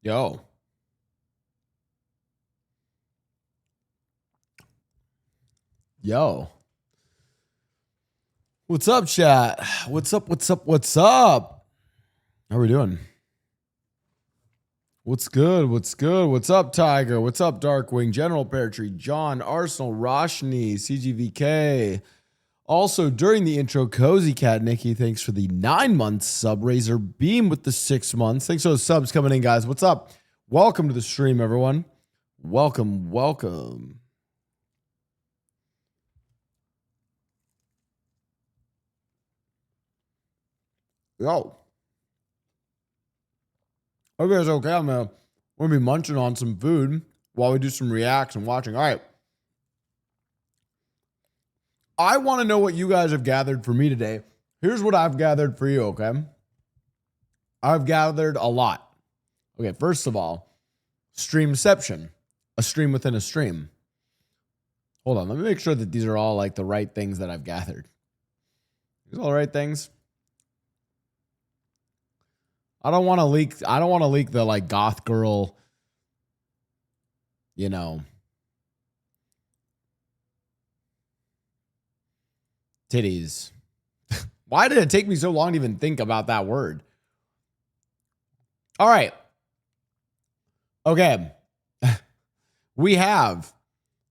Yo. Yo. What's up, chat? What's up? What's up? What's up? How are we doing? What's good? What's good? What's up, Tiger? What's up, Darkwing? General Peartree, John, Arsenal, Roshni, CGVK. Also, during the intro, Cozy Cat Nikki, thanks for the 9 months sub. Razor Beam with the 6 months. Thanks for those subs coming in, guys. What's up? Welcome to the stream, everyone. Welcome, welcome. Yo. Okay, it's okay. I'm gonna be munching on some food while we do some reacts and watching. All right. I want to know what you guys have gathered for me today. Here's what I've gathered for you, okay? I've gathered a lot. Okay, first of all, streamception, a stream within a stream. Hold on, let me make sure that these are all like the right things that I've gathered. These are all the right things. I don't want to leak the like goth girl, you know, titties. Why did it take me so long to even think about that word? All right. Okay. We have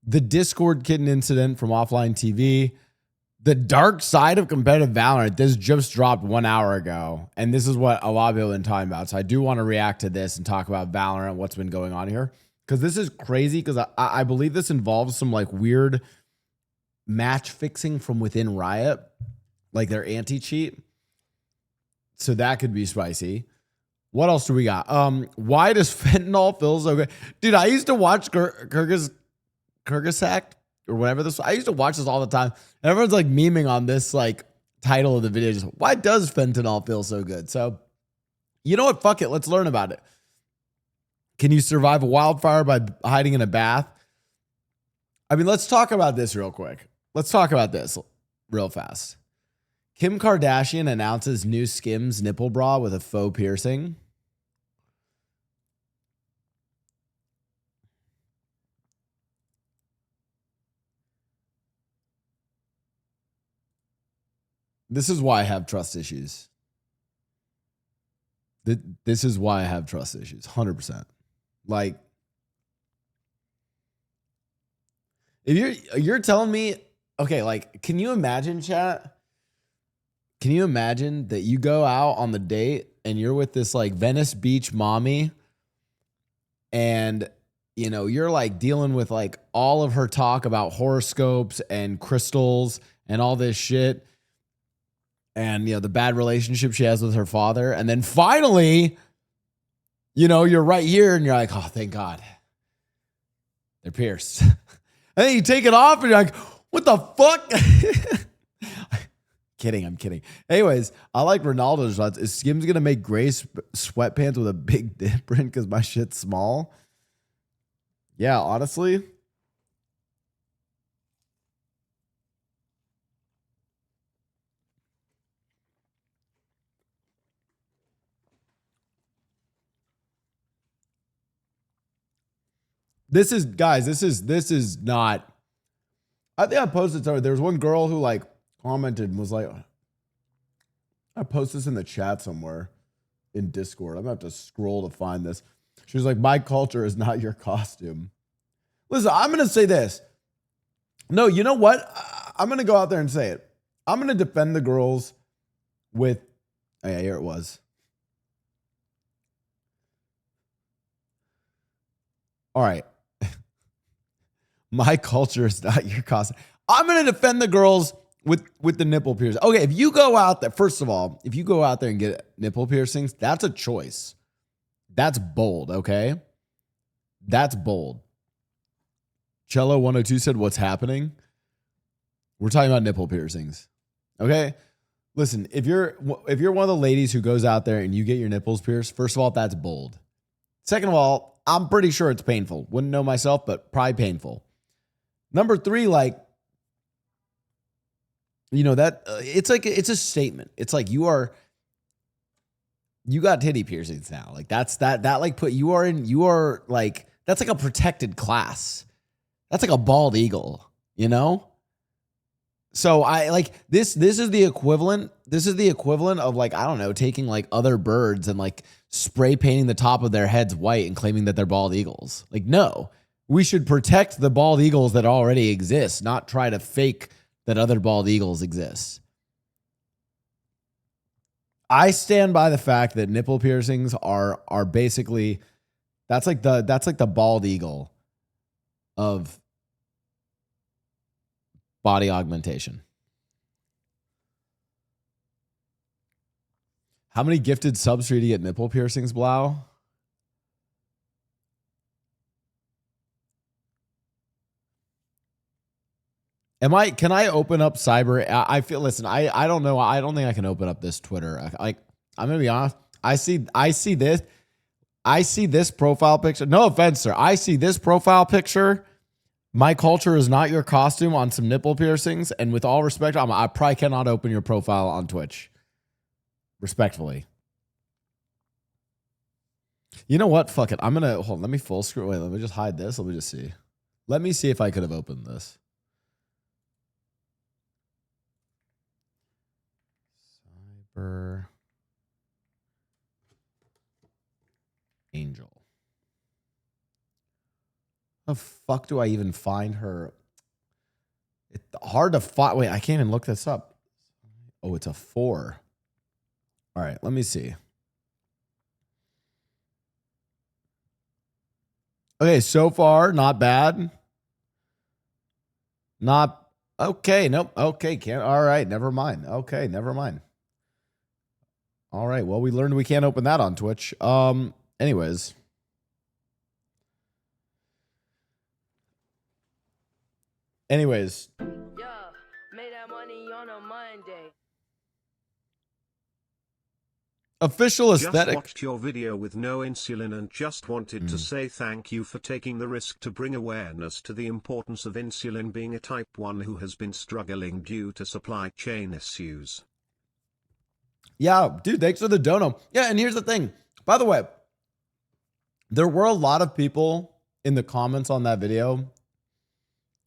the Discord kitten incident from Offline TV. The dark side of competitive Valorant. This just dropped 1 hour ago. And this is what a lot of people have been talking about. So I do want to react to this and talk about Valorant, what's been going on here. Because this is crazy because I believe this involves some like weird match fixing from within Riot. Like their anti-cheat. So that could be spicy. What else do we got? Why does fentanyl feel so good? Dude, I used to watch Kyrgyzstan or whatever this. I used to watch this all the time. And everyone's like memeing on this like title of the video. Just, why does fentanyl feel so good? So, you know what? Fuck it. Let's learn about it. Can you survive a wildfire by hiding in a bath? I mean, let's talk about this real quick. Let's talk about this real fast. Kim Kardashian announces new Skims nipple bra with a faux piercing. This is why I have trust issues. This is why I have trust issues. 100%. Like, if you're telling me, okay, like, can you imagine, chat? Can you imagine that you go out on the date and you're with this like Venice Beach mommy and, you know, you're like dealing with like all of her talk about horoscopes and crystals and all this shit. And, you know, the bad relationship she has with her father. And then finally, you know, you're right here and you're like, oh, thank God. They're pierced. And then you take it off and you're like, what the fuck? Kidding, I'm kidding. Anyways, I like Ronaldo's shots. Is Skims going to make gray sweatpants with a big dip print because my shit's small? Yeah, honestly. This is, guys, this is not. I think I posted somewhere. There was one girl who like commented and was like, I post this in the chat somewhere in Discord. I'm going to have to scroll to find this. She was like, my culture is not your costume. Listen, I'm going to say this. No, you know what? I'm going to go out there and say it. I'm going to defend the girls with, oh yeah, here it was. All right. My culture is not your costume. I'm going to defend the girls with the nipple piercing. Okay, if you go out there, first of all, if you go out there and get nipple piercings, that's a choice. That's bold, okay? That's bold. Cello 102 said, what's happening? We're talking about nipple piercings. Okay? Listen, if you're one of the ladies who goes out there and you get your nipples pierced, first of all, that's bold. Second of all, I'm pretty sure it's painful. Wouldn't know myself, but probably painful. Number 3, like, you know, that it's like, it's a statement. It's like you are, You got titty piercings now. Like that's like that's like a protected class. That's like a bald eagle, you know? So I like this is the equivalent. This is the equivalent of like, I don't know, taking like other birds and like spray painting the top of their heads white and claiming that they're bald eagles. Like, no. We should protect the bald eagles that already exist, not try to fake that other bald eagles exist. I stand by the fact that nipple piercings are basically that's like the bald eagle of body augmentation. How many gifted subs for you to get nipple piercings, Blau? Can I open up cyber? I feel, listen, I don't know. I don't think I can open up this Twitter. Like, I'm going to be honest. I see this profile picture. No offense, sir. I see this profile picture. My culture is not your costume on some nipple piercings. And with all respect, I probably cannot open your profile on Twitch. Respectfully. You know what? Fuck it. I'm going to hold. Let me full screen. Wait, let me just hide this. Let me just see. Let me see if I could have opened this. Cyber Angel. How the fuck do I even find her? It's hard to find. Wait, I can't even look this up. Oh, it's a 4. All right, let me see. Okay, so far, not bad. Not okay. Nope. Okay, can't. All right, never mind. Okay, never mind. All right. Well, we learned we can't open that on Twitch. Anyways. Yeah, made that money on a Monday. Official aesthetic. Just watched your video with no insulin and just wanted to say thank you for taking the risk to bring awareness to the importance of insulin being a type 1 who has been struggling due to supply chain issues. Yeah, dude, thanks for the dono. Yeah, and here's the thing. By the way, there were a lot of people in the comments on that video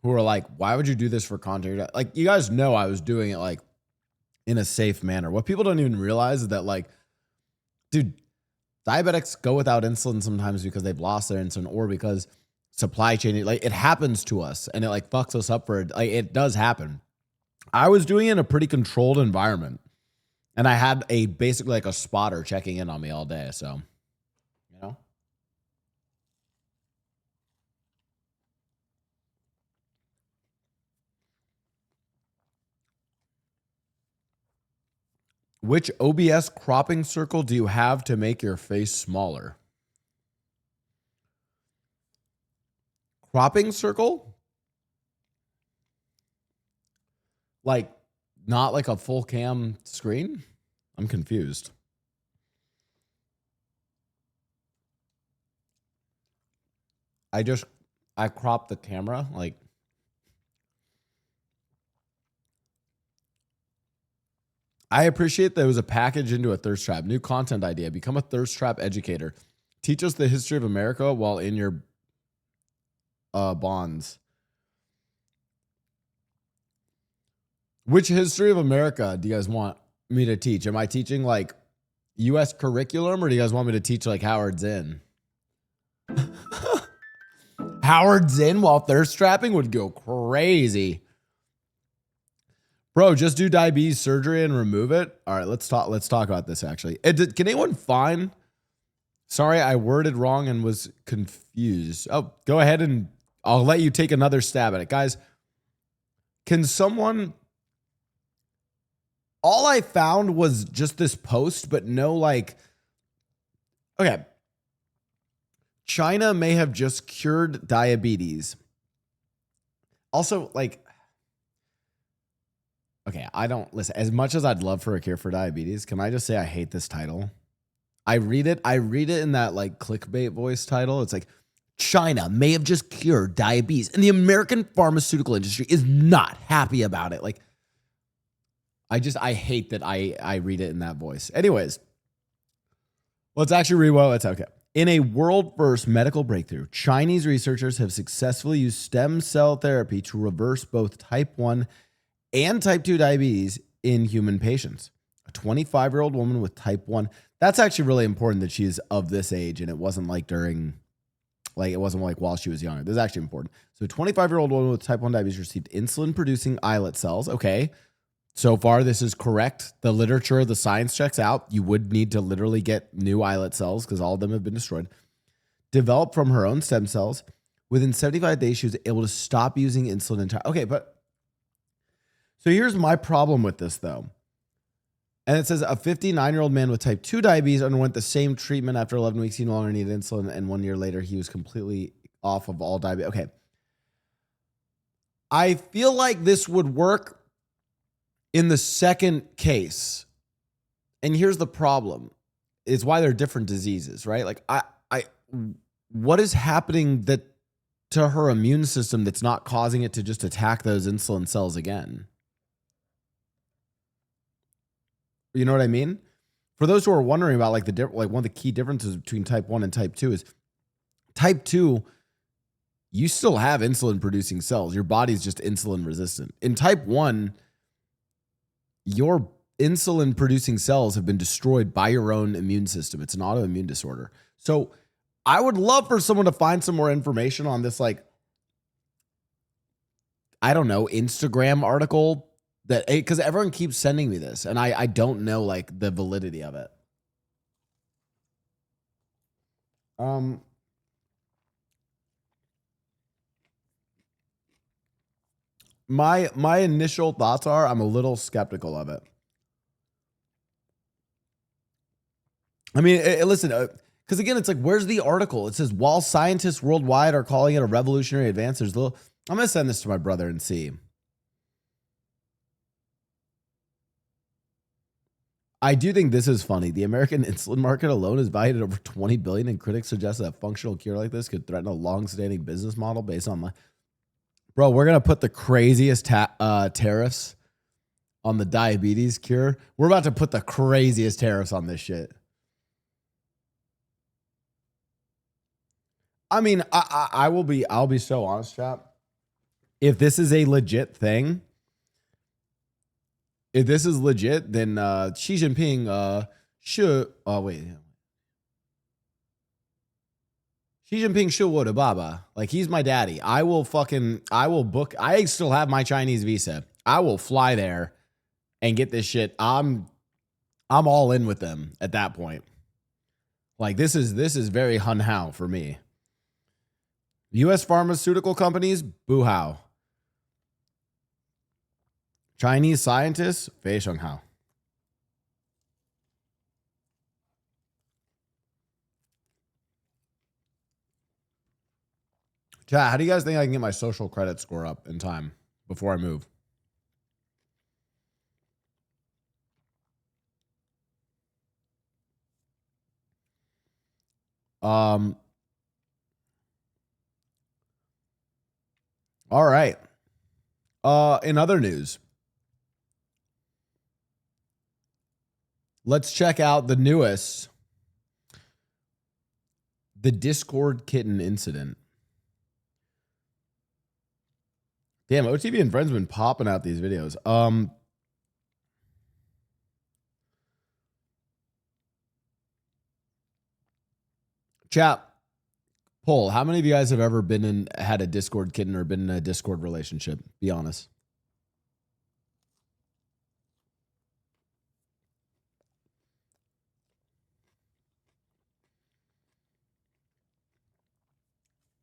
who were like, why would you do this for content? Like, you guys know I was doing it like in a safe manner. What people don't even realize is that, like, dude, diabetics go without insulin sometimes because they've lost their insulin or because supply chain, like, it happens to us and it like fucks us up like, it does happen. I was doing it in a pretty controlled environment and I had basically like a spotter checking in on me all day. So, you know. Which OBS cropping circle do you have to make your face smaller? Cropping circle? Like, not like a full cam screen? I'm confused. I cropped the camera. Like, I appreciate there was a package into a thirst trap. New content idea. Become a thirst trap educator. Teach us the history of America while in your bonds. Which history of America do you guys want me to teach? Am I teaching like U.S. curriculum or do you guys want me to teach like Howard Zinn? Howard Zinn while thirst trapping would go crazy. Bro, just do diabetes surgery and remove it. All right, let's talk about this actually. Can anyone find? Sorry, I worded wrong and was confused. Oh, go ahead and I'll let you take another stab at it. Guys, can someone... All I found was just this post, but no like... Okay. China may have just cured diabetes. Also, like... Okay, I don't... Listen, as much as I'd love for a cure for diabetes, can I just say I hate this title? I read it in that like clickbait voice title. It's like, China may have just cured diabetes and the American pharmaceutical industry is not happy about it. Like, I hate that I read it in that voice. Anyways, Let's actually read what it's okay. In a world first medical breakthrough, Chinese researchers have successfully used stem cell therapy to reverse both type 1 and type 2 diabetes in human patients. A 25-year-old woman with type 1. That's actually really important that she's of this age and it wasn't like it wasn't like while she was younger. This is actually important. So a 25-year-old woman with type 1 diabetes received insulin-producing islet cells. Okay. So far, this is correct. The literature, the science checks out. You would need to literally get new islet cells because all of them have been destroyed. Developed from her own stem cells. Within 75 days, she was able to stop using insulin entirely. Okay, but so here's my problem with this, though. And it says a 59-year-old man with type 2 diabetes underwent the same treatment after 11 weeks. He no longer needed insulin, and 1 year later, he was completely off of all diabetes. Okay. I feel like this would work in the second case. And here's the problem. It's why they're different diseases, right? Like what is happening to her immune system that's not causing it to just attack those insulin cells again? You know what I mean? For those who are wondering about like one of the key differences between type 1 and type 2 is type 2, you still have insulin producing cells. Your body's just insulin resistant. In type 1, your insulin producing cells have been destroyed by your own immune system. It's an autoimmune disorder. So I would love for someone to find some more information on this, like, I don't know, Instagram article that, because everyone keeps sending me this and I don't know like the validity of it. My initial thoughts are I'm a little skeptical of it. I mean, listen, because again, it's like, where's the article? It says, while scientists worldwide are calling it a revolutionary advance, I'm going to send this to my brother and see. I do think this is funny. The American insulin market alone is valued at over $20 billion, and critics suggest that a functional cure like this could threaten a long-standing business model based on Bro, we're going to put the craziest tariffs on the diabetes cure. We're about to put the craziest tariffs on this shit. I mean, I'll be so honest, chat. If this is a legit thing, then Xi Jinping should. Oh wait, Xi Jinping should would baba. Like, he's my daddy. I will book. I still have my Chinese visa. I will fly there and get this shit. I'm all in with them at that point. Like, this is very hun hao for me. U.S. pharmaceutical companies, boo hao. Chinese scientists, fei sheng hao. Chat, how do you guys think I can get my social credit score up in time before I move? All right. In other news, let's check out the newest, the Discord kitten incident. Damn, OTV and Friends been popping out these videos. Chat, poll, how many of you guys have ever had a Discord kitten or been in a Discord relationship? Be honest.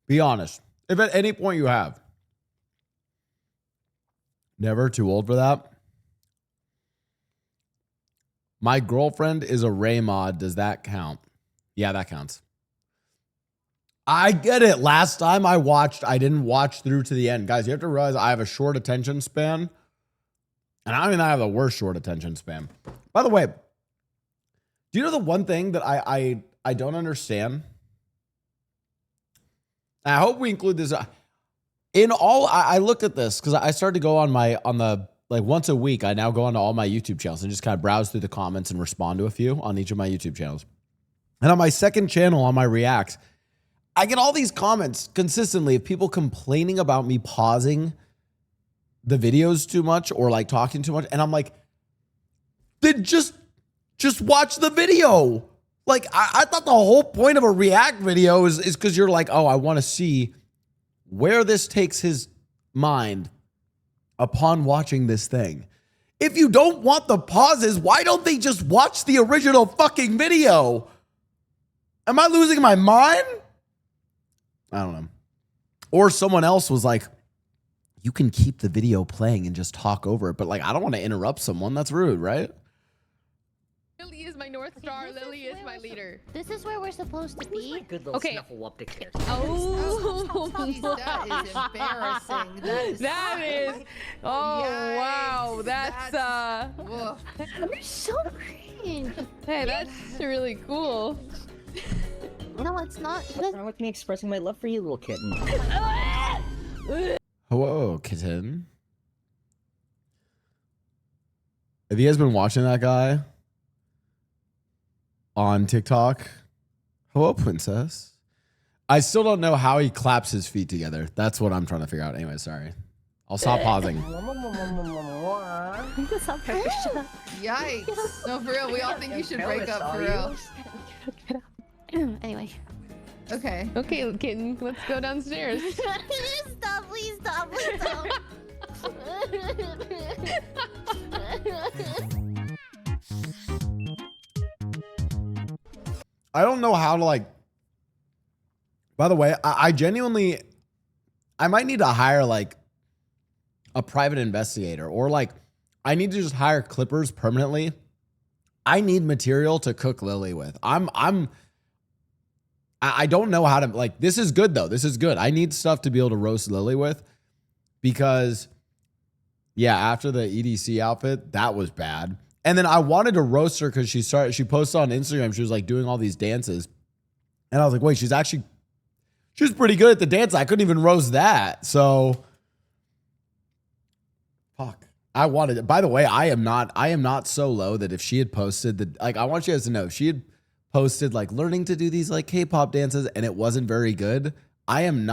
Be honest. If at any point you have. Never too old for that. My girlfriend is a Ray mod. Does that count? Yeah, that counts. I get it. Last time I didn't watch through to the end. Guys, you have to realize I have a short attention span. And I mean, I have the worst short attention span. By the way, do you know the one thing that I don't understand? I hope we include this. I looked at this because I started to go on the once a week. I now go onto all my YouTube channels and just kind of browse through the comments and respond to a few on each of my YouTube channels. And on my second channel, on my reacts, I get all these comments consistently of people complaining about me pausing the videos too much or like talking too much. And I'm like, then just watch the video. Like, I thought the whole point of a react video is because you're like, oh, I want to see where this takes his mind upon watching this thing. If you don't want the pauses, why don't they just watch the original fucking video? Am I losing my mind? I don't know. Or someone else was like, you can keep the video playing and just talk over it. But like, I don't want to interrupt someone. That's rude, right? Lily is my North Star. Lily is my leader. This is where we're supposed to be. Good little Okay. snuffle up to kiss. Oh, That is embarrassing. that is. Oh Yikes. wow, that's Woof. You're so cringe. Hey, that's really cool. No, it's not. What's wrong with me expressing my love for you, little kitten? Hello, kitten. Have you guys been watching that guy on TikTok? Hello, princess. I still don't know how he claps his feet together. That's what I'm trying to figure out. Anyway, sorry. I'll stop pausing. Yikes. No, for real. We all think you should break up for real. Anyway. Okay. Okay, kitten, let's go downstairs. Stop, please stop, please stop. I don't know how to like. By the way, I genuinely, I might need to hire like a private investigator, or like I need to just hire clippers permanently. I need material to cook Lily with. I don't know how to, like, this is good though. This is good. I need stuff to be able to roast Lily with, because yeah, after the EDC outfit, that was bad. And then I wanted to roast her because she posted on Instagram. She was like doing all these dances. And I was like, wait, she's pretty good at the dance. I couldn't even roast that. So fuck. I wanted it. By the way, I am not so low that if she had posted like, I want you guys to know, if she had posted like learning to do these like K-pop dances and it wasn't very good, I am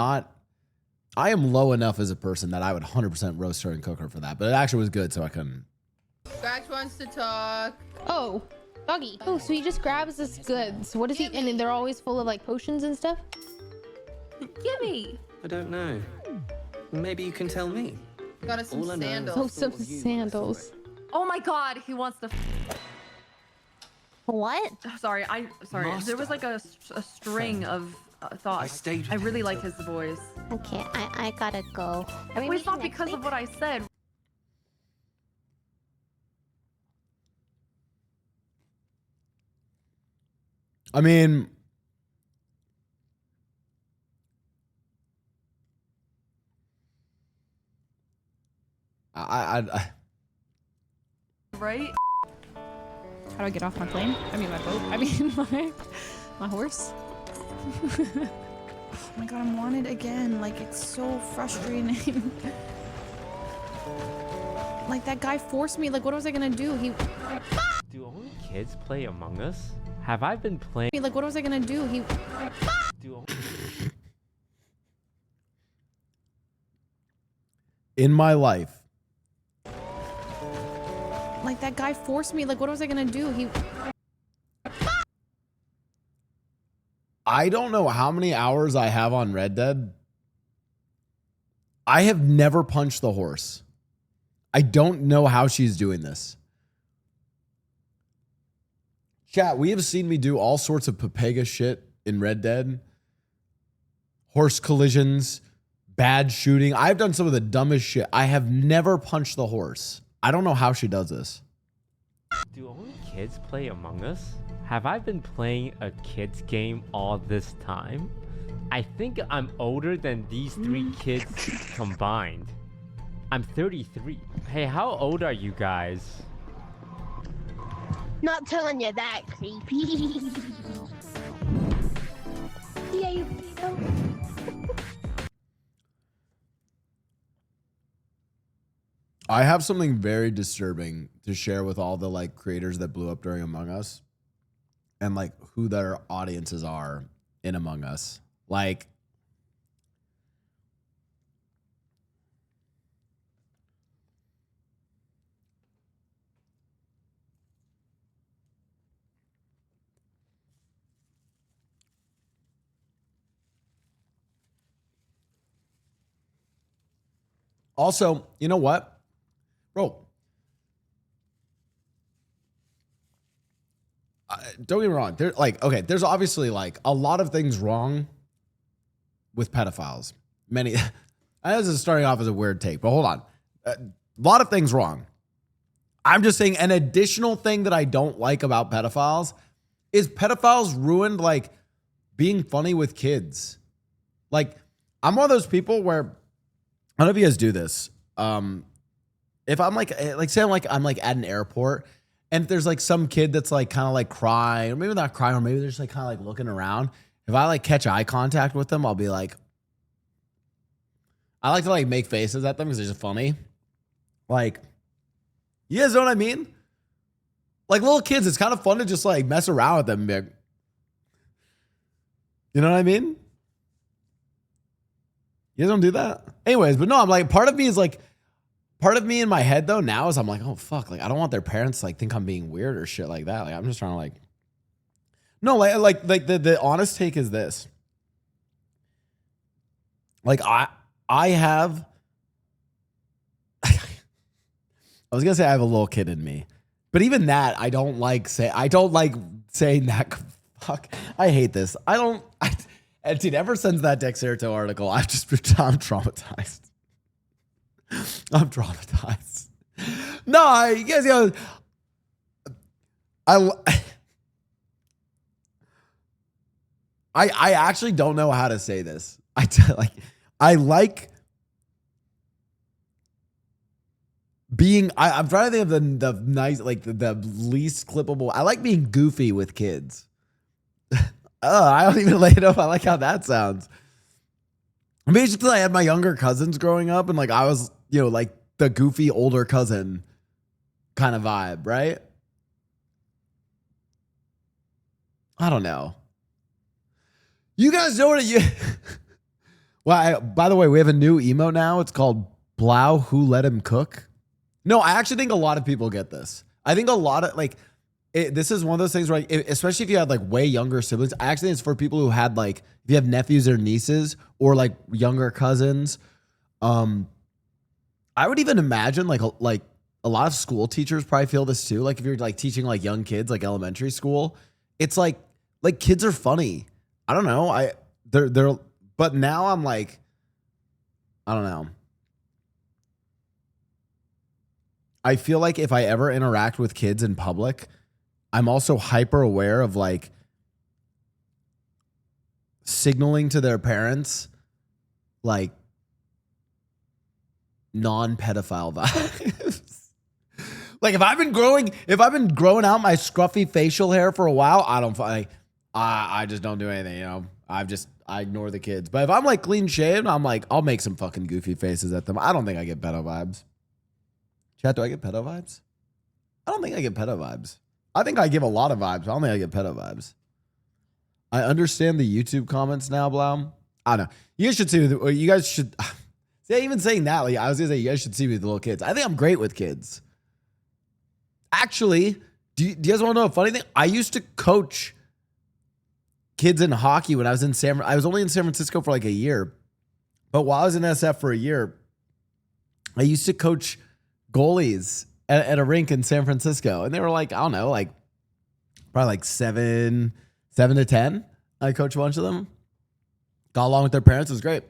low enough as a person that I would 100% roast her and cook her for that. But it actually was good, so I couldn't. Scratch wants to talk. Oh, doggy. Oh, so he just grabs this goods. What is he? And then they're always full of like potions and stuff. Gimme! I don't know. Maybe you can tell me. Got us some All I know is sandals. Oh, I some thought of you when I saw sandals. it. Oh my god, he wants to. What? Sorry, sorry. Master. There was like a string of I thoughts. stayed with I really him like until- his voice. Okay, I gotta go. Are we Wait, it's not meeting next because of week? what I said. I mean, I Right? How do I get off my plane? I mean my boat. I mean my horse. Oh my god, I'm wanted again. Like, it's so frustrating. Like, that guy forced me. Like, what was I gonna do? Do only kids play Among Us? Have I been playing? Like, what was I gonna do? Do in my life, Like, that guy forced me. Like, what was I gonna do? I don't know how many hours I have on Red Dead. I have never punched the horse. I don't know how she's doing this. Chat, we have seen me do all sorts of Pepega shit in Red Dead. Horse collisions, bad shooting. I've done some of the dumbest shit. I have never punched the horse. I don't know how she does this. Do only kids play Among Us? Have I been playing a kids game all this time? I think I'm older than these three kids combined. I'm 33. Hey, how old are you guys? Not telling you that, creepy. Yeah, you know. I have something very disturbing to share with all the like creators that blew up during Among Us. and like who their audiences are in Among Us. Like, also, you know what, bro? Don't get me wrong. There's like, okay, there's obviously like a lot of things wrong with pedophiles. Many, I know this is starting off as a weird take, but hold on. A lot of things wrong. I'm just saying an additional thing that I don't like about pedophiles is pedophiles ruined like being funny with kids. Like, I'm one of those people where, I don't know if you guys do this. If I'm like say I'm like at an airport, and if there's like some kid that's like kind of like crying, or maybe not crying, or maybe they're just like kind of like looking around. If I like catch eye contact with them, I'll be like, I like to like make faces at them because they're just funny. Like, you guys know what I mean? Like little kids, it's kind of fun to just like mess around with them. You know what I mean? You guys don't do that? Anyways, but no, I'm like, part of me in my head though now is I'm like, oh fuck, like I don't want their parents to like think I'm being weird or shit like that. Like I'm just trying to like, no, like the honest take is this. Like I have, I was gonna say I have a little kid in me, but even that I don't like saying that. Fuck, I hate this. And dude, ever since that Dexerto article, I'm traumatized. I'm traumatized. No, you guys know, I actually don't know how to say this. I like being, I'm trying to think of the nice, like the least clippable. I like being goofy with kids. I don't even know if I like how that sounds. I mean, it's just I had my younger cousins growing up, and like I was, you know, like the goofy older cousin kind of vibe, right? I don't know. You guys know what you. Well, by the way, we have a new emote now. It's called Blau. Who let him cook? No, I actually think a lot of people get this. I think a lot of like. This is one of those things where, especially if you had like way younger siblings, I actually think it's for people who had like, if you have nephews or nieces or like younger cousins. I would even imagine like a lot of school teachers probably feel this too. Like if you're like teaching like young kids, like elementary school, it's like kids are funny. I don't know. But now I'm like, I don't know. I feel like if I ever interact with kids in public, I'm also hyper aware of like signaling to their parents like non-pedophile vibes. Like if I've been growing out my scruffy facial hair for a while, I just don't do anything, you know. I ignore the kids. But if I'm like clean shaved, I'm like, I'll make some fucking goofy faces at them. I don't think I get pedo vibes. Chat, do I get pedo vibes? I don't think I get pedo vibes. I think I give a lot of vibes. I don't think I get pedo vibes. I understand the YouTube comments now, Blau. I don't know. You guys should see. You guys should. See, even saying that, like, I was gonna say you guys should see me with the little kids. I think I'm great with kids. Actually, do you guys want to know a funny thing? I used to coach kids in hockey when I was in I was only in San Francisco for like a year, but while I was in SF for a year, I used to coach goalies at a rink in San Francisco, and they were like, I don't know, like probably like 7 to 10. I coached a bunch of them. Got along with their parents. It was great.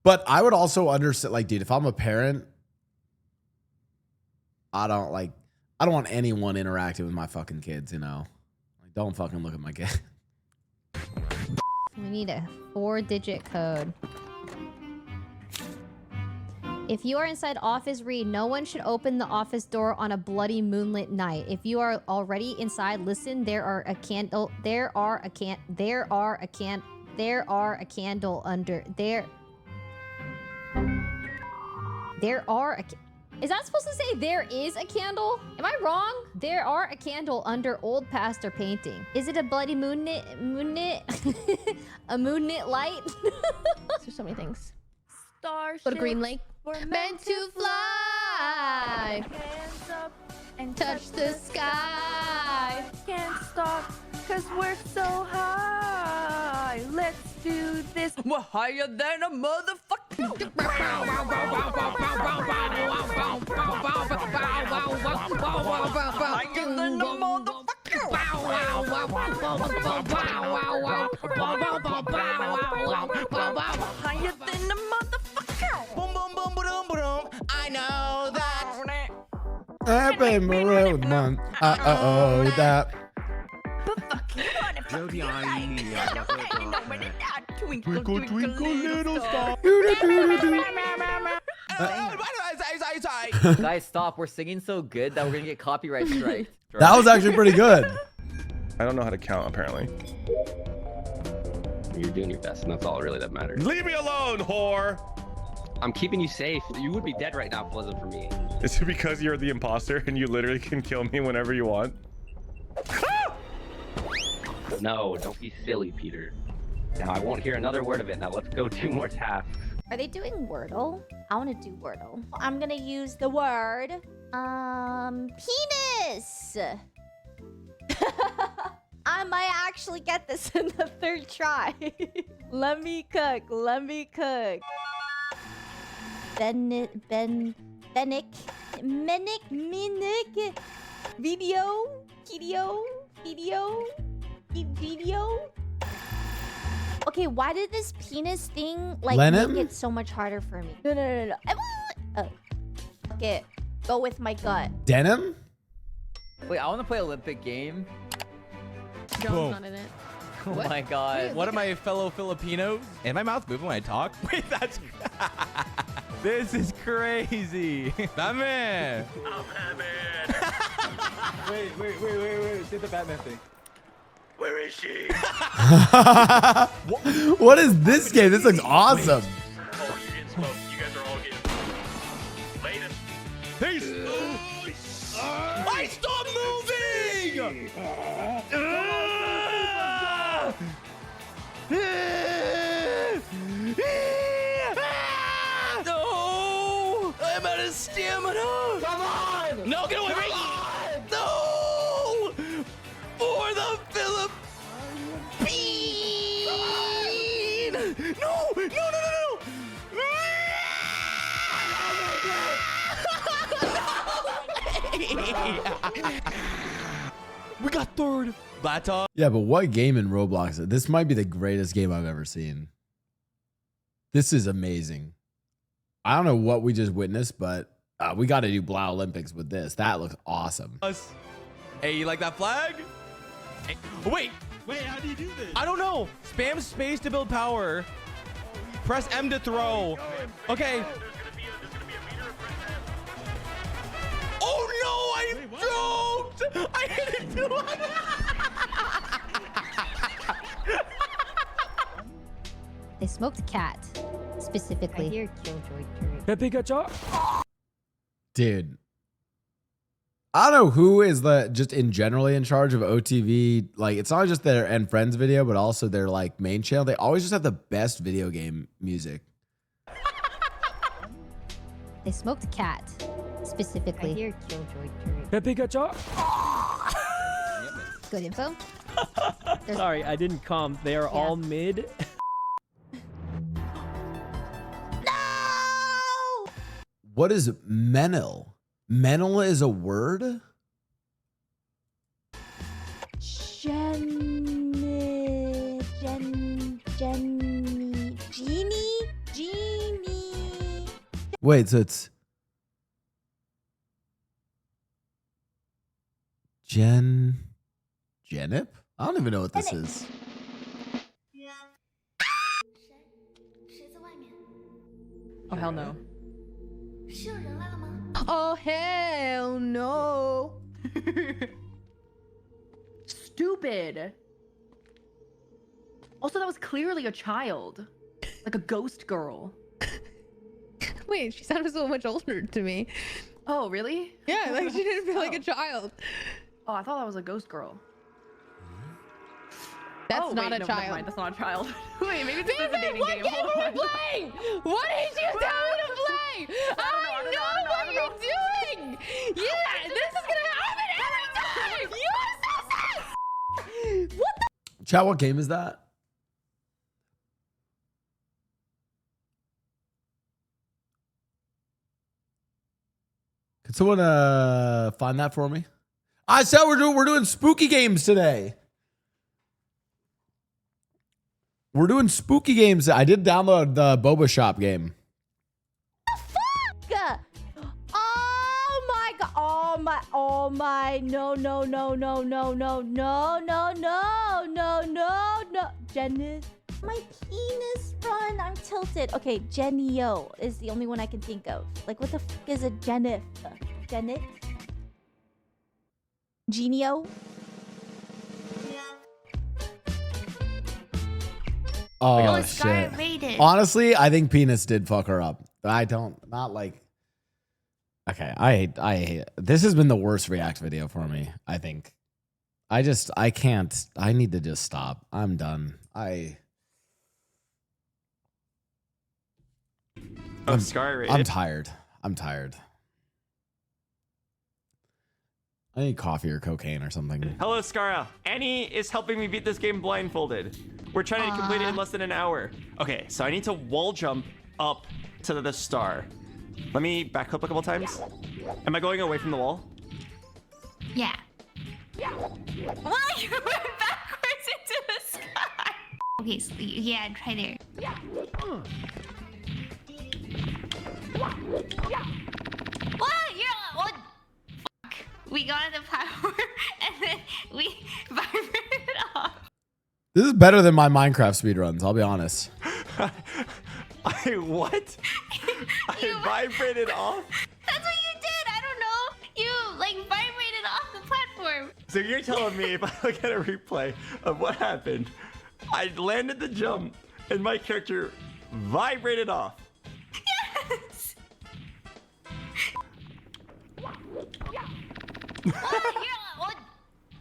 But I would also understand, like, dude, if I'm a parent, I don't want anyone interacting with my fucking kids, you know? Like, don't fucking look at my kid. We need a 4-digit code. If you are inside office, read. No one should open the office door on a bloody moonlit night. If you are already inside, listen. There are a candle under there. Is that supposed to say there is a candle? Am I wrong? There are a candle under old pastor painting. Is it a bloody moonlit a moonlit light? There's so many things. Starship. Go to Green Lake. We're Meant to fly. Hands up and Touch the sky. Can't stop, cause we're so high. Let's do this. We're higher than a motherfucker. Higher than a motherfucker. Higher than a motherfucker. Boom, boom, boom, boom, boom. I know that. I've been around month. That. Jody, Twinkle, twinkle, little star. Guys, stop. We're singing so good that we're gonna get copyright strike. That was actually pretty good. I don't know how to count, apparently. You're doing your best, and that's all really that matters. Leave me alone, whore! I'm keeping you safe. You would be dead right now if it wasn't for me. Is it because you're the imposter and you literally can kill me whenever you want? No, don't be silly, Peter. Now I won't hear another word of it. Now let's go 2 more tasks. Are they doing Wordle? I want to do Wordle. I'm gonna use the word penis. I might actually get this in the 3rd try. Let me cook. Let me cook. Menick. Video. Okay, why did this penis thing like Lennon? make it so much harder for me? No. Oh. Okay, go with my gut. Denim? Wait, I want to play Olympic game. John's not in it. Oh my god. What are my fellow Filipinos? And my mouth moving when I talk? Wait, that's... This is crazy. Batman. I'm Batman. Wait. Did the Batman thing. Where is she? What is this game? This looks awesome. Oh, you didn't smoke. You guys are all getting... Later. Peace! I stopped moving! No! I'm out of stamina! Come on! No, get away from me! No! For the Philippines! No! We got 3rd. Blata. Yeah, but what game in Roblox? This might be the greatest game I've ever seen. This is amazing. I don't know what we just witnessed, but we got to do Blau Olympics with this. That looks awesome. Hey, you like that flag? Hey, wait, how do you do this? I don't know. Spam space to build power. Press M to throw. Okay. Oh no, I joked! I didn't do it! They smoked a cat, specifically. I hear Killjoy. Dude. I don't know who is just in generally in charge of OTV. Like, it's not just their and friends video, but also their like main channel. They always just have the best video game music. They smoked a cat, specifically. I hear Killjoy. Good info. Sorry, I didn't come. They are all mid. No! What is Menel? Menel is a word? Genie? Wait, so it's Genip? I don't even know what this is. Oh, hell no. Oh hell no! Stupid. Also, that was clearly a child. Like a ghost girl. Wait, she sounded so much older to me. Oh, really? Yeah, like she didn't feel like a child. Oh, I thought that was a ghost girl. That's Oh, not wait, a no, child. Never mind. That's not a child. Wait, maybe this is a David, dating what game. game Hold are we on. playing? What did you tell me to play? I know what you're doing. Yeah, this is gonna happen every time. You are so sus. What the? Chat, what game is that? Could someone find that for me? I said we're doing spooky games today. We're doing spooky games. I did download the Boba Shop game. Fuck! Oh my god! Oh my! No! Janice, my penis run. I'm tilted. Okay, Genio is the only one I can think of. Like, what the fuck is a Genif? Genif? Genio? Oh shit! Honestly, I think penis did fuck her up. Not like. Okay, I hate. This has been the worst React video for me. I think. I can't. I need to just stop. I'm done. I'm tired. I'm tired. I need coffee or cocaine or something. Hello, Scara. Annie is helping me beat this game blindfolded. We're trying to complete it in less than an hour. Okay, so I need to wall jump up to the star. Let me back up a couple times. Am I going away from the wall? Yeah. What? You went backwards into the sky. Okay, so yeah, try there. What? What? Fuck. We got on the platform and then we vibrated off. This is better than my Minecraft speedruns, I'll be honest. What? I vibrated off? That's what you did. I don't know. You like vibrated off the platform. So you're telling me if I look at a replay of what happened, I landed the jump and my character vibrated off. Yes.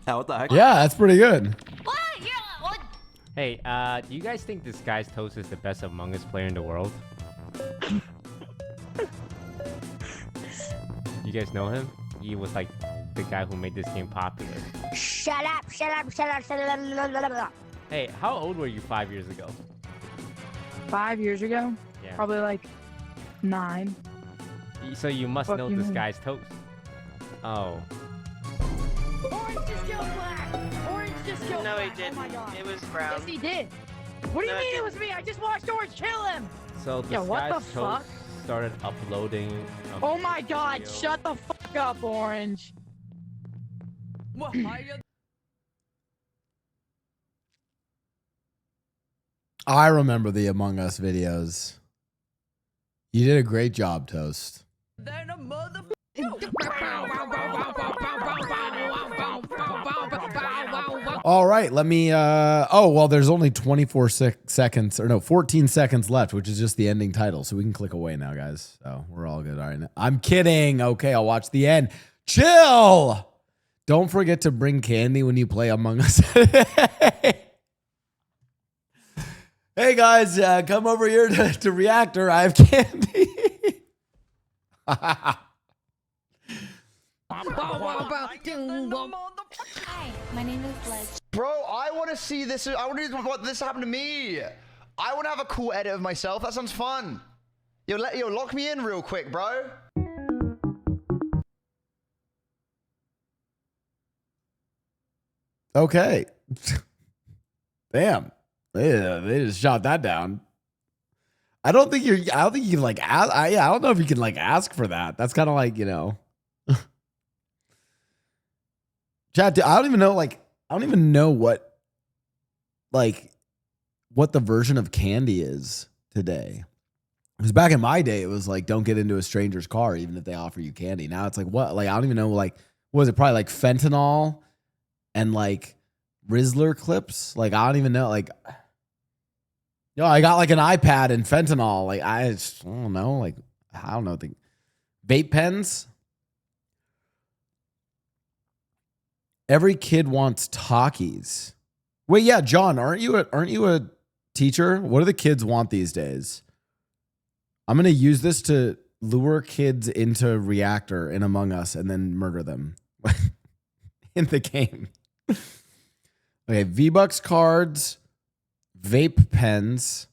What the heck? Yeah, that's pretty good. Hey, do you guys think this guy's Toast is the best Among Us player in the world? You guys know him? He was like the guy who made this game popular. Shut up! Hey, how old were you 5 years ago? 5 years ago? Yeah. Probably like 9. So you must Fuck know you this mean? guy's Toast. Oh. Orange just killed Black! Orange just killed No, Black! he didn't. Oh my god. It was Brown. Yes, he did! What do you No, mean it it was me? I just watched Orange kill him! So this Yeah, what guy's the fuck? Toast started uploading. Oh my god, shut the fuck up, Orange! I remember the Among Us videos. You did a great job, Toast. All right, let me oh, well, there's only seconds or no, 14 seconds left, which is just the ending title. So we can click away now, guys. So we're all good. All right. I'm kidding. Okay, I'll watch the end. Chill. Don't forget to bring candy when you play Among Us. Hey guys, come over here to Reactor. I have candy. Hi, my name is Ledge. Bro, I want to see this. I want to what this happened to me. I want to have a cool edit of myself. That sounds fun. Yo, lock me in real quick, bro. Okay. Damn. They just shot that down. I don't think you can like ask. I don't know if you can like ask for that. That's kind of like, you know. Chat, I don't even know what the version of candy is today. Because back in my day, it was like, don't get into a stranger's car, even if they offer you candy. Now it's like, what? Like, I don't even know, like, what was it? Probably like fentanyl and like Rizzler clips. Like, I don't even know. Like, yo, I got like an iPad and fentanyl. Like, I don't know. Like, I don't know. Vape pens. Every kid wants Takis. Wait, yeah, John, aren't you a teacher? What do the kids want these days? I'm gonna use this to lure kids into Reactor in Among Us and then murder them in the game. Okay, V-Bucks cards, vape pens,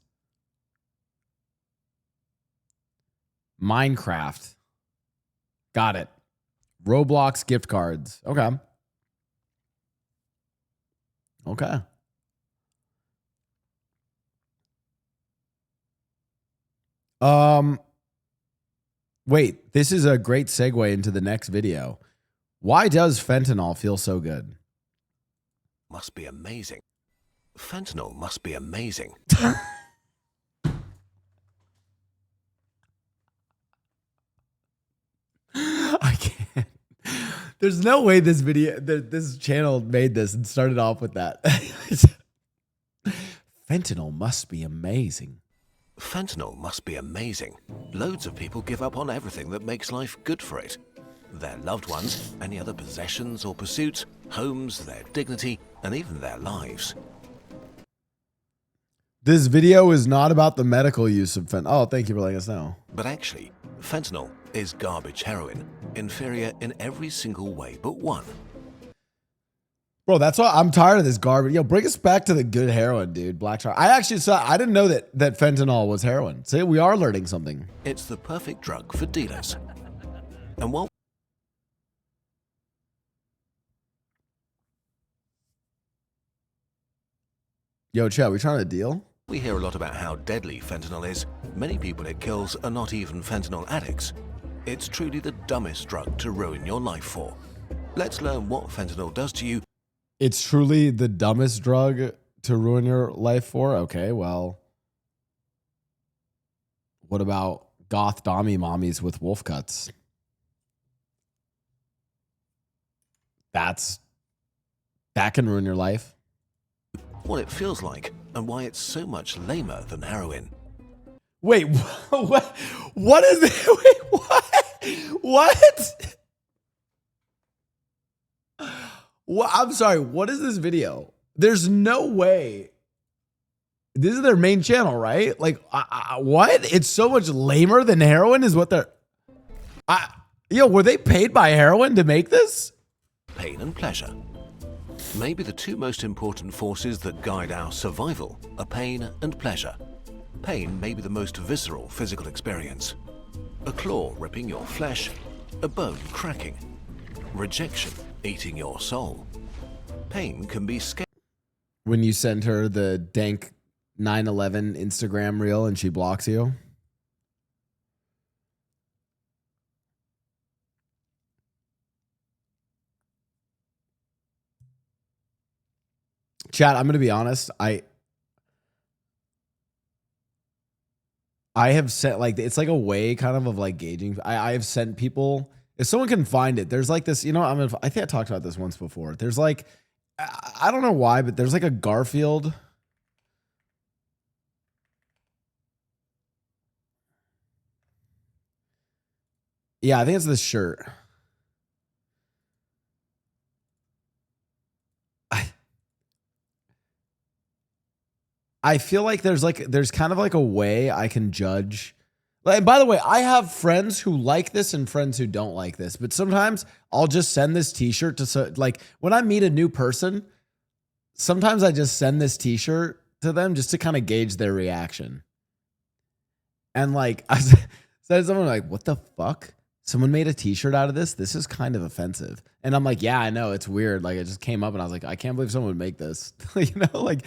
Minecraft. Got it. Roblox gift cards. Okay. Okay. Wait, this is a great segue into the next video. Why does fentanyl feel so good? Must be amazing. Fentanyl must be amazing. I can't. There's no way this channel made this and started off with that. Fentanyl must be amazing. Fentanyl must be amazing. Loads of people give up on everything that makes life good for it. Their loved ones, any other possessions or pursuits, homes, their dignity, and even their lives. This video is not about the medical use of fentanyl. Oh, thank you for letting us know. But actually, fentanyl is garbage heroin, inferior in every single way but one. Bro, that's why I'm tired of this garbage. Yo, bring us back to the good heroin, dude. Black Shark. I didn't know that fentanyl was heroin. See, we are learning something. It's the perfect drug for dealers. And while Yo, Chad, we trying to deal? we hear a lot about how deadly fentanyl is, many people it kills are not even fentanyl addicts. It's truly the dumbest drug to ruin your life for. Let's learn what fentanyl does to you. It's truly the dumbest drug to ruin your life for? Okay, well. What about goth dommy mommies with wolf cuts? That can ruin your life. What it feels like, and why it's so much lamer than heroin. Wait, what is it? Wait, what? What? I'm sorry, what is this video? There's no way. This is their main channel, right? Like, what? It's so much lamer than heroin is what they're... Yo, were they paid by heroin to make this? Pain and pleasure. Maybe the two most important forces that guide our survival are pain and pleasure. Pain may be the most visceral physical experience. A claw ripping your flesh, a bone cracking, rejection eating your soul. Pain can be scary. When you send her the dank 9/11 Instagram reel and she blocks you. Chat, I'm going to be honest. I have sent, like, it's like a way kind of like gauging. I have sent people, if someone can find it, there's like this, you know, I think I talked about this once before. There's like, I don't know why, but there's like a Garfield. Yeah, I think it's this shirt. I feel like there's kind of like a way I can judge. And by the way, I have friends who like this and friends who don't like this. But sometimes I'll just send this t-shirt to, like, when I meet a new person, sometimes I just send this t-shirt to them just to kind of gauge their reaction. And like, I said to someone, like, what the fuck? Someone made a t-shirt out of this? This is kind of offensive. And I'm like, yeah, I know, it's weird. Like, it just came up and I was like, I can't believe someone would make this. You know, like,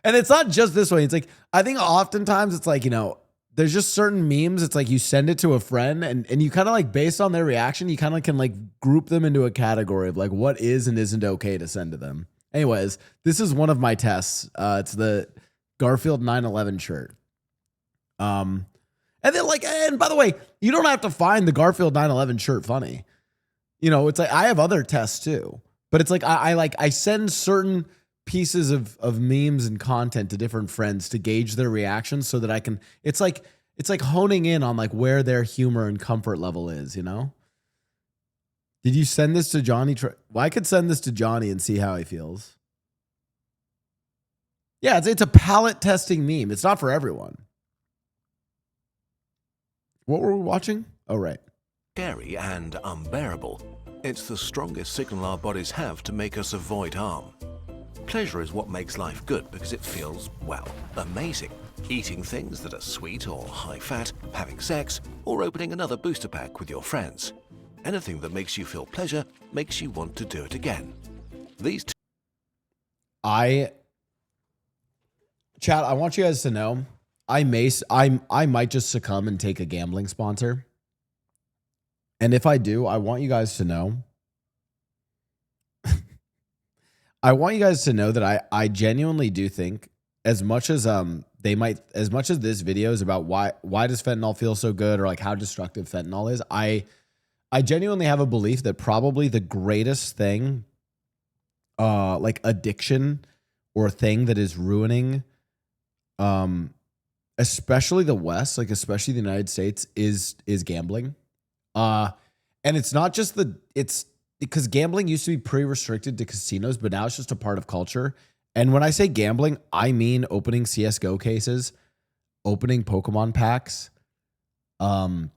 and it's not just this way. It's like, I think oftentimes it's like, you know, there's just certain memes. It's like you send it to a friend and you kind of like, based on their reaction, you kind of can like group them into a category of like what is and isn't okay to send to them. Anyways, this is one of my tests. It's the Garfield 9/11 shirt. And then like, and by the way, you don't have to find the Garfield 9/11 shirt funny. You know, it's like, I have other tests too, but it's like, I send certain pieces of memes and content to different friends to gauge their reactions so that I can, it's like it's like honing in on like where their humor and comfort level is, you know? Did you send this to Johnny? Well, I could send this to Johnny and see how he feels. Yeah, it's a palate testing meme. It's not for everyone. What were we watching? Oh, right. Scary and unbearable. It's the strongest signal our bodies have to make us avoid harm. Pleasure is what makes life good because it feels, well, amazing. Eating things that are sweet or high fat, having sex, or opening another booster pack with your friends. Anything that makes you feel pleasure makes you want to do it again. These two. Chat, I want you guys to know, I might just succumb and take a gambling sponsor. And if I do, I want you guys to know. I want you guys to know that I genuinely do think, as much as this video is about why does fentanyl feel so good, or like how destructive fentanyl is, I genuinely have a belief that probably the greatest thing, like addiction or thing that is ruining, especially the West, like especially the United States, is gambling. And it's not just it's because gambling used to be pretty restricted to casinos, but now it's just a part of culture. And when I say gambling, I mean opening CSGO cases, opening Pokemon packs, Labubu.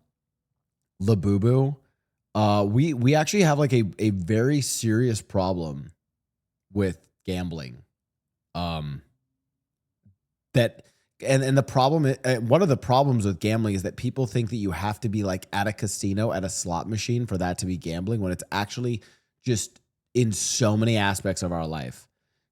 We actually have like a very serious problem with gambling. And the problem, one of the problems with gambling is that people think that you have to be like at a casino, at a slot machine for that to be gambling, when it's actually just in so many aspects of our life.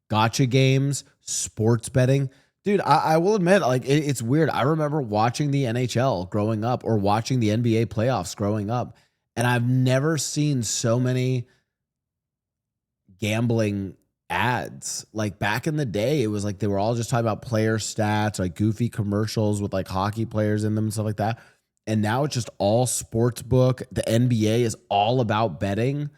Gotcha games, sports betting. Dude, I will admit, like it's weird. I remember watching the NHL growing up, or watching the NBA playoffs growing up, and I've never seen so many gambling ads. Like back in the day, it was like they were all just talking about player stats, like goofy commercials with like hockey players in them and stuff like that. And now it's just all sports book. The NBA is all about betting.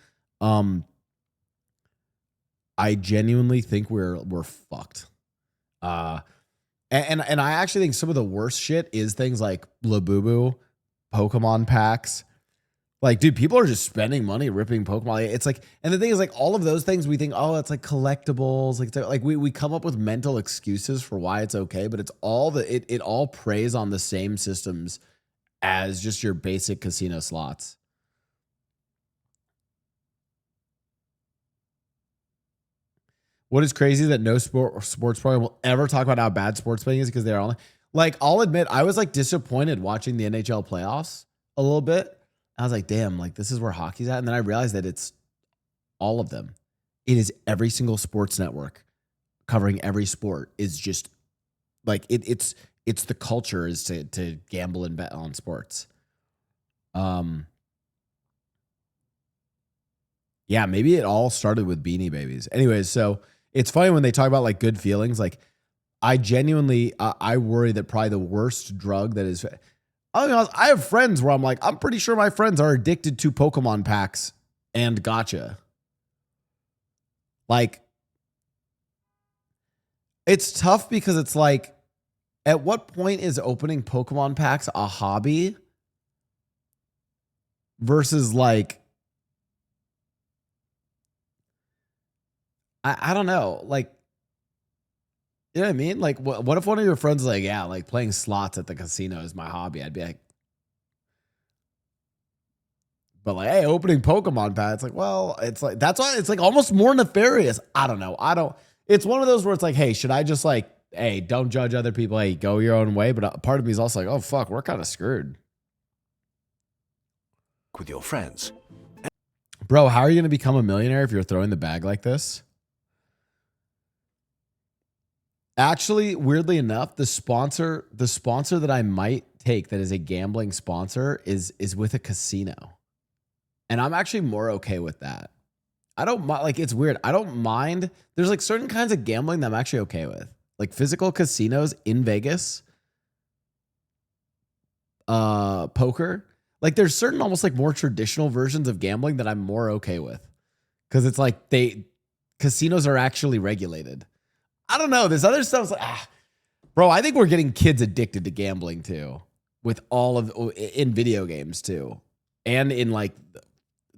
I genuinely think we're fucked. And I actually think some of the worst shit is things like Labubu, Pokemon packs. Like, dude, people are just spending money ripping Pokemon. It's like, and the thing is, like, all of those things we think, oh, it's like collectibles. Like we come up with mental excuses for why it's okay, but it's all it all preys on the same systems as just your basic casino slots. What is crazy that no sports program will ever talk about how bad sports betting is, because they're all like, I'll admit, I was like disappointed watching the NHL playoffs a little bit. I was like, damn, like this is where hockey's at. And then I realized that it's all of them. It is every single sports network covering every sport is just like, it's the culture is to gamble and bet on sports. Yeah, maybe it all started with Beanie Babies. Anyways, so it's funny when they talk about like good feelings. Like I genuinely, I worry that probably the worst drug that is, I have friends where I'm like, I'm pretty sure my friends are addicted to Pokemon packs and gotcha. Like, it's tough because it's like, at what point is opening Pokemon packs a hobby versus like, I don't know, like, you know what I mean? Like, what if one of your friends is like, yeah, like playing slots at the casino is my hobby? I'd be like, but like, hey, opening Pokemon packs, like, well, it's like, that's why it's like almost more nefarious. I don't know. It's one of those where it's like, hey, should I just like, hey, don't judge other people. Hey, go your own way. But a part of me is also like, oh, fuck, we're kind of screwed. With your friends. Bro, how are you going to become a millionaire if you're throwing the bag like this? Actually, weirdly enough, the sponsor that I might take that is a gambling sponsor is with a casino. And I'm actually more okay with that. I don't mind, like, it's weird. I don't mind. There's like certain kinds of gambling that I'm actually okay with. Like physical casinos in Vegas, poker. Like there's certain almost like more traditional versions of gambling that I'm more okay with. Cause it's like casinos are actually regulated. I don't know. This other stuff's like, bro, I think we're getting kids addicted to gambling too. with all of in video games too, and in like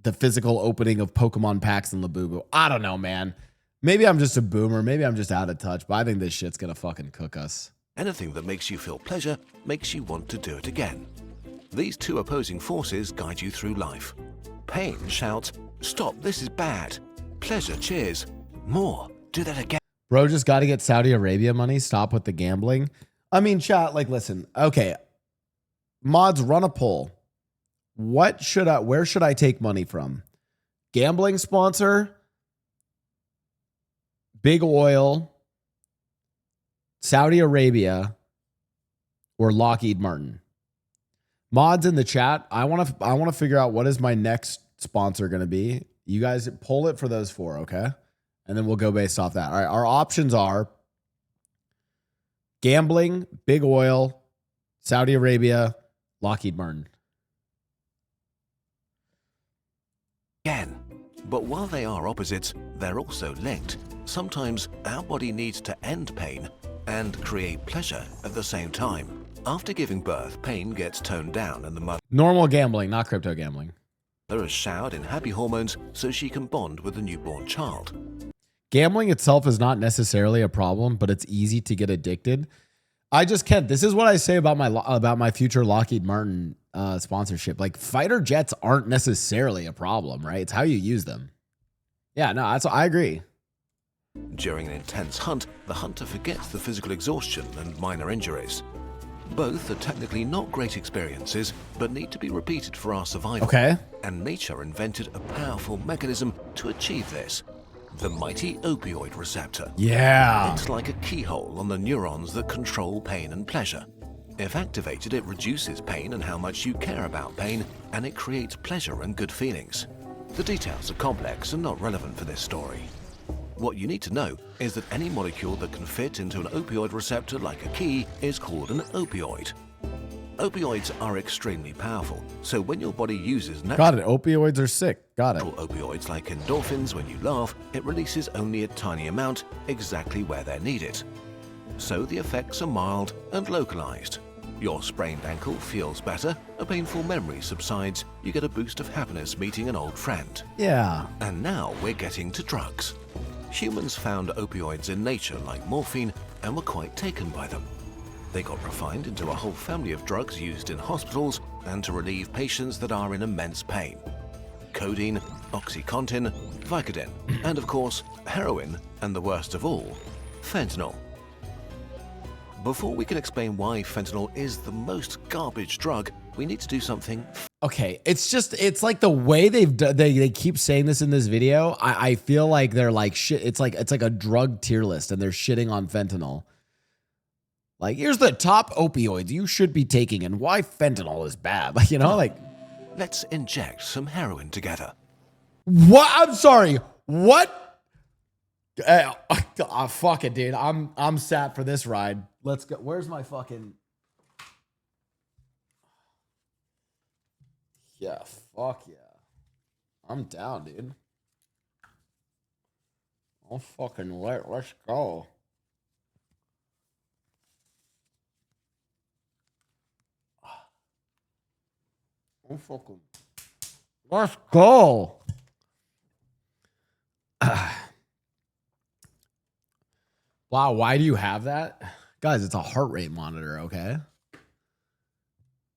the physical opening of Pokemon packs and Labubu. I don't know, man. Maybe I'm just a boomer. Maybe I'm just out of touch. But I think this shit's gonna fucking cook us. Anything that makes you feel pleasure makes you want to do it again. These two opposing forces guide you through life. Pain shouts, "Stop! This is bad." Pleasure cheers, "More! Do that again." Bro just got to get Saudi Arabia money. Stop with the gambling. I mean, chat, like, listen, okay. Mods, run a poll. Where should I take money from? Gambling sponsor, big oil, Saudi Arabia, or Lockheed Martin? Mods in the chat, I want to figure out what is my next sponsor going to be. You guys poll it for those four, okay? And then we'll go based off that. All right, our options are gambling, big oil, Saudi Arabia, Lockheed Martin. Again. But while they are opposites, they're also linked. Sometimes our body needs to end pain and create pleasure at the same time. After giving birth, pain gets toned down and the mother Normal gambling, not crypto gambling. is showered in happy hormones so she can bond with the newborn child. Gambling itself is not necessarily a problem, but it's easy to get addicted. I just can't. This is what I say about my future Lockheed Martin sponsorship. Like, fighter jets aren't necessarily a problem, right? It's how you use them. Yeah, no, I agree. During an intense hunt, the hunter forgets the physical exhaustion and minor injuries. Both are technically not great experiences, but need to be repeated for our survival. Okay. And nature invented a powerful mechanism to achieve this. The mighty opioid receptor. Yeah. It's like a keyhole on the neurons that control pain and pleasure. If activated, it reduces pain and how much you care about pain, and it creates pleasure and good feelings. The details are complex and not relevant for this story. What you need to know is that any molecule that can fit into an opioid receptor like a key is called an opioid. Opioids are extremely powerful, so when your body uses Got it. Opioids are sick. Got it. opioids like endorphins, when you laugh, it releases only a tiny amount, exactly where they're needed. So the effects are mild and localized. Your sprained ankle feels better, a painful memory subsides, you get a boost of happiness meeting an old friend. Yeah. And now we're getting to drugs. Humans found opioids in nature like morphine and were quite taken by them. They got refined into a whole family of drugs used in hospitals and to relieve patients that are in immense pain. Codeine, OxyContin, Vicodin, and of course, heroin, and the worst of all, fentanyl. Before we can explain why fentanyl is the most garbage drug, we need to do something. Okay, it's like the way they keep saying this in this video. I feel like they're like shit. It's like a drug tier list, and they're shitting on fentanyl. Like, here's the top opioids you should be taking, and why fentanyl is bad. Like, you know, like. Let's inject some heroin together. What? I'm sorry. What? Fuck it, dude. I'm sat for this ride. Let's go. Where's my fucking? Yeah, fuck yeah. I'm down, dude. I'm fucking lit. Let's go. I'm fucking. Let's go. Wow, why do you have that? Guys, it's a heart rate monitor, okay?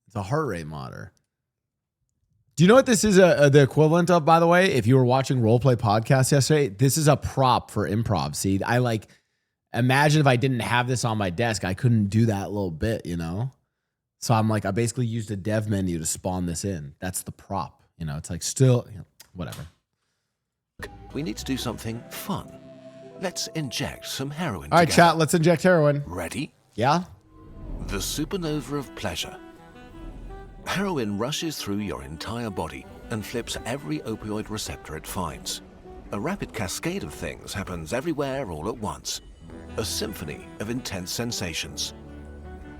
It's a heart rate monitor. Do you know what this is the equivalent of, by the way? If you were watching Roleplay Podcast yesterday, this is a prop for improv. See, I like, imagine if I didn't have this on my desk, I couldn't do that little bit, you know? So I'm like, I basically used a dev menu to spawn this in. That's the prop, you know? It's like still, you know, whatever. We need to do something fun. Let's inject some heroin All right, together. chat, let's inject heroin. Ready? Yeah? The supernova of pleasure. Heroin rushes through your entire body and flips every opioid receptor it finds. A rapid cascade of things happens everywhere all at once. A symphony of intense sensations.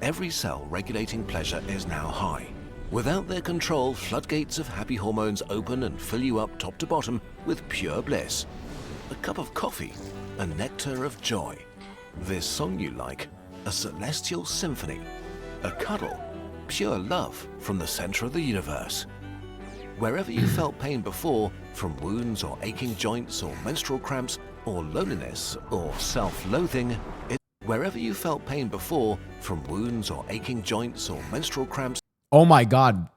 Every cell regulating pleasure is now high. Without their control, floodgates of happy hormones open and fill you up top to bottom with pure bliss. A cup of coffee, a nectar of joy. This song you like, a celestial symphony. A cuddle, pure love from the center of the universe. Wherever you felt pain before, from wounds or aching joints or menstrual cramps or loneliness or self-loathing, wherever you felt pain before, from wounds or aching joints or menstrual cramps. Oh my God.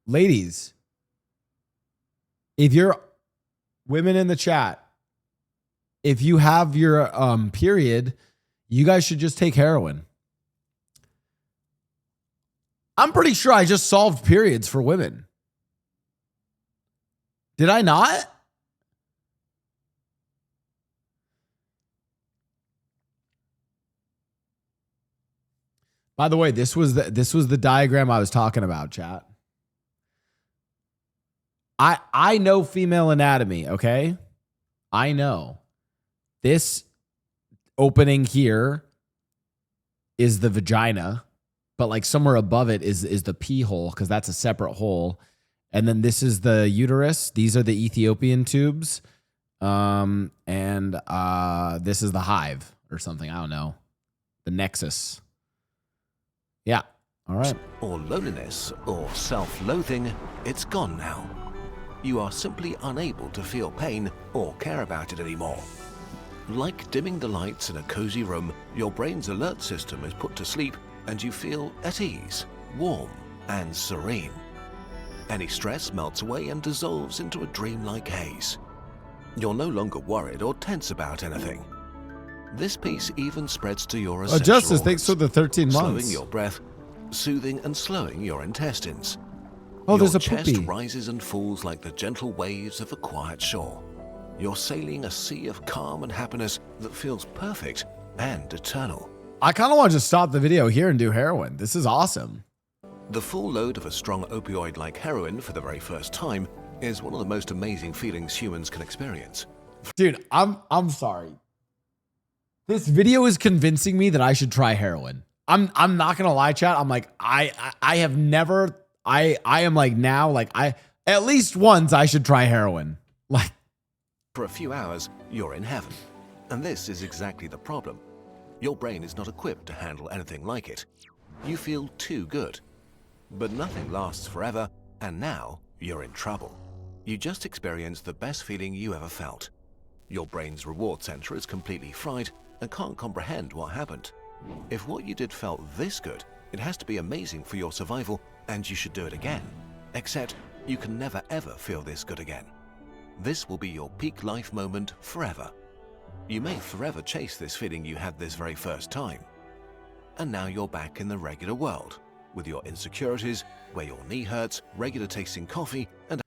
Ladies, if you're women in the chat, if you have your period, you guys should just take heroin. I'm pretty sure I just solved periods for women. Did I not? By the way, this was the diagram I was talking about, chat. I know female anatomy, okay? I know. This opening here is the vagina, but like somewhere above it is the pee hole, because that's a separate hole. And then this is the uterus. These are the Ethiopian tubes. And this is the hive or something. I don't know. The nexus. Yeah. All right. Or loneliness or self-loathing, it's gone now. You are simply unable to feel pain or care about it anymore. Like dimming the lights in a cozy room, your brain's alert system is put to sleep and you feel at ease, warm, and serene. Any stress melts away and dissolves into a dreamlike haze. You're no longer worried or tense about anything. This peace even spreads to your essential Justice, thanks for the 13 months. Slowing your breath, soothing and slowing your intestines. Oh, there's your a chest poopy. rises and falls like the gentle waves of a quiet shore. You're sailing a sea of calm and happiness that feels perfect and eternal. I kind of want to just stop the video here and do heroin. This is awesome. The full load of a strong opioid like heroin for the very first time is one of the most amazing feelings humans can experience. Dude, I'm sorry. This video is convincing me that I should try heroin. I'm not gonna lie, chat. I'm like, I have never, I am like now, like at least once I should try heroin. Like, for a few hours, you're in heaven. And this is exactly the problem. Your brain is not equipped to handle anything like it. You feel too good. But nothing lasts forever, and now you're in trouble. You just experienced the best feeling you ever felt. Your brain's reward center is completely fried and can't comprehend what happened. If what you did felt this good, it has to be amazing for your survival, and you should do it again. Except you can never ever feel this good again. This will be your peak life moment forever. You may forever chase this feeling you had this very first time. And now you're back in the regular world, with your insecurities, where your knee hurts, regular tasting coffee, and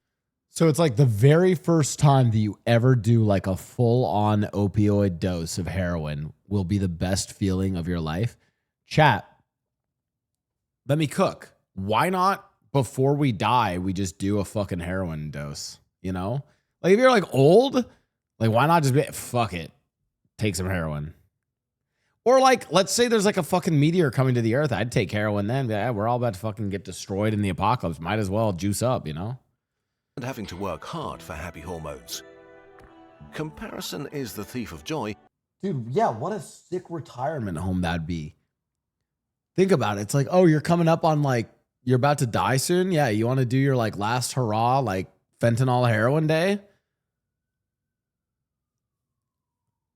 so it's like the very first time that you ever do like a full-on opioid dose of heroin will be the best feeling of your life. Chat, let me cook. Why not before we die, we just do a fucking heroin dose, you know? Like if you're like old, like why not just be, fuck it, take some heroin. Or like, let's say there's like a fucking meteor coming to the earth. I'd take heroin then. Yeah, we're all about to fucking get destroyed in the apocalypse. Might as well juice up, you know? and having to work hard for happy hormones. Comparison is the thief of joy. Dude, yeah, what a sick retirement home that'd be. Think about it. It's like, oh, you're coming up on like, you're about to die soon. Yeah, you want to do your like last hurrah, like fentanyl heroin day?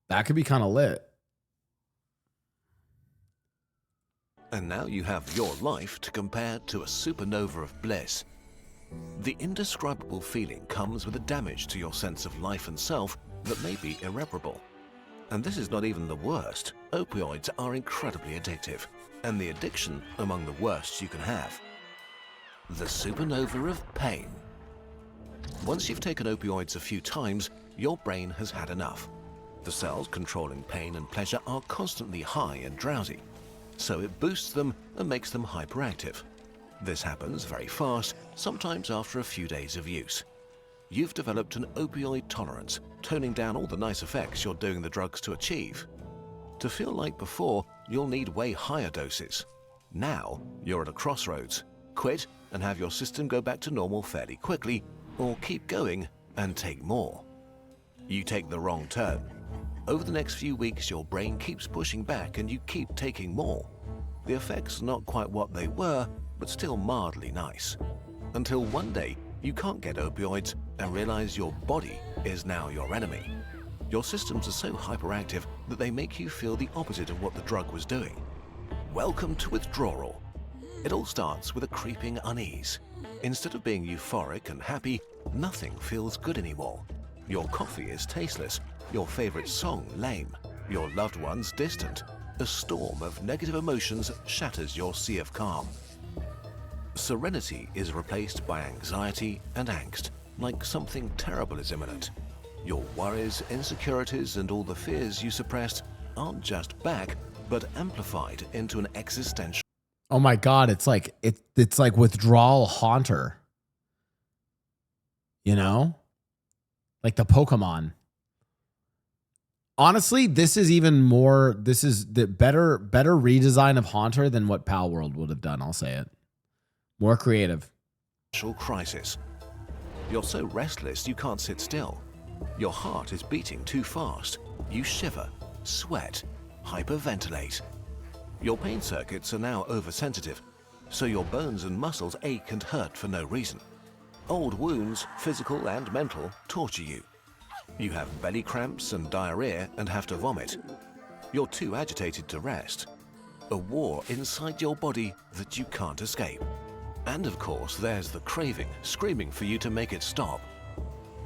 That could be kind of lit. And now you have your life to compare to a supernova of bliss. The indescribable feeling comes with a damage to your sense of life and self that may be irreparable. And this is not even the worst. Opioids are incredibly addictive, and the addiction among the worst you can have. The supernova of pain. Once you've taken opioids a few times, your brain has had enough. The cells controlling pain and pleasure are constantly high and drowsy, so it boosts them and makes them hyperactive. This happens very fast, sometimes after a few days of use. You've developed an opioid tolerance, toning down all the nice effects you're doing the drugs to achieve. To feel like before, you'll need way higher doses. Now, you're at a crossroads. Quit and have your system go back to normal fairly quickly, or keep going and take more. You take the wrong turn. Over the next few weeks, your brain keeps pushing back and you keep taking more. The effects are not quite what they were, but still mildly nice. Until one day, you can't get opioids and realize your body is now your enemy. Your systems are so hyperactive that they make you feel the opposite of what the drug was doing. Welcome to withdrawal. It all starts with a creeping unease. Instead of being euphoric and happy, nothing feels good anymore. Your coffee is tasteless, your favorite song lame, your loved ones distant. A storm of negative emotions shatters your sea of calm. Serenity is replaced by anxiety and angst, like something terrible is imminent. Your worries, insecurities, and all the fears you suppressed aren't just back, but amplified into an existential. Oh my God, it's like it's like withdrawal haunter. You know? Like the Pokemon. Honestly, this is even more, this is the better redesign of Haunter than what Pal World would have done, I'll say it. More creative. Crisis. You're so restless you can't sit still. Your heart is beating too fast. You shiver, sweat, hyperventilate. Your pain circuits are now oversensitive, so your bones and muscles ache and hurt for no reason. Old wounds, physical and mental, torture you. You have belly cramps and diarrhea and have to vomit. You're too agitated to rest. A war inside your body that you can't escape. And of course, there's the craving, screaming for you to make it stop.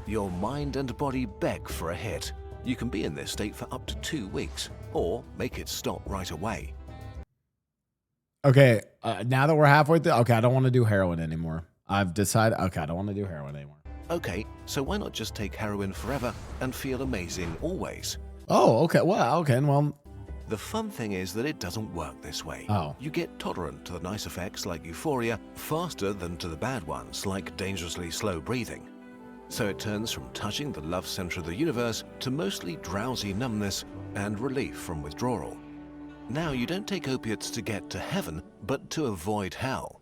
Your mind and body beg for a hit. You can be in this state for up to 2 weeks, or make it stop right away. Okay, now that we're halfway through, okay, I don't want to do heroin anymore. I've decided, okay, I don't want to do heroin anymore. Okay, so why not just take heroin forever and feel amazing always? Oh, okay, well, okay, well. The fun thing is that it doesn't work this way. Oh. You get tolerant to the nice effects like euphoria faster than to the bad ones like dangerously slow breathing. So it turns from touching the love center of the universe to mostly drowsy numbness and relief from withdrawal. Now you don't take opiates to get to heaven, but to avoid hell.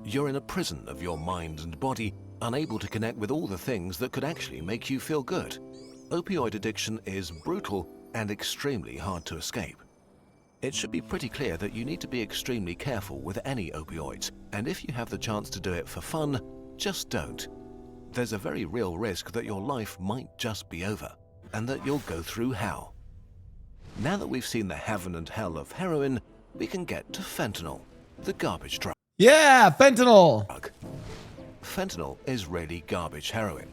You're in a prison of your mind and body, unable to connect with all the things that could actually make you feel good. Opioid addiction is brutal and extremely hard to escape. It should be pretty clear that you need to be extremely careful with any opioids, and if you have the chance to do it for fun, just don't. There's a very real risk that your life might just be over, and that you'll go through hell. Now that we've seen the heaven and hell of heroin, we can get to fentanyl, the garbage drug. Yeah, fentanyl! Fentanyl is really garbage heroin.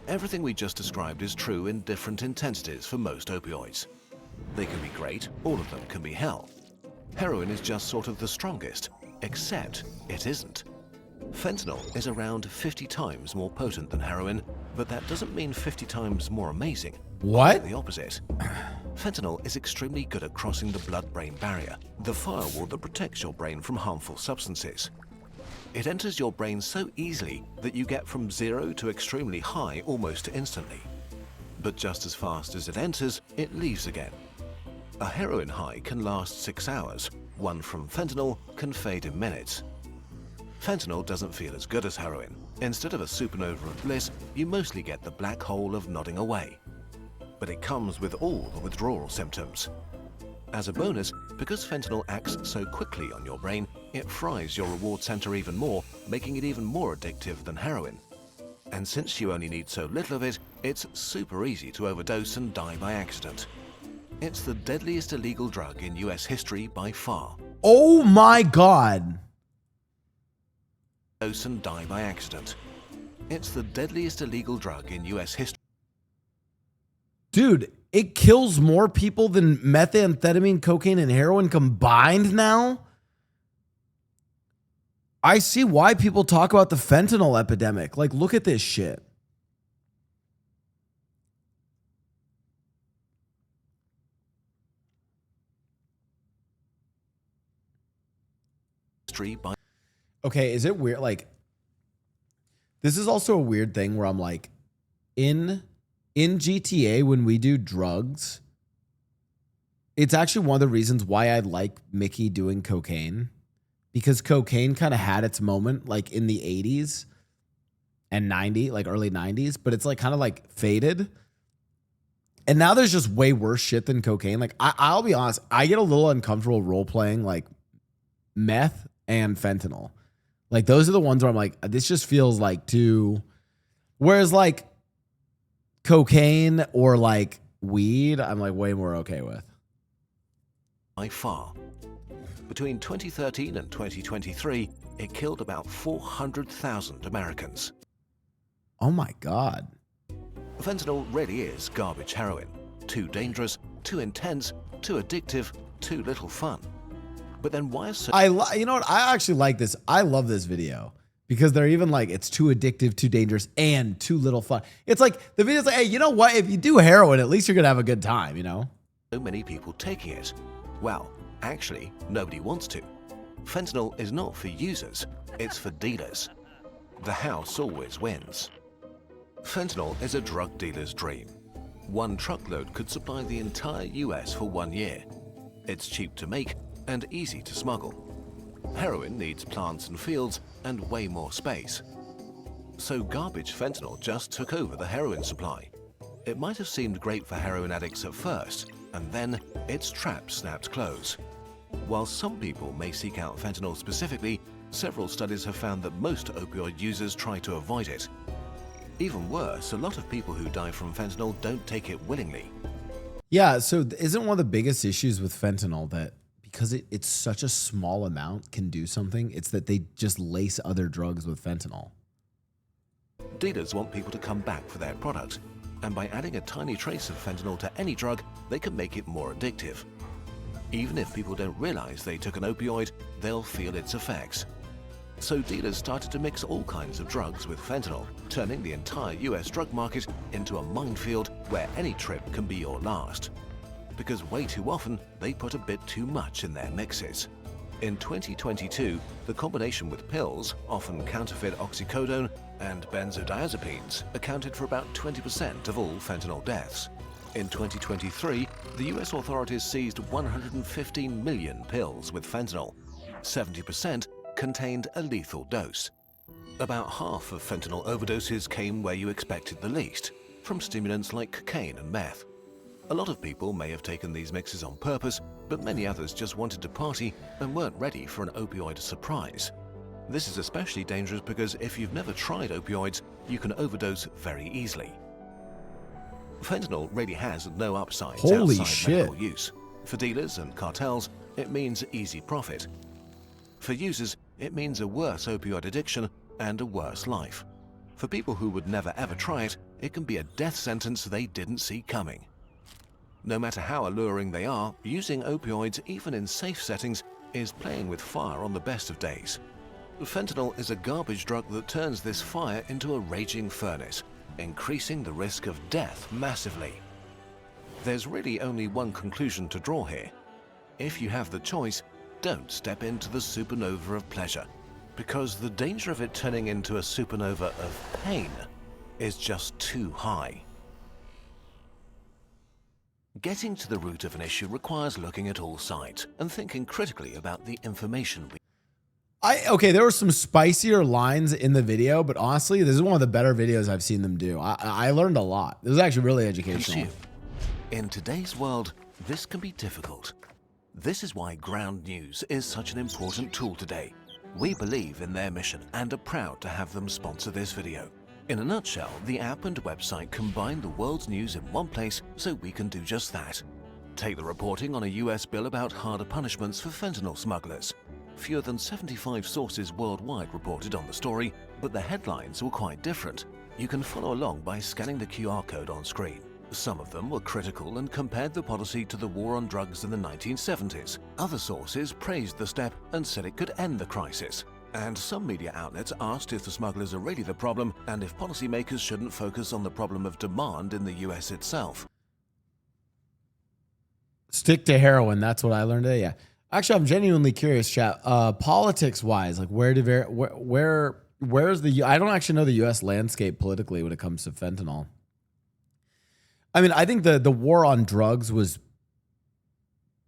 Everything we just described is true in different intensities for most opioids. They can be great, all of them can be hell. Heroin is just sort of the strongest, except it isn't. Fentanyl is around 50 times more potent than heroin, but that doesn't mean 50 times more amazing. What? The opposite. Fentanyl is extremely good at crossing the blood-brain barrier, the firewall that protects your brain from harmful substances. It enters your brain so easily that you get from 0 to extremely high almost instantly. But just as fast as it enters, it leaves again. A heroin high can last 6 hours. One from fentanyl can fade in minutes. Fentanyl doesn't feel as good as heroin. Instead of a supernova of bliss, you mostly get the black hole of nodding away. But it comes with all the withdrawal symptoms. As a bonus, because fentanyl acts so quickly on your brain, it fries your reward center even more, making it even more addictive than heroin. And since you only need so little of it, it's super easy to overdose and die by accident. It's the deadliest illegal drug in US history by far. Oh my God. Overdose and die by accident. It's the deadliest illegal drug in US history. Dude, it kills more people than methamphetamine, cocaine, and heroin combined now? I see why people talk about the fentanyl epidemic. Like, look at this shit. Okay, is it weird? Like, this is also a weird thing where I'm like, in GTA, when we do drugs, it's actually one of the reasons why I like Mickey doing cocaine, because cocaine kind of had its moment like in the 80s and 90s, like early 90s, but it's like kind of like faded. And now there's just way worse shit than cocaine. Like I'll be honest, I get a little uncomfortable role playing like meth and fentanyl. Like those are the ones where I'm like, this just feels like too. Whereas like cocaine or like weed, I'm like way more okay with. By far. Between 2013 and 2023, it killed about 400,000 Americans. Oh my God. Fentanyl really is garbage heroin. Too dangerous, too intense, too addictive, too little fun. But then why is so... You know what? I actually like this. I love this video because they're even like, it's too addictive, too dangerous, and too little fun. It's like, the video's like, hey, you know what? If you do heroin, at least you're going to have a good time, you know? So many people taking it. Well, actually, nobody wants to. Fentanyl is not for users, it's for dealers. The house always wins. Fentanyl is a drug dealer's dream. One truckload could supply the entire US for 1 year. It's cheap to make and easy to smuggle. Heroin needs plants and fields and way more space. So garbage fentanyl just took over the heroin supply. It might have seemed great for heroin addicts at first, and then its trap snapped close. While some people may seek out fentanyl specifically, several studies have found that most opioid users try to avoid it. Even worse, a lot of people who die from fentanyl don't take it willingly. Yeah, so isn't one of the biggest issues with fentanyl that because it's such a small amount can do something, it's that they just lace other drugs with fentanyl. Dealers want people to come back for their product, and by adding a tiny trace of fentanyl to any drug, they can make it more addictive. Even if people don't realize they took an opioid, they'll feel its effects. So dealers started to mix all kinds of drugs with fentanyl, turning the entire US drug market into a minefield where any trip can be your last. Because way too often, they put a bit too much in their mixes. In 2022, the combination with pills, often counterfeit oxycodone and benzodiazepines, accounted for about 20% of all fentanyl deaths. In 2023, the US authorities seized 115 million pills with fentanyl. 70% contained a lethal dose. About half of fentanyl overdoses came where you expected the least, from stimulants like cocaine and meth. A lot of people may have taken these mixes on purpose, but many others just wanted to party and weren't ready for an opioid surprise. This is especially dangerous because if you've never tried opioids, you can overdose very easily. Fentanyl really has no upsides Holy outside shit. medical use. For dealers and cartels, it means easy profit. For users, it means a worse opioid addiction and a worse life. For people who would never ever try it, it can be a death sentence they didn't see coming. No matter how alluring they are, using opioids even in safe settings is playing with fire on the best of days. Fentanyl is a garbage drug that turns this fire into a raging furnace, increasing the risk of death massively. There's really only one conclusion to draw here. If you have the choice, don't step into the supernova of pleasure, because the danger of it turning into a supernova of pain is just too high. Getting to the root of an issue requires looking at all sides and thinking critically about the information we... Okay, there were some spicier lines in the video, but honestly, this is one of the better videos I've seen them do. I learned a lot. This was actually really educational. Consume. In today's world, this can be difficult. This is why Ground News is such an important tool today. We believe in their mission and are proud to have them sponsor this video. In a nutshell, the app and website combine the world's news in one place so we can do just that. Take the reporting on a US bill about harder punishments for fentanyl smugglers. Fewer than 75 sources worldwide reported on the story, but the headlines were quite different. You can follow along by scanning the QR code on screen. Some of them were critical and compared the policy to the war on drugs in the 1970s. Other sources praised the step and said it could end the crisis. And some media outlets asked if the smugglers are really the problem and if policymakers shouldn't focus on the problem of demand in the US itself. Stick to heroin. That's what I learned today. Yeah. Actually, I'm genuinely curious, chat. Politics wise, like where's the, I don't actually know the US landscape politically when it comes to fentanyl. I mean, I think the war on drugs was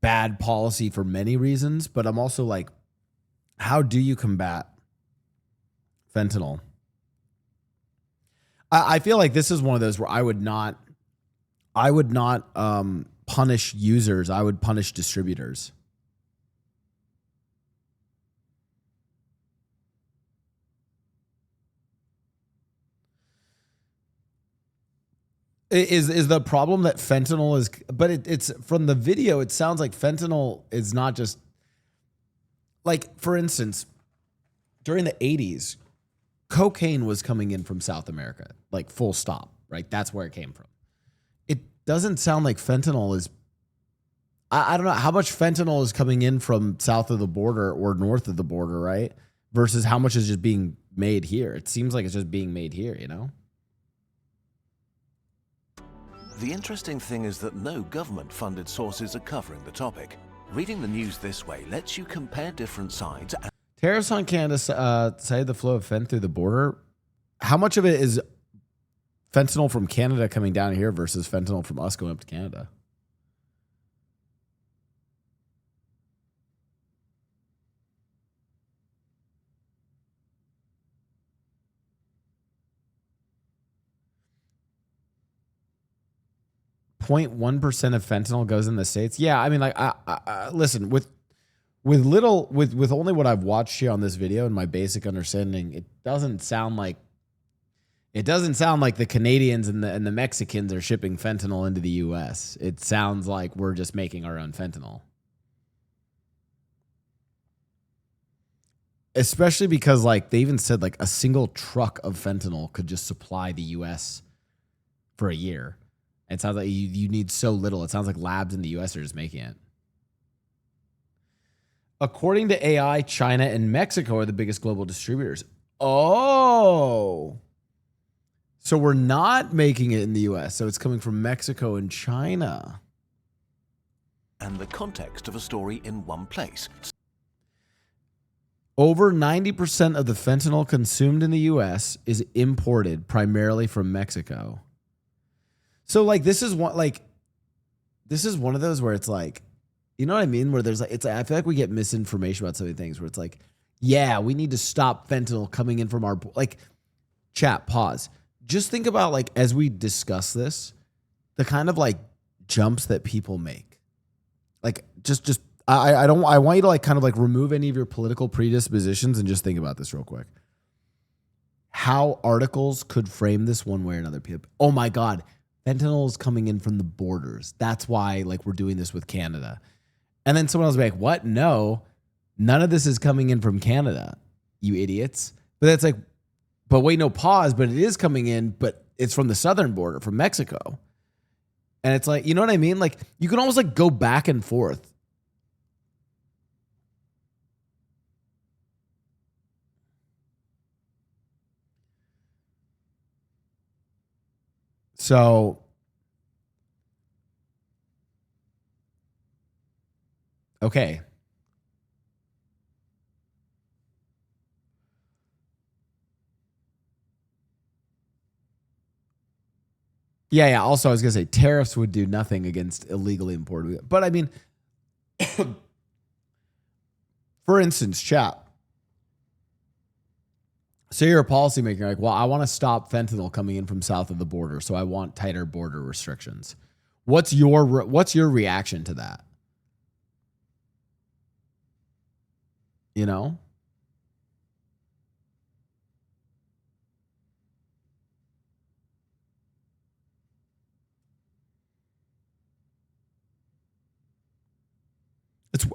bad policy for many reasons, but I'm also like, how do you combat fentanyl? I feel like this is one of those where I would not punish users. I would punish distributors. Is the problem that fentanyl is, but it's from the video, it sounds like fentanyl is not just like, for instance, during the 80s, cocaine was coming in from South America, like full stop, right? That's where it came from. It doesn't sound like fentanyl is, I don't know how much fentanyl is coming in from south of the border or north of the border, right? Versus how much is just being made here. It seems like it's just being made here, you know? The interesting thing is that no government-funded sources are covering the topic. Reading the news this way lets you compare different sides. Tariffs on Canada cited the flow of fentanyl through the border. How much of it is fentanyl from Canada coming down here versus fentanyl from us going up to Canada? .1% of fentanyl goes in the States. Yeah, I mean, like, I listen, with only what I've watched here on this video and my basic understanding, it doesn't sound like the Canadians and the Mexicans are shipping fentanyl into the US. It sounds like we're just making our own fentanyl. Especially because, like, they even said like a single truck of fentanyl could just supply the US for a year. It sounds like you need so little. It sounds like labs in the US are just making it. According to AI, China and Mexico are the biggest global distributors. Oh. So we're not making it in the US. So it's coming from Mexico and China. And the context of a story in one place. Over 90% of the fentanyl consumed in the US is imported primarily from Mexico. So like this is one of those where it's like, you know what I mean? Where there's like, I feel like we get misinformation about so many things where it's like, yeah, we need to stop fentanyl coming in from our, like, chat, pause. Just think about, like, as we discuss this, the kind of like jumps that people make. Like I want you to like kind of like remove any of your political predispositions and just think about this real quick. How articles could frame this one way or another. People, oh my God, fentanyl is coming in from the borders. That's why, like, we're doing this with Canada. And then someone else will be like, what? No, none of this is coming in from Canada, you idiots. But that's like, but wait, no, pause. But it is coming in, but it's from the southern border, from Mexico. And it's like, you know what I mean? Like, you can almost like go back and forth. So, okay. Yeah. Also, I was going to say tariffs would do nothing against illegally imported. But I mean, for instance, chat. So you're a policymaker, like, well, I want to stop fentanyl coming in from south of the border, so I want tighter border restrictions. What's your reaction to that? You know?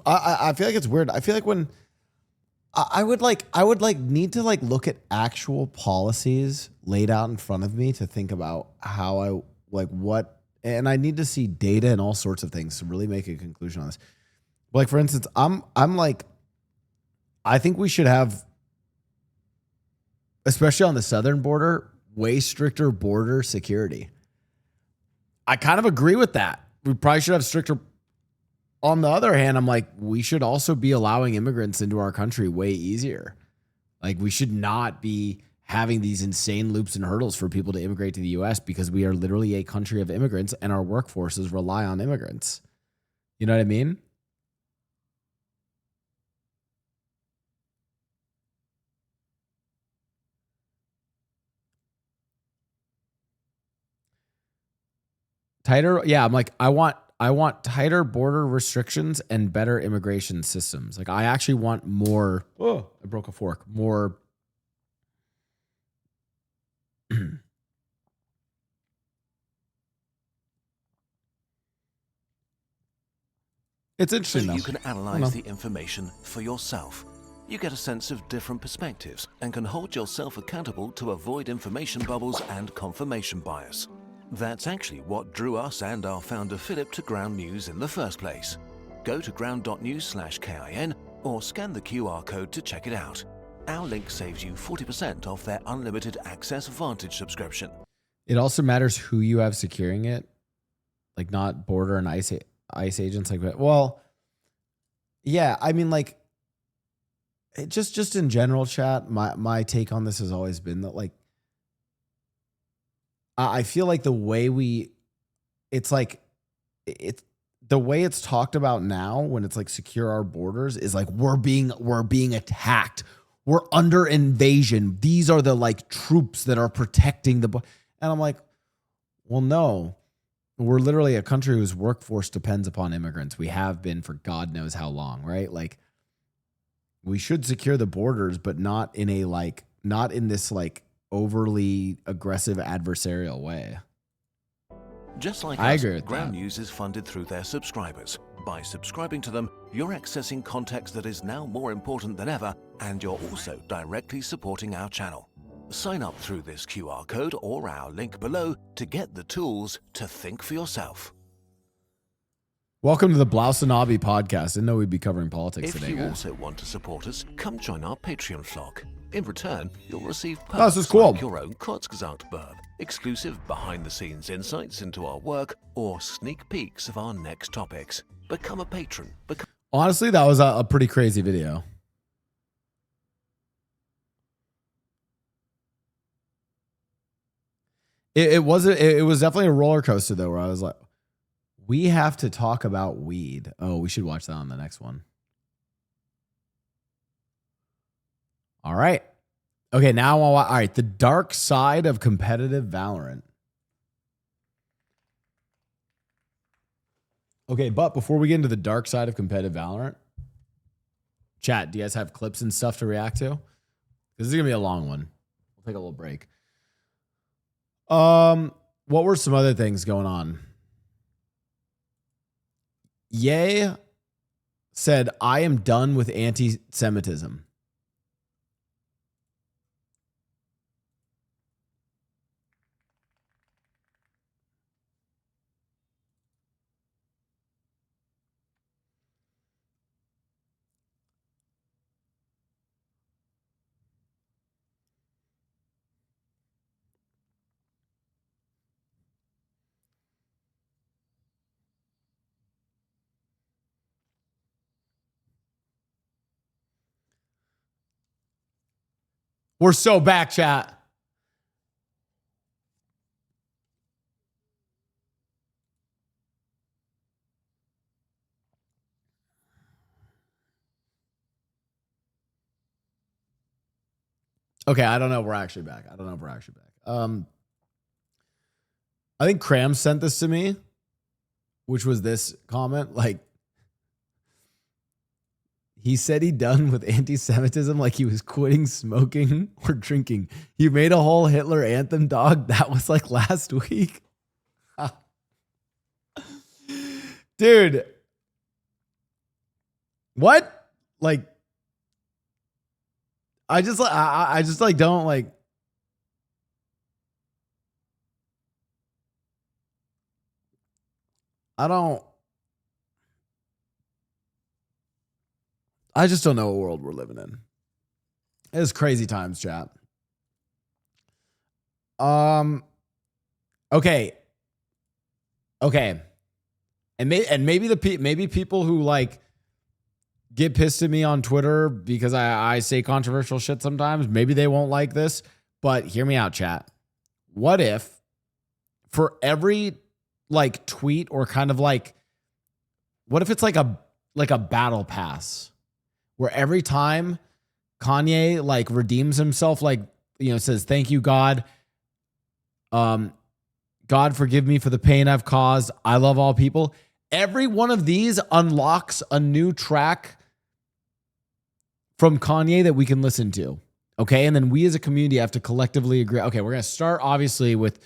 I feel like it's weird. I feel like when I would need to like look at actual policies laid out in front of me to think about how I like what, and I need to see data and all sorts of things to really make a conclusion on this. Like, for instance, I'm like, I think we should have, especially on the southern border, way stricter border security. I kind of agree with that. We probably should have stricter. On the other hand, I'm like, we should also be allowing immigrants into our country way easier. Like, we should not be having these insane loops and hurdles for people to immigrate to the US because we are literally a country of immigrants and our workforces rely on immigrants. You know what I mean? Tighter. Yeah. I'm like, I want tighter border restrictions and better immigration systems. Like, I actually want more. Oh, I broke a fork. More. It's interesting So though. you can I don't know. analyze the information for yourself. You get a sense of different perspectives and can hold yourself accountable to avoid information bubbles and confirmation bias. That's actually what drew us and our founder Philip to Ground News in the first place. Go to ground.news/KIN or scan the QR code to check it out. Our link saves you 40% off their unlimited access Vantage subscription. It also matters who you have securing it, like not border and ICE agents like that. Well, yeah, I mean, like, it just in general, chat. My take on this has always been that, like, I feel like the way it's the way it's talked about now when it's like secure our borders is like we're being attacked. We're under invasion. These are the like troops that are protecting the. And I'm like, well, no, we're literally a country whose workforce depends upon immigrants. We have been for God knows how long, right? Like, we should secure the borders, but not in this like overly aggressive adversarial way. Just like I us, agree with Ground that. News is funded through their subscribers. By subscribing to them, you're accessing context that is now more important than ever, and you're also directly supporting our channel. Sign up through this QR code or our link below to get the tools to think for yourself. Welcome to the Blau podcast. Didn't know we'd be covering politics If today, you guys. also want to support us, come join our Patreon flock. In return, you'll receive Oh, this is perks cool. like your own Kurzgesagt burb, exclusive behind-the-scenes insights into our work, or sneak peeks of our next topics. Become a patron. Honestly, that was a pretty crazy video. It was definitely a roller coaster though, where I was like, we have to talk about weed. Oh, we should watch that on the next one. All right. Okay, now all right, the dark side of competitive Valorant. Okay, but before we get into the dark side of competitive Valorant, chat, do you guys have clips and stuff to react to? This is gonna be a long one. We'll take a little break. What were some other things going on? Ye said, I am done with anti-Semitism. We're so back, chat. Okay, I don't know if we're actually back. I think Cram sent this to me, which was this comment. Like, he said he done with anti-Semitism like he was quitting smoking or drinking. You made a whole Hitler anthem, dog. That was like last week. Dude. What? Like, I just don't like. I just don't know what world we're living in. It's crazy times, chat. Okay. And maybe people who like get pissed at me on Twitter because I say controversial shit sometimes, maybe they won't like this, but hear me out, chat. What if for every like tweet or kind of like, what if it's like a battle pass where every time Kanye like redeems himself, like, you know, says, thank you, God. God, forgive me for the pain I've caused. I love all people. Every one of these unlocks a new track from Kanye that we can listen to. Okay. And then we as a community have to collectively agree. Okay. We're going to start obviously with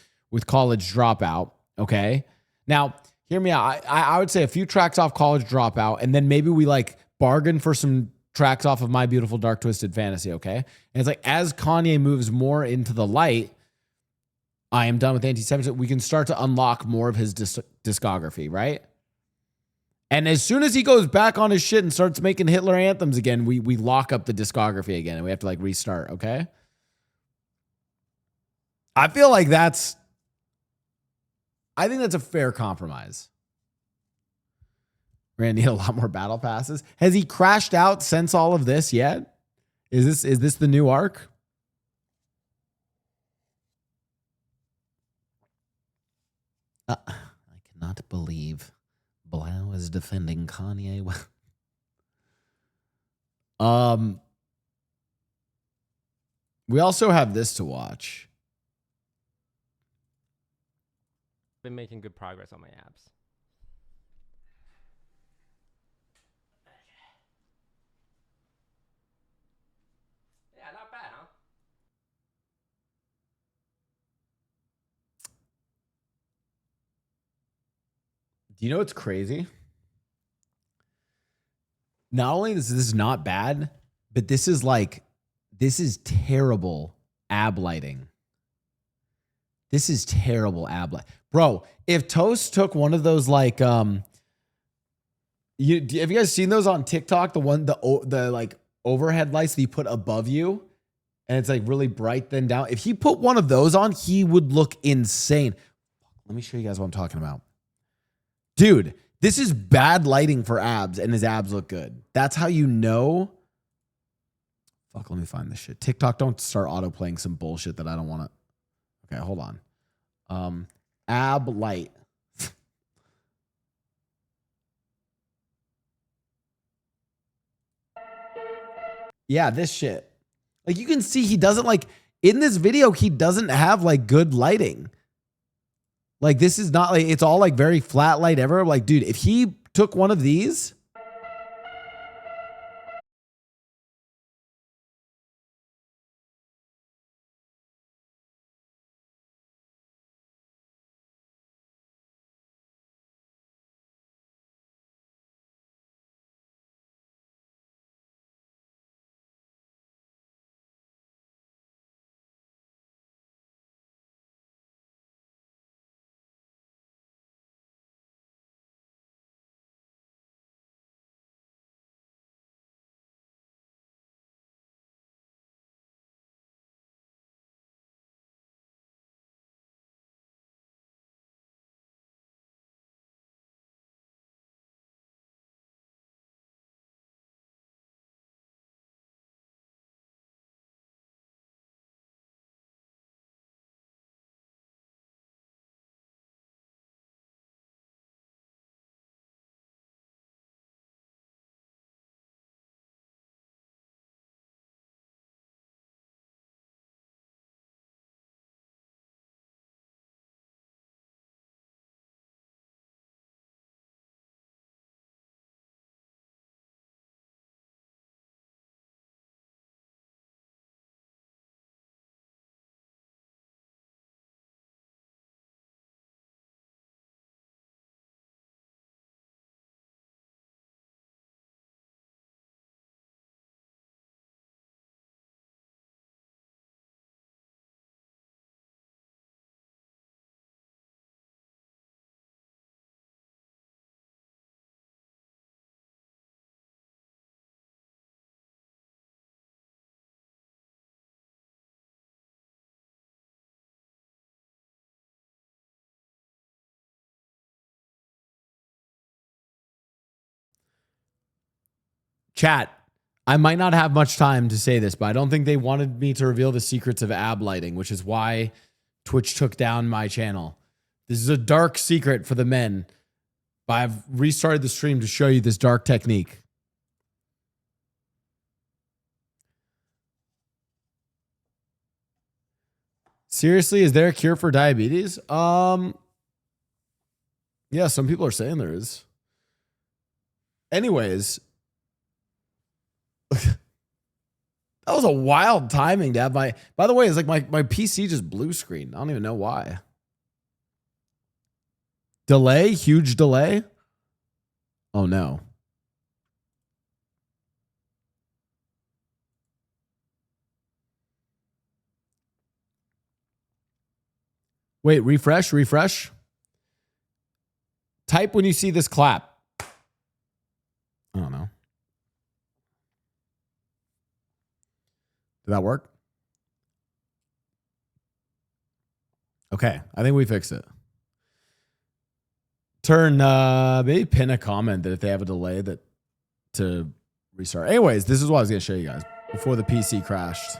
College Dropout. Okay. Now Hear me out. I would say a few tracks off College Dropout, and then maybe we like bargain for some tracks off of My Beautiful Dark Twisted Fantasy, okay? And it's like as Kanye moves more into the light, I Am Done with Anti-Semitism, we can start to unlock more of his discography, right? And as soon as he goes back on his shit and starts making Hitler anthems again, we lock up the discography again and we have to like restart, okay? I feel like I think that's a fair compromise. We're gonna need a lot more battle passes. Has he crashed out since all of this yet? Is this the new arc? I cannot believe Blau is defending Kanye. We also have this to watch. Been making good progress on my abs. Yeah, not bad, huh? Do you know what's crazy? Not only is this not bad, but this is terrible ab lighting. This is terrible ab light. Bro, if Toast took one of those like have you guys seen those on TikTok? The like overhead lights that you put above you and it's like really bright then down. If he put one of those on, he would look insane. Let me show you guys what I'm talking about. Dude, this is bad lighting for abs and his abs look good. That's how you know. Fuck, let me find this shit. TikTok, don't start auto playing some bullshit that I don't want to. Okay, hold on. Ab light. Yeah, this shit. Like you can see he doesn't like in this video, he doesn't have like good lighting. Like this is not like it's all like very flat light ever. Like, dude, if he took one of these. Chat, I might not have much time to say this, but I don't think they wanted me to reveal the secrets of ab lighting, which is why Twitch took down my channel. This is a dark secret for the men, but I've restarted the stream to show you this dark technique. Seriously, is there a cure for diabetes? Yeah, some people are saying there is. Anyways, that was a wild timing to have my, by the way, it's like my PC just blue screen. I don't even know why. Delay? Huge delay? Oh no. Wait, refresh. Type when you see this clap. I don't know. Did that work? Okay, I think we fixed it. Maybe pin a comment that if they have a delay that to restart. Anyways, this is what I was gonna show you guys before the PC crashed.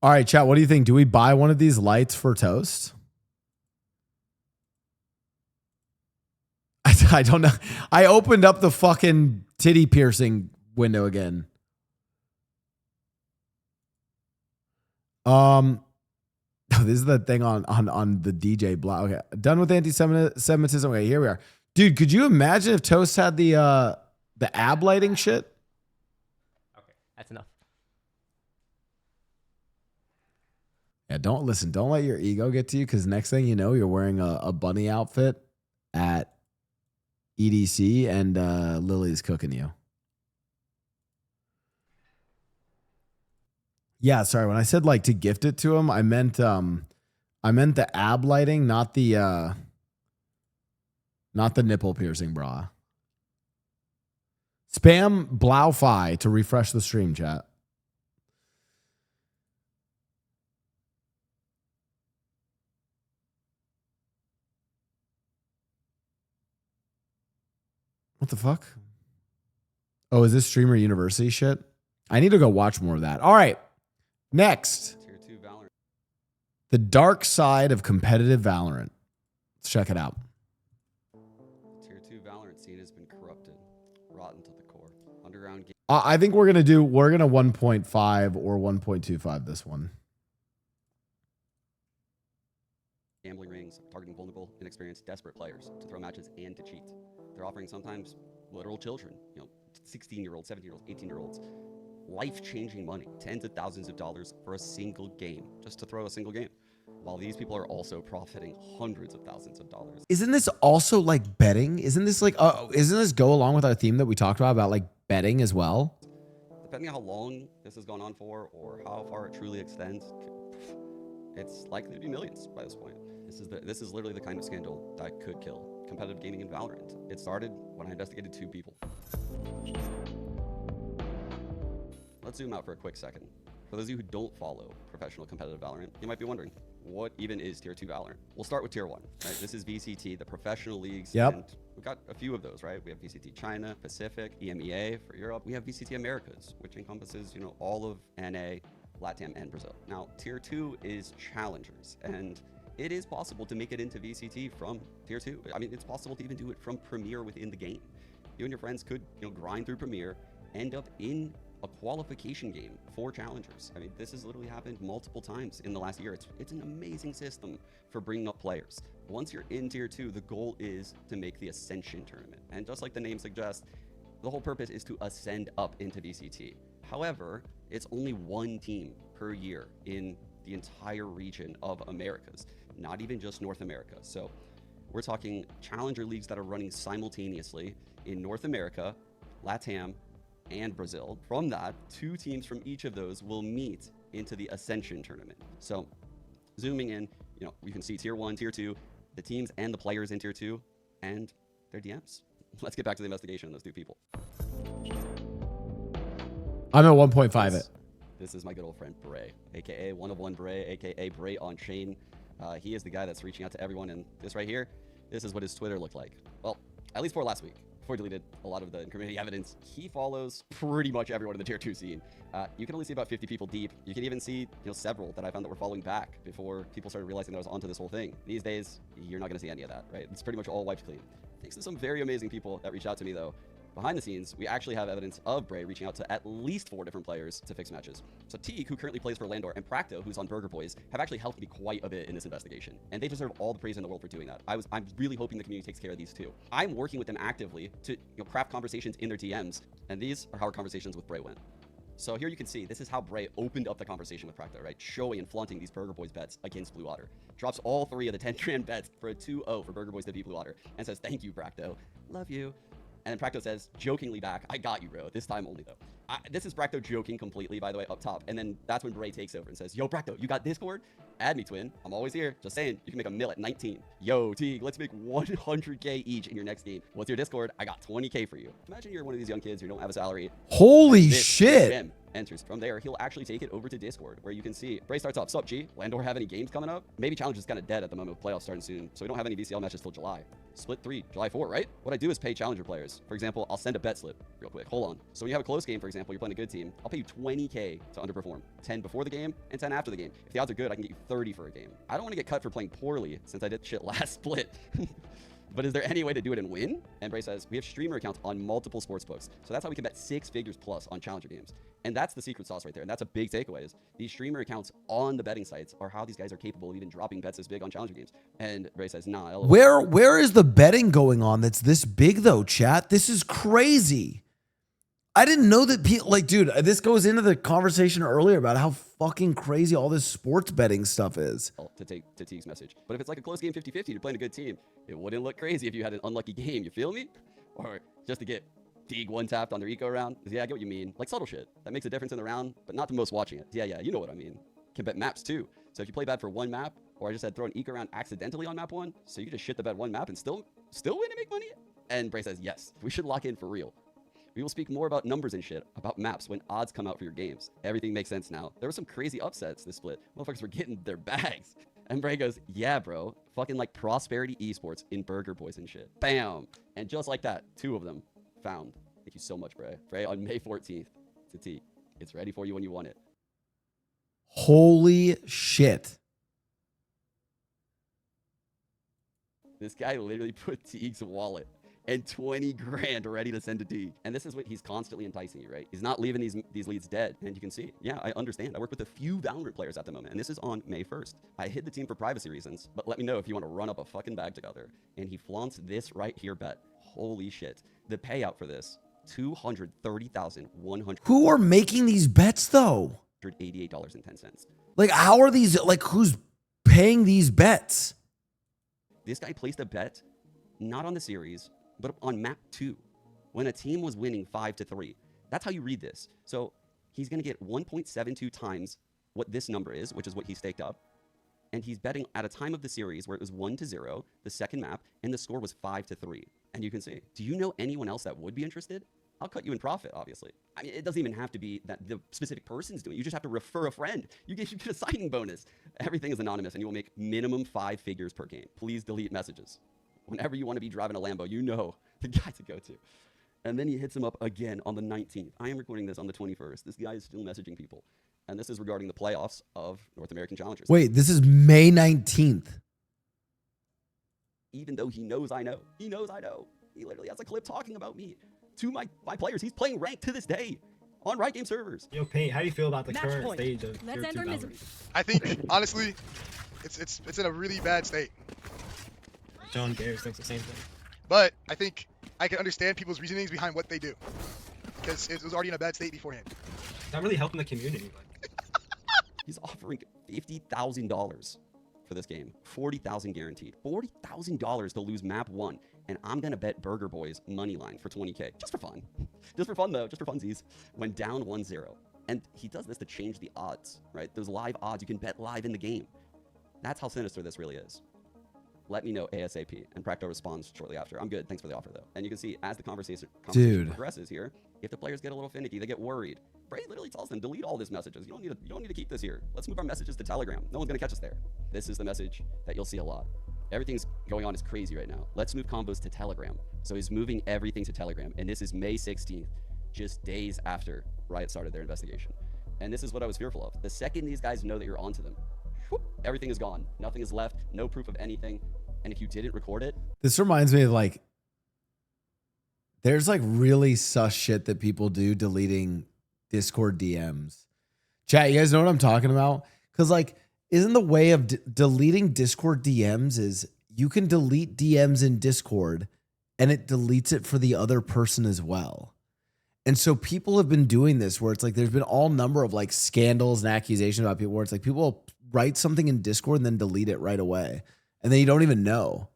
All right, chat, what do you think? Do we buy one of these lights for toast? I don't know. I opened up the fucking titty piercing window again. This is the thing on the DJ Blau. Okay, done with anti-Semitism. Okay, here we are. Dude, could you imagine if Toast had the ab lighting shit? Okay, that's enough. Yeah, don't let your ego get to you, because next thing you know, you're wearing a bunny outfit at EDC and Lily's cooking you. Yeah, sorry. When I said like to gift it to him, I meant the ab lighting, not the nipple piercing bra. Spam Blaufi to refresh the stream, chat. What the fuck? Oh, is this Streamer University shit? I need to go watch more of that. All right. Next. Tier 2 Valorant. The dark side of competitive Valorant. Let's check it out. Tier 2 Valorant scene has been corrupted, rotten to the core. Underground game. I think we're gonna 1.5 or 1.25 this one. Gambling rings targeting vulnerable, inexperienced, desperate players to throw matches and to cheat. They're offering sometimes literal children, 16-year-olds, 17-year-olds, 18-year-olds, life-changing money, tens of thousands of dollars for a single game, just to throw a single game. While these people are also profiting hundreds of thousands of dollars. Isn't this also like betting? Isn't this go along with our theme that we talked about like betting as well? Depending on how long this has gone on for or how far it truly extends, it's likely to be millions by this point. This is literally the kind of scandal that could kill competitive gaming in Valorant. It started when I investigated 2 people. Let's zoom out for a quick second. For those of you who don't follow professional competitive Valorant, you might be wondering, what even is Tier 2 Valorant? We'll start with Tier 1, right? This is VCT, the professional leagues. Yep. And we've got a few of those, right? We have VCT China, Pacific, EMEA for Europe. We have VCT Americas, which encompasses, all of NA, LATAM, and Brazil. Now, Tier 2 is challengers, and it is possible to make it into VCT from Tier 2. I mean, it's possible to even do it from Premier within the game. You and your friends could, grind through Premier, end up in a qualification game for challengers. I mean, this has literally happened multiple times in the last year. It's an amazing system for bringing up players. Once you're in Tier 2, the goal is to make the Ascension tournament. And just like the name suggests, the whole purpose is to ascend up into VCT. However, it's only one team per year in the entire region of Americas, not even just North America. So we're talking challenger leagues that are running simultaneously in North America, LATAM, and Brazil. From that, 2 teams from each of those will meet into the Ascension tournament. So zooming in, you can see Tier 1, Tier 2, the teams and the players in Tier 2, and their DMs. Let's get back to the investigation of those 2 people. I'm at 1.5 it. This is my good old friend Bray, aka One of One Bray, aka Bray on Chain. He is the guy that's reaching out to everyone, and this right here, this is what his Twitter looked like. Well, at least for last week. Before he deleted a lot of the incriminating evidence, he follows pretty much everyone in the Tier 2 scene. You can only see about 50 people deep. You can even see, several that I found that were following back before people started realizing that I was onto this whole thing. These days, you're not going to see any of that, right? It's pretty much all wiped clean. Thanks to some very amazing people that reached out to me, though, Behind the scenes, we actually have evidence of Bray reaching out to at least 4 different players to fix matches. So Teague, who currently plays for Landor, and Practo, who's on Burger Boys, have actually helped me quite a bit in this investigation. And they deserve all the praise in the world for doing that. I'm really hoping the community takes care of these too. I'm working with them actively to craft conversations in their DMs, and these are how our conversations with Bray went. So here you can see, this is how Bray opened up the conversation with Practo, right? Showing and flaunting these Burger Boys bets against Blue Water. Drops all 3 of the 10 grand bets for a 2-0 for Burger Boys to beat Blue Water, and says, thank you, Practo. Love you. And then Practo says, jokingly back, I got you, bro. This time only, though. This is Practo joking completely, by the way, up top. And then that's when Bray takes over and says, yo, Practo, you got Discord? Add me, twin. I'm always here. Just saying, you can make a mil at 19. Yo, Teague, let's make 100K each in your next game. What's your Discord? I got 20K for you. Imagine you're one of these young kids who don't have a salary. Holy shit. Gem enters. From there, he'll actually take it over to Discord, where you can see Bray starts off, sup, G? Landor have any games coming up? Maybe Challenge is kind of dead at the moment with playoffs starting soon, so we don't have any VCL matches till July. Split 3, July 4, right? What I do is pay Challenger players. For example, I'll send a bet slip real quick. Hold on. So when you have a close game, for example, you're playing a good team, I'll pay you 20K to underperform. 10 before the game and 10 after the game. If the odds are good, I can get you 30 for a game. I don't want to get cut for playing poorly since I did shit last split. But is there any way to do it and win? And Bray says, we have streamer accounts on multiple sports books. So that's how we can bet 6 figures plus on Challenger games. And that's the secret sauce right there. And that's a big takeaway is these streamer accounts on the betting sites are how these guys are capable of even dropping bets this big on Challenger games. And Bray says, nah. LOL. Where is the betting going on that's this big though, chat? This is crazy. I didn't know that people, like, dude, this goes into the conversation earlier about how fucking crazy all this sports betting stuff is. To take to Teague's message. But if it's like a close game 50-50, you're playing a good team, it wouldn't look crazy if you had an unlucky game. You feel me? Or just to get Teague one-tapped on their eco round. Yeah, I get what you mean. Like subtle shit. That makes a difference in the round, but not the most watching it. Yeah, you know what I mean. Can bet maps too. So if you play bad for one map, or I just had throw an eco round accidentally on map 1, so you just shit the bed one map and still win and make money? And Bray says, yes, we should lock in for real. We will speak more about numbers and shit, about maps when odds come out for your games. Everything makes sense now. There were some crazy upsets this split. Motherfuckers were getting their bags. And Bray goes, yeah, bro. Fucking like Prosperity Esports in Burger Boys and shit. Bam. And just like that, 2 of them found. Thank you so much, Bray. Bray, on May 14th, to T. It's ready for you when you want it. Holy shit. This guy literally put Teague's wallet and 20 grand ready to send to Teague. And this is what he's constantly enticing you, right? He's not leaving these leads dead. And you can see, yeah, I understand. I work with a few Valorant players at the moment, and this is on May 1st. I hid the team for privacy reasons, but let me know if you want to run up a fucking bag together. And he flaunts this right here bet. Holy shit. The payout for this, $230,100. Who are making these bets though? $88.10. Like, how are these, like, who's paying these bets? This guy placed a bet, not on the series, but on map 2, when a team was winning 5-3. That's how you read this. So he's going to get 1.72 times what this number is, which is what he staked up. And he's betting at a time of the series where it was 1-0, the second map, and the score was 5-3. And you can see, do you know anyone else that would be interested? I'll cut you in profit, obviously. I mean, it doesn't even have to be that the specific person's doing it. You just have to refer a friend. You get a signing bonus. Everything is anonymous, and you will make minimum 5 figures per game. Please delete messages. Whenever you want to be driving a Lambo, you know the guy to go to. And then he hits him up again on the 19th. I am recording this on the 21st. This guy is still messaging people. And this is regarding the playoffs of North American Challengers. Wait, this is May 19th. Even though he knows I know. He knows I know. He literally has a clip talking about me to my players. He's playing ranked to this day on Riot Game servers. Yo, Paint, how do you feel about the current stage of Tier 2 Valorant? I think, honestly, it's in a really bad state. John Garris thinks the same thing. But I think I can understand people's reasonings behind what they do. Because it was already in a bad state beforehand. Not really helping the community. He's offering $50,000 for this game. $40,000 guaranteed. $40,000 to lose map 1. And I'm going to bet Burger Boys money line for 20K. Just for fun. Just for fun, though. Just for funsies. When down 1-0. And he does this to change the odds, right? Those live odds you can bet live in the game. That's how sinister this really is. Let me know ASAP. And Practo responds shortly after. I'm good. Thanks for the offer, though. And you can see as the conversation progresses here, if the players get a little finicky, they get worried. Bray literally tells them, delete all these messages. You don't need to keep this here. Let's move our messages to Telegram. No one's going to catch us there. This is the message that you'll see a lot. Everything's going on is crazy right now. Let's move combos to Telegram. So he's moving everything to Telegram. And this is May 16th, just days after Riot started their investigation. And this is what I was fearful of. The second these guys know that you're onto them, whoop, everything is gone. Nothing is left. No proof of anything. And if you didn't record it. This reminds me of like There's like really sus shit that people do deleting Discord DMs. Chat, you guys know what I'm talking about? Because like, isn't the way of deleting Discord DMs is you can delete DMs in Discord and it deletes it for the other person as well. And so people have been doing this where it's like there's been all number of like scandals and accusations about people where it's like people write something in Discord and then delete it right away. And then you don't even know.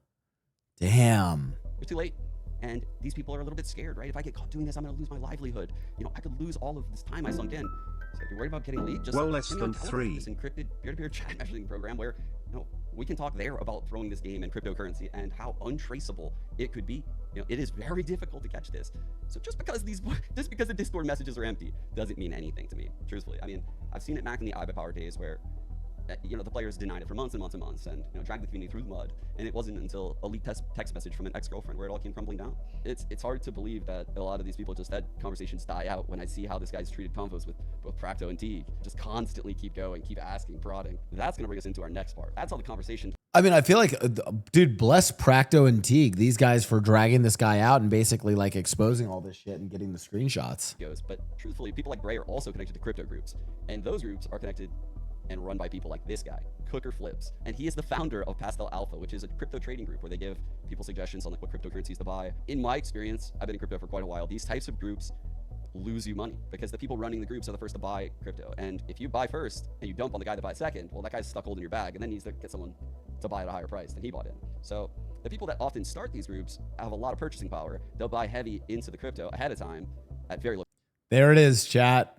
Damn. It's too late. And these people are a little bit scared, right? If I get caught doing this, I'm going to lose my livelihood. You know, I could lose all of this time I sunk in. So if you're worried about getting leaked, just Well, less send me on than Telegram, 3. this encrypted peer-to-peer chat messaging program where, you know, we can talk there about throwing this game in cryptocurrency and how untraceable it could be. You know, it is very difficult to catch this. So just because the Discord messages are empty doesn't mean anything to me, truthfully. I mean, I've seen it back in the iBuyPower days where, you know, the players denied it for months and months and months and, you know, dragged the community through the mud. And it wasn't until a leaked text message from an ex-girlfriend where it all came crumbling down. It's hard to believe that a lot of these people just had conversations die out when I see how this guy's treated convos with both Practo and Teague. Just constantly keep going, keep asking, prodding. That's going to bring us into our next part. That's how the conversation. I mean, I feel like, dude, bless Practo and Teague, these guys for dragging this guy out and basically like exposing all this shit and getting the screenshots. Goes. But truthfully, people like Bray are also connected to crypto groups. And those groups are connected and run by people like this guy, Cooker Flips. And he is the founder of Pastel Alpha, which is a crypto trading group where they give people suggestions on like what cryptocurrencies to buy. In my experience, I've been in crypto for quite a while. These types of groups lose you money because the people running the groups are the first to buy crypto. And if you buy first and you dump on the guy that buys second, well, that guy's stuck holding your bag and then needs to get someone to buy at a higher price than he bought in. So the people that often start these groups have a lot of purchasing power. They'll buy heavy into the crypto ahead of time at very low. There it is, chat.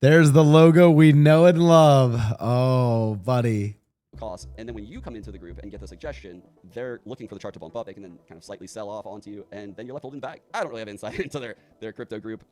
There's the logo we know and love. Oh, buddy. Cost. And then when you come into the group and get the suggestion, they're looking for the chart to bump up. They can then kind of slightly sell off onto you, and then you're left holding the bag. I don't really have insight into their crypto group,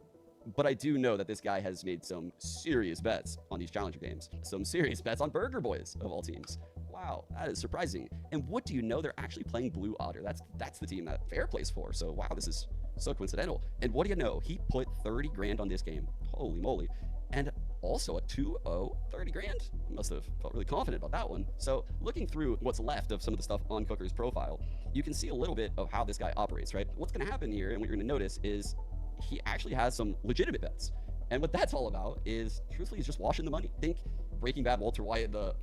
but I do know that this guy has made some serious bets on these challenger games. Some serious bets on Burger Boys, of all teams. Wow, that is surprising. And what do you know? They're actually playing Blue Otter. That's the team that Fair plays for. So wow, this is so coincidental. And what do you know? He put 30 grand on this game. Holy moly. And also a 2-0, 30 grand. Must have felt really confident about that one. So looking through what's left of some of the stuff on Cooker's profile, you can see a little bit of how this guy operates, right? What's going to happen here, and what you're going to notice, is he actually has some legitimate bets. And what that's all about is, truthfully, he's just washing the money. Think Breaking Bad Walter White, the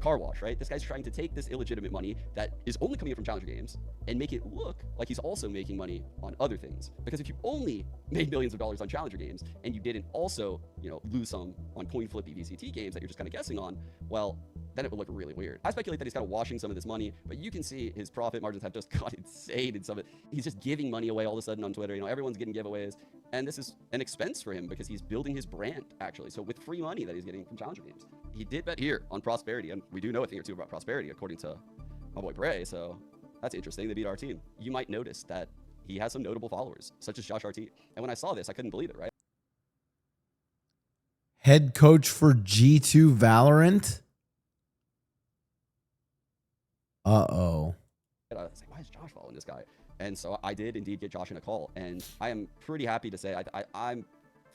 car wash, right? This guy's trying to take this illegitimate money that is only coming in from challenger games and make it look like he's also making money on other things. Because if you only made millions of dollars on challenger games and you didn't also, lose some on coin flippy VCT games that you're just kind of guessing on, well, then it would look really weird. I speculate that he's kind of washing some of this money, but you can see his profit margins have just got insane in some of it. He's just giving money away all of a sudden on Twitter. Everyone's getting giveaways, and this is an expense for him because he's building his brand, actually. So with free money that he's getting from challenger games. He did bet here on Prosperity, and we do know a thing or two about Prosperity, according to my boy Bray, so that's interesting. They beat our team. You might notice that he has some notable followers, such as Josh RT. And when I saw this, I couldn't believe it, right? Head coach for G2 Valorant? Uh-oh. I was like, why is Josh following this guy? And so I did indeed get Josh in a call, and I am pretty happy to say I'm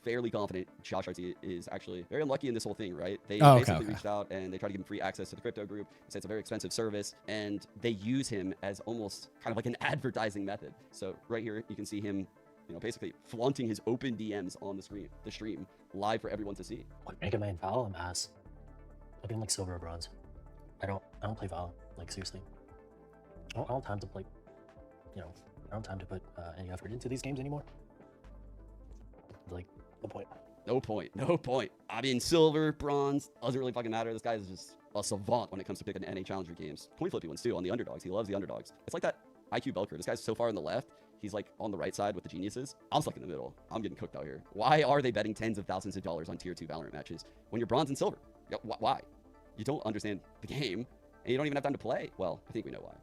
fairly confident Josh RT is actually very unlucky in this whole thing, right? They basically reached out and they tried to give him free access to the crypto group. They said it's a very expensive service, and they use him as almost kind of like an advertising method. So right here, you can see him, basically flaunting his open DMs on the stream live for everyone to see. What Mega Man Val? I'm ass. I've been like silver or bronze. I don't play Val, like seriously. I don't have time to play, I don't have time to put any effort into these games anymore. Like, no point. I mean, silver, bronze, doesn't really fucking matter. This guy is just a savant when it comes to picking NA Challenger games. Coin flippy ones too, on the underdogs. He loves the underdogs. It's like that IQ bell curve. This guy's so far on the left, he's like on the right side with the geniuses. I'm stuck in the middle. I'm getting cooked out here. Why are they betting tens of thousands of dollars on tier 2 Valorant matches when you're bronze and silver? Why? You don't understand the game, and you don't even have time to play. Well, I think we know why.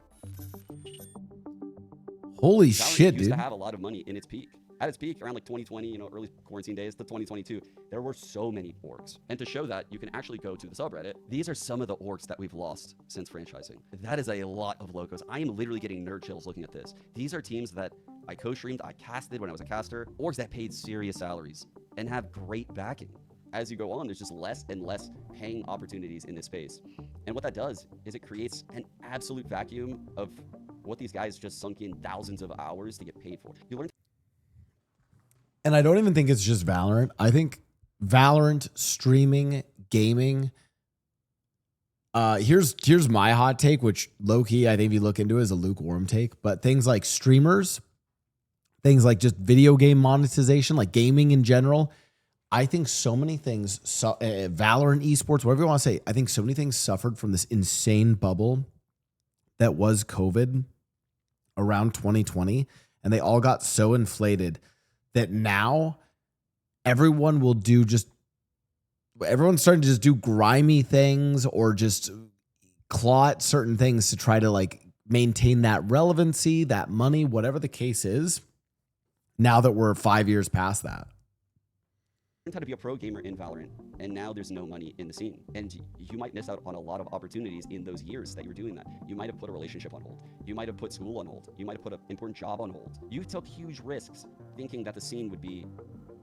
Holy Valorant shit, used dude. to have a lot of money in its peak. At its peak, around like 2020, early quarantine days to 2022, there were so many orgs. And to show that, you can actually go to the subreddit. These are some of the orgs that we've lost since franchising. That is a lot of logos. I am literally getting nerd chills looking at this. These are teams that I co-streamed, I casted when I was a caster, orgs that paid serious salaries and have great backing. As you go on, there's just less and less paying opportunities in this space. And what that does is it creates an absolute vacuum of what these guys just sunk in thousands of hours to get paid for. You learn. And I don't even think it's just Valorant. I think Valorant, streaming, gaming. Here's my hot take, which low key I think if you look into it is a lukewarm take. But things like streamers, things like just video game monetization, like gaming in general. I think so many things, Valorant, esports, whatever you want to say, I think so many things suffered from this insane bubble that was COVID around 2020. And they all got so inflated that now everyone will do everyone's starting to just do grimy things or just claw at certain things to try to like maintain that relevancy, that money, whatever the case is, now that we're 5 years past that. How to be a pro gamer in Valorant, and now there's no money in the scene, and you might miss out on a lot of opportunities in those years that you were doing that. You might have put a relationship on hold, you might have put school on hold, you might have put an important job on hold. You took huge risks thinking that the scene would be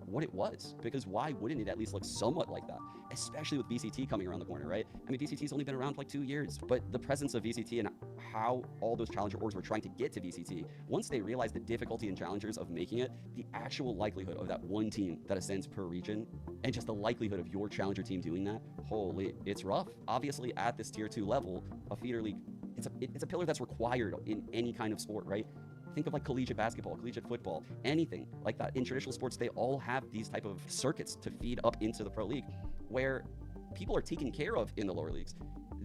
what it was, because why wouldn't it at least look somewhat like that, especially with VCT coming around the corner, right? I mean, VCT's only been around for like 2 years, but the presence of VCT and how all those challenger orgs were trying to get to VCT, once they realized the difficulty and challengers of making it, the actual likelihood of that one team that ascends per region, and just the likelihood of your challenger team doing that, holy, it's rough. Obviously, at this tier 2 level, a feeder league, it's a pillar that's required in any kind of sport, right? Think of like collegiate basketball, collegiate football, anything like that. In traditional sports, they all have these type of circuits to feed up into the pro league where people are taken care of in the lower leagues.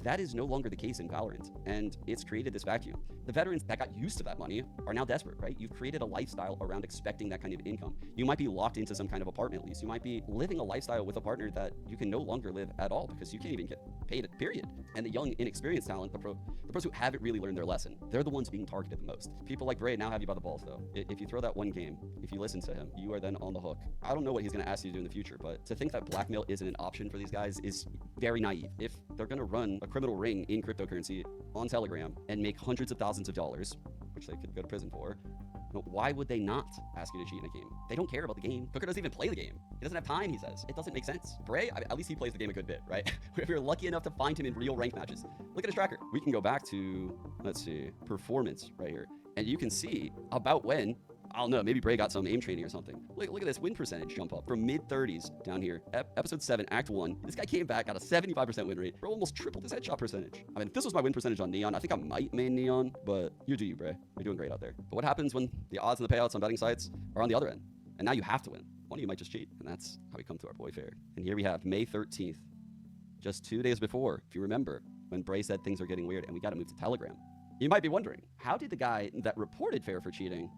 That is no longer the case in Valorant, and it's created this vacuum. The veterans that got used to that money are now desperate, right? You've created a lifestyle around expecting that kind of income. You might be locked into some kind of apartment lease. You might be living a lifestyle with a partner that you can no longer live at all because you can't even get paid, period. And the young, inexperienced talent, the pros who haven't really learned their lesson, they're the ones being targeted the most. People like Bray now have you by the balls, though. If you throw that one game, if you listen to him, you are then on the hook. I don't know what he's going to ask you to do in the future, but to think that blackmail isn't an option for these guys is very naive. If they're going to run a criminal ring in cryptocurrency on Telegram and make hundreds of thousands of dollars, which they could go to prison for, why would they not ask you to cheat in a game? They don't care about the game. Cooker doesn't even play the game. He doesn't have time, he says. It doesn't make sense. Bray, at least he plays the game a good bit, right? If you're lucky enough to find him in real ranked matches, look at his tracker. We can go back to, let's see, performance right here. And you can see about when, I don't know, maybe Bray got some aim training or something. Look at this win percentage jump up from mid-30s down here. Episode 7, Act 1. This guy came back, got a 75% win rate. Bro almost tripled his headshot percentage. I mean, if this was my win percentage on Neon, I think I might main Neon, but you do you, Bray. You're doing great out there. But what happens when the odds and the payouts on betting sites are on the other end? And now you have to win. One of you might just cheat, and that's how we come to our boy fair. And here we have May 13th, just 2 days before, if you remember, when Bray said things are getting weird and we got to move to Telegram. You might be wondering, how did the guy that reported fair for cheating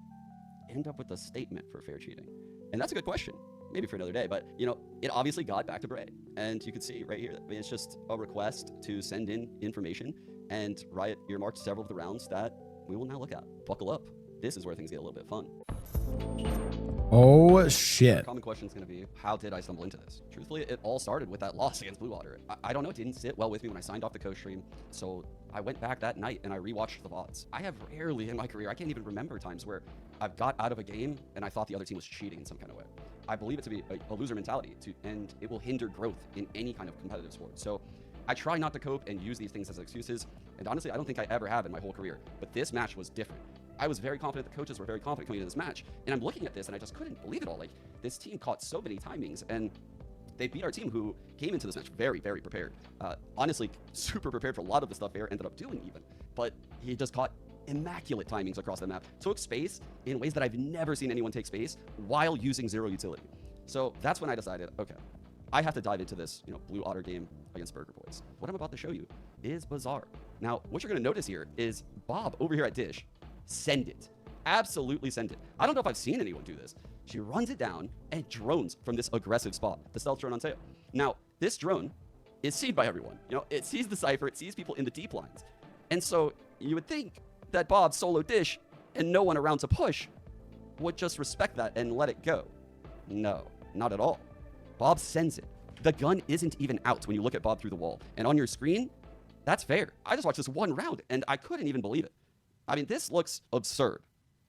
end up with a statement for fair cheating? And that's a good question, maybe for another day, but it obviously got back to Bray. And you can see right here, I mean, it's just a request to send in information, and Riot earmarked several of the rounds that we will now look at. Buckle up. This is where things get a little bit fun. Oh shit. The common question is going to be, how did I stumble into this? Truthfully, it all started with that loss against Blue Water. I don't know, it didn't sit well with me when I signed off the co-stream, so I went back that night and I rewatched the VODs. I have rarely in my career, I can't even remember times where I've got out of a game and I thought the other team was cheating in some kind of way. I believe it to be a loser mentality, and it will hinder growth in any kind of competitive sport. So I try not to cope and use these things as excuses, and honestly, I don't think I ever have in my whole career. But this match was different. I was very confident, the coaches were very confident coming into this match, and I'm looking at this and I just couldn't believe it all. Like, this team caught so many timings, and they beat our team who came into this match very, very prepared. Honestly, super prepared for a lot of the stuff Fair ended up doing even. But he just caught immaculate timings across the map, took space in ways that I've never seen anyone take space while using zero utility. So that's when I decided, okay, I have to dive into this, Blue Otter game against Burger Boys. What I'm about to show you is bizarre. Now, what you're gonna notice here is Bob over here at Dish, send it. Absolutely send it. I don't know if I've seen anyone do this. She runs it down and drones from this aggressive spot, the stealth drone on sale. Now, this drone is seen by everyone. It sees the Cypher, it sees people in the deep lines. And so you would think that Bob solo Dish and no one around to push would just respect that and let it go. No, not at all. Bob sends it. The gun isn't even out when you look at Bob through the wall. And on your screen, that's fair. I just watched this one round and I couldn't even believe it. I mean, this looks absurd.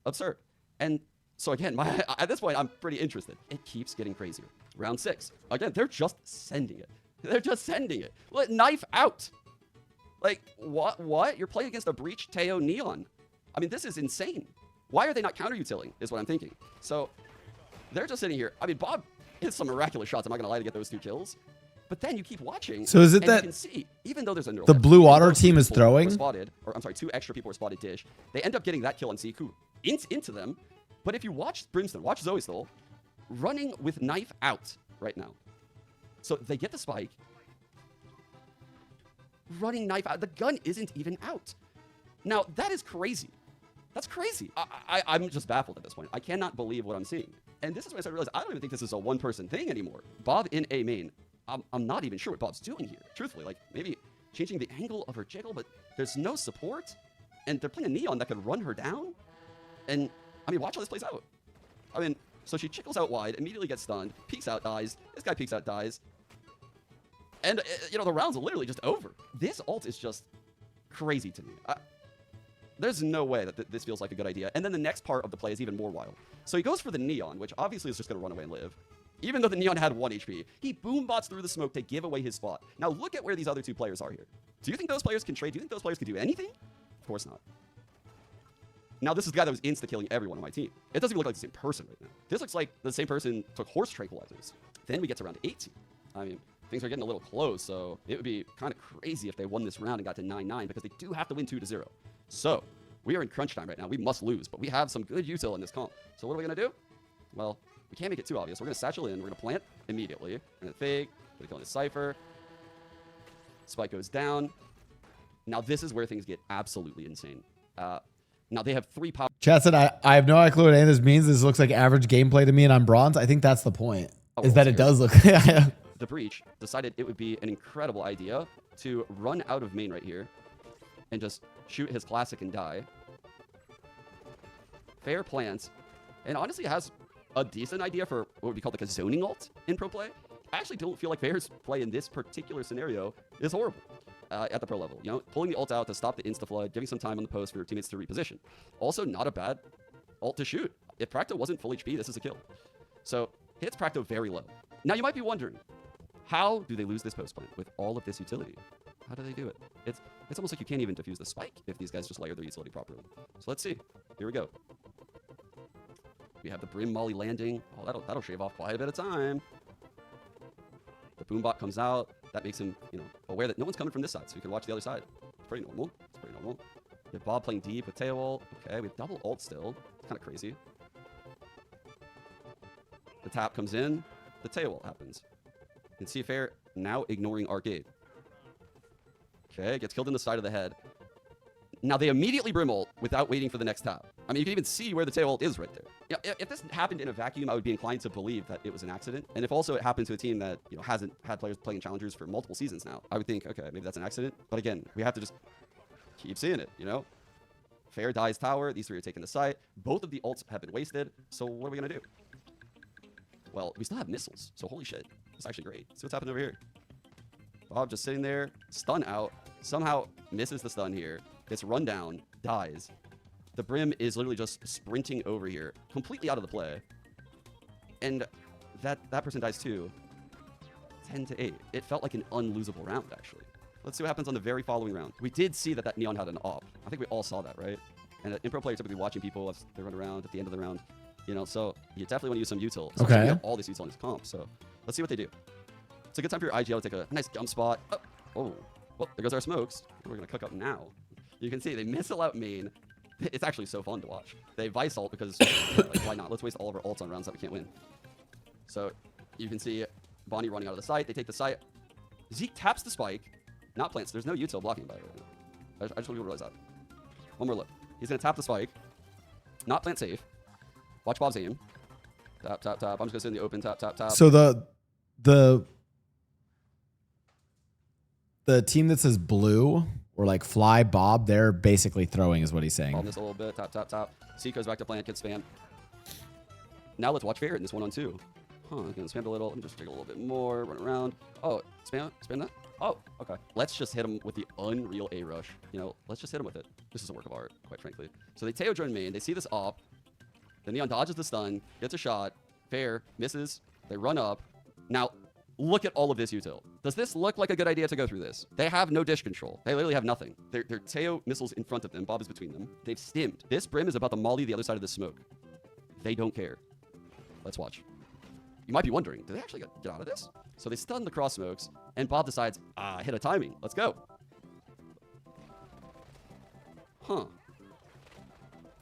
Absurd. And so again, at this point, I'm pretty interested. It keeps getting crazier. Round 6. Again, they're just sending it. They're just sending it. Let knife out. Like, what? You're playing against a Breach Teo Neon. I mean, this is insane. Why are they not counter-utiling is what I'm thinking. So they're just sitting here. I mean, Bob hits some miraculous shots, I'm not going to lie, to get those 2 kills. But then you keep watching. So is it and that you can see, even though there's a the blue water team is throwing? Spotted, or I'm sorry, 2 extra people were spotted dish. They end up getting that kill on Siku into them. But if you watch Brimstone, watch Zoe still, running with knife out right now. So they get the spike. Running knife out. The gun isn't even out. Now, that is crazy. That's crazy. I'm just baffled at this point. I cannot believe what I'm seeing. And this is when I started to realize I don't even think this is a one-person thing anymore. Bob in A main. I'm not even sure what Bob's doing here, truthfully. Like, maybe changing the angle of her jiggle, but there's no support. And they're playing a Neon that could run her down. And, I mean, watch how this plays out. I mean, so she jiggles out wide, immediately gets stunned, peeks out, dies. This guy peeks out, dies. And, you know, the round's literally just over. This ult is just crazy to me. There's no way that this feels like a good idea. And then the next part of the play is even more wild. So he goes for the Neon, which obviously is just going to run away and live. Even though the Neon had 1 HP, he boombots through the smoke to give away his spot. Now look at where these other 2 players are here. Do you think those players can trade? Do you think those players can do anything? Of course not. Now this is the guy that was insta-killing everyone on my team. It doesn't even look like the same person right now. This looks like the same person took horse tranquilizers. Then we get to round 18. I mean, things are getting a little close, so it would be kind of crazy if they won this round and got to 9-9 because they do have to win 2-0. So we are in crunch time right now. We must lose, but we have some good util in this comp. So what are we going to do? Well, we can't make it too obvious. We're going to satchel in. We're going to plant immediately. We're going to fake. We're going to kill in the Cypher. Spike goes down. Now this is where things get absolutely insane. Now they have 3 power. Chat said, I have no clue what any of this means. This looks like average gameplay to me and I'm bronze. I think that's the point, is that it does look. The Breach decided it would be an incredible idea to run out of main right here and just shoot his classic and die. Fair plans, and honestly has a decent idea for what would be called like a zoning ult in pro play. I actually don't feel like Fair's play in this particular scenario is horrible at the pro level. You know, pulling the ult out to stop the insta-flood, giving some time on the post for your teammates to reposition. Also, not a bad ult to shoot. If Practo wasn't full HP, this is a kill. So, hits Practo very low. Now, you might be wondering, how do they lose this post plant with all of this utility? How do they do it? It's almost like you can't even defuse the spike if these guys just layer their utility properly. So let's see. Here we go. We have the Brim Molly landing. Oh, that'll shave off quite a bit of time. The Boombot comes out. That makes him, you know, aware that no one's coming from this side, so he can watch the other side. It's pretty normal. It's pretty normal. We have Bob playing deep with Tail ult. Okay, we have double ult still. It's kind of crazy. The tap comes in. The Tail ult happens. You can see Fair now ignoring Arcade. Okay, gets killed in the side of the head. Now they immediately Brim ult without waiting for the next tap. I mean, you can even see where the Tail ult is right there. Yeah, if this happened in a vacuum, I would be inclined to believe that it was an accident. And if also it happened to a team that, you know, hasn't had players playing challengers for multiple seasons now, I would think, okay, maybe that's an accident. But again, we have to just keep seeing it, you know? Fair dies tower. These 3 are taking the site. Both of the ults have been wasted. So what are we going to do? Well, we still have missiles. So holy shit. It's actually great. See what's happening over here. Bob just sitting there, stun out. Somehow misses the stun here. Gets run down. Dies. The Brim is literally just sprinting over here, completely out of the play. And that person dies too. 10-8. It felt like an unlosable round, actually. Let's see what happens on the very following round. We did see that Neon had an op. I think we all saw that, right? And in pro players typically watching people as they run around at the end of the round. You know, so you definitely want to use some util. Okay. We have all this util in this comp, so let's see what they do. It's a good time for your IGL to take a nice jump spot. Oh, well, there goes our smokes. We're going to cook up now. You can see they missile out main. It's actually so fun to watch. They Vice ult because, like, why not? Let's waste all of our ults on rounds that we can't win. So you can see Bonnie running out of the site. They take the site. Zeke taps the spike. Not plants. There's no util blocking by it right now. I just want you to realize that. One more look. He's going to tap the spike. Not plant safe. Watch Bob's aim. Tap, tap, tap. I'm just going to sit in the open. Tap, tap, tap. So the team that says blue or like fly Bob, they're basically throwing is what he's saying. Hold this a little bit. Tap, tap, tap. C goes back to plant. Gets spam. Now let's watch Fair in this 1-on-2. I'm going to spam a little. Let me just take a little bit more. Run around. Oh, spam that? Oh, okay. Let's just hit him with the unreal A rush. You know, let's just hit him with it. This is a work of art, quite frankly. So they Teo join main. They see this op. The Neon dodges the stun. Gets a shot. Fair misses. They run up. Now, Look at all of this util. Does this look like a good idea to go through this? They have no dish control. They literally have nothing. They're Teo missiles in front of them. Bob is between them. They've stimmed. This Brim is about to molly the other side of the smoke. They don't care. Let's watch. You might be wondering, did they actually get out of this? So they stun the cross smokes, and Bob decides, hit a timing. Let's go. Huh.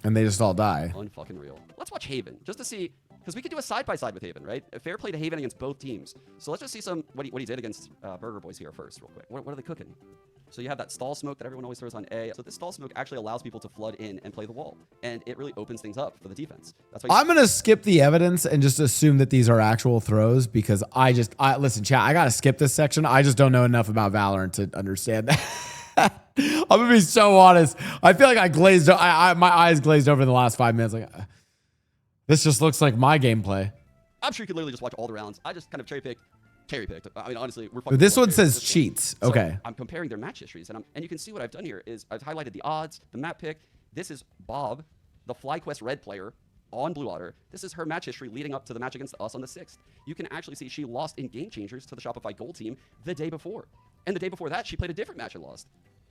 And they just all die. Unfucking real. Let's watch Haven, just to see, because we could do a side-by-side with Haven, right? A fair play to Haven against both teams. So let's just see what he did against Burger Boys here first, real quick. What are they cooking? So you have that stall smoke that everyone always throws on A. So this stall smoke actually allows people to flood in and play the wall. And it really opens things up for the defense. That's why I'm going to skip the evidence and just assume that these are actual throws because listen, chat, I got to skip this section. I just don't know enough about Valorant to understand that. I'm going to be so honest. I feel like my eyes glazed over in the last 5 minutes. Like, this just looks like my gameplay. I'm sure you could literally just watch all the rounds. I just kind of cherry-picked. I mean, honestly, we're fucking. This one says cheats. Okay. So I'm comparing their match histories, and you can see what I've done here is I've highlighted the odds, the map pick. This is Bob, the FlyQuest red player on Blue Otter. This is her match history leading up to the match against us on the 6th. You can actually see she lost in Game Changers to the Shopify Gold team the day before, and the day before that she played a different match and lost,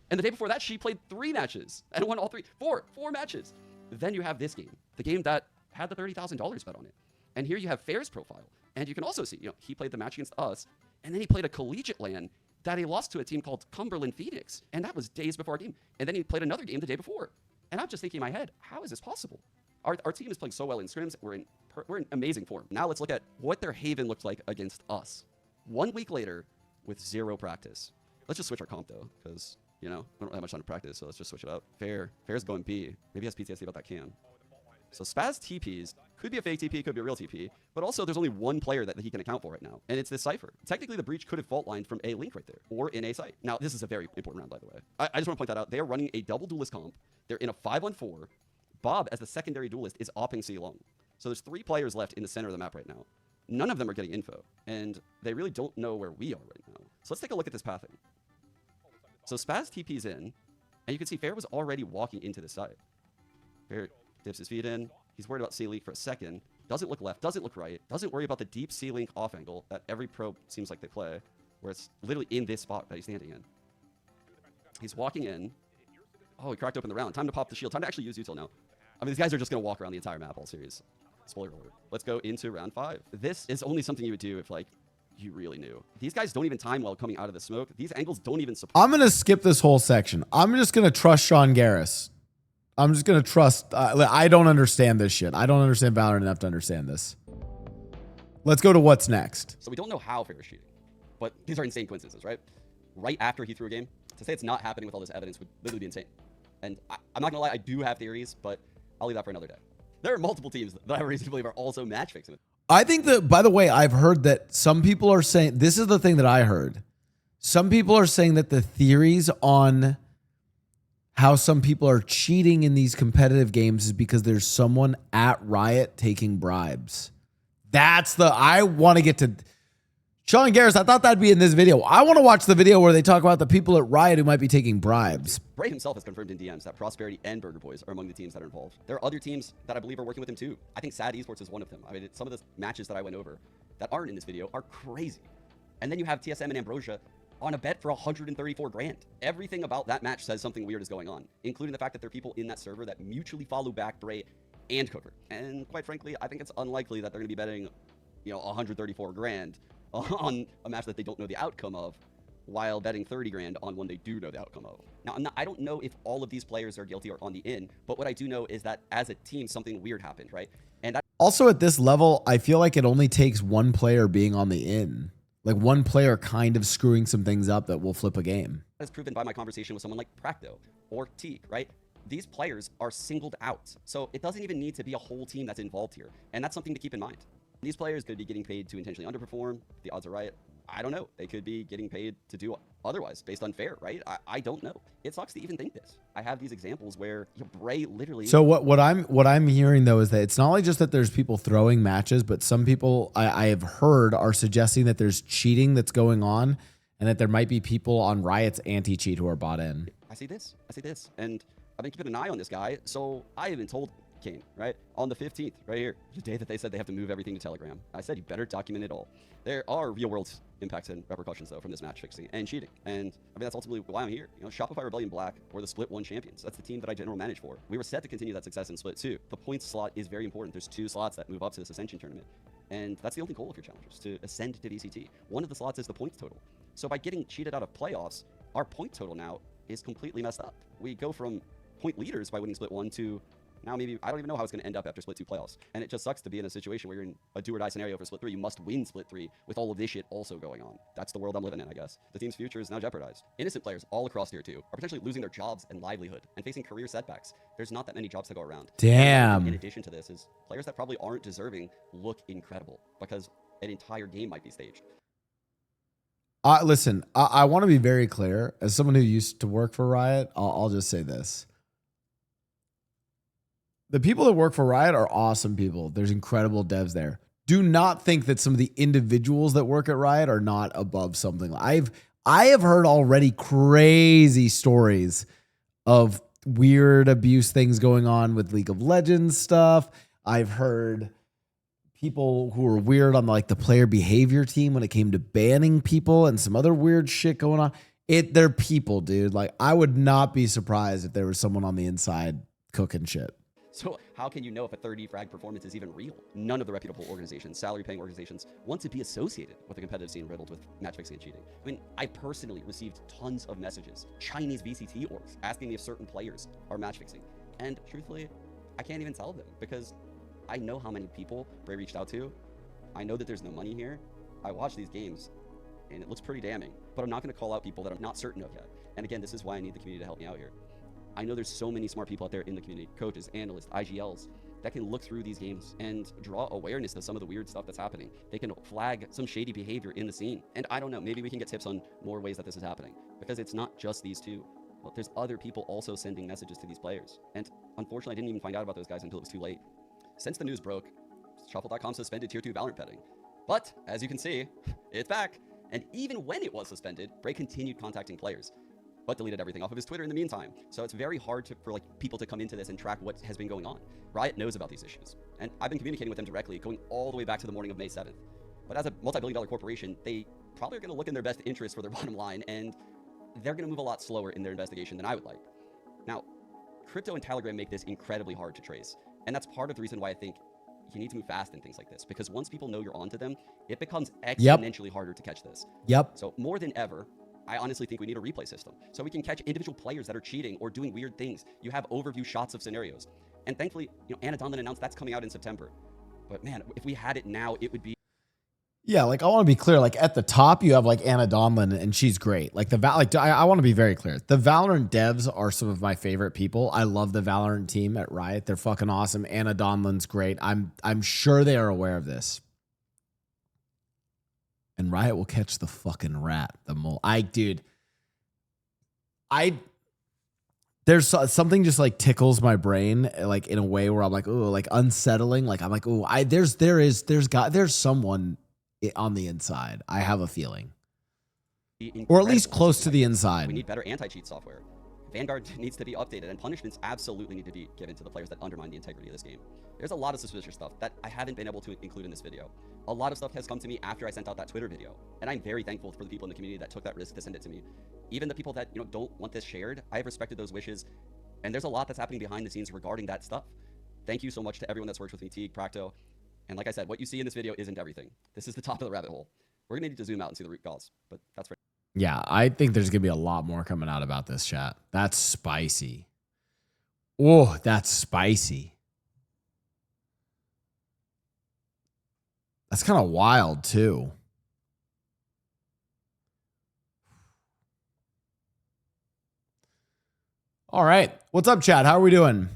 and the day before that she played 3 matches and won all 3, 4 matches. Then you have this game, the game that had the $30,000 bet on it, and here you have Fair's profile. And you can also see, he played the match against us, and then he played a collegiate LAN that he lost to a team called Cumberland Phoenix, and that was days before our game. And then he played another game the day before. And I'm just thinking in my head, how is this possible? Our team is playing so well in scrims. We're in amazing form. Now let's look at what their Haven looked like against us. 1 week later, with 0 practice. Let's just switch our comp though, because we don't have much time to practice, so let's just switch it up. Fair's going B. Maybe he has PTSD about that cam. So Spaz TPs could be a fake TP, could be a real TP, but also there's only one player that he can account for right now, and it's this Cypher. Technically, the breach could have fault lined from A link right there, or in A site. Now, this is a very important round, by the way. I just want to point that out. They are running a double duelist comp. They're in a 5-on-4. Bob, as the secondary duelist, is opping C long. So there's 3 players left in the center of the map right now. None of them are getting info, and they really don't know where we are right now. So let's take a look at this pathing. So Spaz TP's in, and you can see Fair was already walking into the site. Fair dips his feet in. He's worried about C-Link for a second. Doesn't look left, doesn't look right. Doesn't worry about the deep C-Link off angle that every pro seems like they play, where it's literally in this spot that he's standing in. He's walking in. Oh, he cracked open the round. Time to pop the shield. Time to actually use util now. I mean, these guys are just going to walk around the entire map all series. Spoiler alert. Let's go into round 5. This is only something you would do if, you really knew. These guys don't even time well coming out of the smoke. These angles don't even support. I'm going to skip this whole section. I'm just going to trust Sean Garris. I'm just going to trust. I don't understand this shit. I don't understand Valorant enough to understand this. Let's go to what's next. So we don't know how Fair is cheating, but these are insane coincidences, right? Right after he threw a game, to say it's not happening with all this evidence would literally be insane. And I'm not going to lie, I do have theories, but I'll leave that for another day. There are multiple teams that I have reason to believe are also match fixing. I think that, by the way, I've heard that some people are saying, this is the thing that I heard. Some people are saying that the theories on how some people are cheating in these competitive games is because there's someone at Riot taking bribes. I want to get to Sean Garris. I thought that'd be in this video. I want to watch the video where they talk about the people at Riot who might be taking bribes. Bray himself has confirmed in DMs that Prosperity and Burger Boys are among the teams that are involved. There are other teams that I believe are working with him too. I think Sad Esports is one of them. I mean, some of the matches that I went over that aren't in this video are crazy. And then you have TSM and Ambrosia on a bet for 134 grand. Everything about that match says something weird is going on, including the fact that there are people in that server that mutually follow back Bray and Cooker. And quite frankly, I think it's unlikely that they're going to be betting, 134 grand on a match that they don't know the outcome of, while betting 30 grand on one they do know the outcome of. Now, I don't know if all of these players are guilty or on the in, but what I do know is that as a team, something weird happened, right? And also at this level, I feel like it only takes one player being on the in. Like one player kind of screwing some things up that will flip a game. That is proven by my conversation with someone like Practo or Teak, right? These players are singled out. So it doesn't even need to be a whole team that's involved here. And that's something to keep in mind. These players could be getting paid to intentionally underperform. The odds are right. I don't know. They could be getting paid to do otherwise based on fair, right? I don't know. It sucks to even think this. I have these examples where Bray literally. So what I'm hearing though is that it's not only just that there's people throwing matches, but some people I have heard are suggesting that there's cheating that's going on, and that there might be people on Riot's anti-cheat who are bought in. I see this, and I've been keeping an eye on this guy. So I have been told came, right? On the 15th, right here, the day that they said they have to move everything to Telegram. I said, you better document it all. There are real world impacts and repercussions, though, from this match fixing and cheating. And I mean, that's ultimately why I'm here. You know, Shopify Rebellion Black were the Split 1 champions. That's the team that I general manage for. We were set to continue that success in Split 2. The points slot is very important. There's 2 slots that move up to this Ascension tournament. And that's the only goal of your challengers, to ascend to VCT. One of the slots is the points total. So by getting cheated out of playoffs, our point total now is completely messed up. We go from point leaders by winning Split 1 to now maybe, I don't even know how it's going to end up after Split 2 playoffs. And it just sucks to be in a situation where you're in a do or die scenario for Split 3. You must win Split 3 with all of this shit also going on. That's the world I'm living in, I guess. The team's future is now jeopardized. Innocent players all across Tier 2 are potentially losing their jobs and livelihood and facing career setbacks. There's not that many jobs to go around. Damn. And in addition to this is players that probably aren't deserving look incredible because an entire game might be staged. Listen, I want to be very clear. As someone who used to work for Riot, I'll just say this. The people that work for Riot are awesome people. There's incredible devs there. Do not think that some of the individuals that work at Riot are not above something. I have heard already crazy stories of weird abuse things going on with League of Legends stuff. I've heard people who were weird on like the player behavior team when it came to banning people and some other weird shit going on. They're people, dude. Like, I would not be surprised if there was someone on the inside cooking shit. So how can you know if a 30 frag performance is even real? None of the reputable organizations, salary-paying organizations, want to be associated with a competitive scene riddled with match fixing and cheating. I mean, I personally received tons of messages, Chinese VCT orgs, asking me if certain players are match fixing. And truthfully, I can't even tell them because I know how many people Bray reached out to. I know that there's no money here. I watch these games and it looks pretty damning, but I'm not going to call out people that I'm not certain of yet. And again, this is why I need the community to help me out here. I know there's so many smart people out there in the community, coaches, analysts, IGLs, that can look through these games and draw awareness to some of the weird stuff that's happening. They can flag some shady behavior in the scene. And I don't know, maybe we can get tips on more ways that this is happening, because it's not just these two. Well, there's other people also sending messages to these players. And unfortunately, I didn't even find out about those guys until it was too late. Since the news broke, Shuffle.com suspended Tier 2 Valorant petting. But, as you can see, it's back. And even when it was suspended, Bray continued contacting players, but deleted everything off of his Twitter in the meantime. So it's very hard for like people to come into this and track what has been going on. Riot knows about these issues, and I've been communicating with them directly, going all the way back to the morning of May 7th. But as a multi-billion-dollar corporation, they probably are going to look in their best interest for their bottom line, and they're going to move a lot slower in their investigation than I would like. Now, crypto and Telegram make this incredibly hard to trace, and that's part of the reason why I think you need to move fast in things like this, because once people know you're onto them, it becomes exponentially harder to catch this. So more than ever, I honestly think we need a replay system so we can catch individual players that are cheating or doing weird things. You have overview shots of scenarios. And thankfully, you know, Anna Donlan announced that's coming out in September. But man, if we had it now, it would be. Yeah, like I want to be clear. Like at the top, you have like Anna Donlan, and she's great. Like I want to be very clear. The Valorant devs are some of my favorite people. I love the Valorant team at Riot. They're fucking awesome. Anna Donlan's great. I'm sure they are aware of this. And Riot will catch the fucking rat, the mole. There's something just like tickles my brain, like in a way where I'm like, oh, like unsettling. Like I'm like, oh, there's someone on the inside. I have a feeling, or at least close to the inside. We need better anti-cheat software. Vanguard needs to be updated, and punishments absolutely need to be given to the players that undermine the integrity of this game. There's a lot of suspicious stuff that I haven't been able to include in this video. A lot of stuff has come to me after I sent out that Twitter video, and I'm very thankful for the people in the community that took that risk to send it to me. Even the people that, you know, don't want this shared, I have respected those wishes, and there's a lot that's happening behind the scenes regarding that stuff. Thank you so much to everyone that's worked with me, Teague, Practo, and like I said, what you see in this video isn't everything. This is the top of the rabbit hole. We're gonna need to zoom out and see the root cause, but that's right. Yeah, I think there's going to be a lot more coming out about this, chat. That's spicy. Oh, that's spicy. That's kind of wild, too. All right. What's up, chat? How are we doing?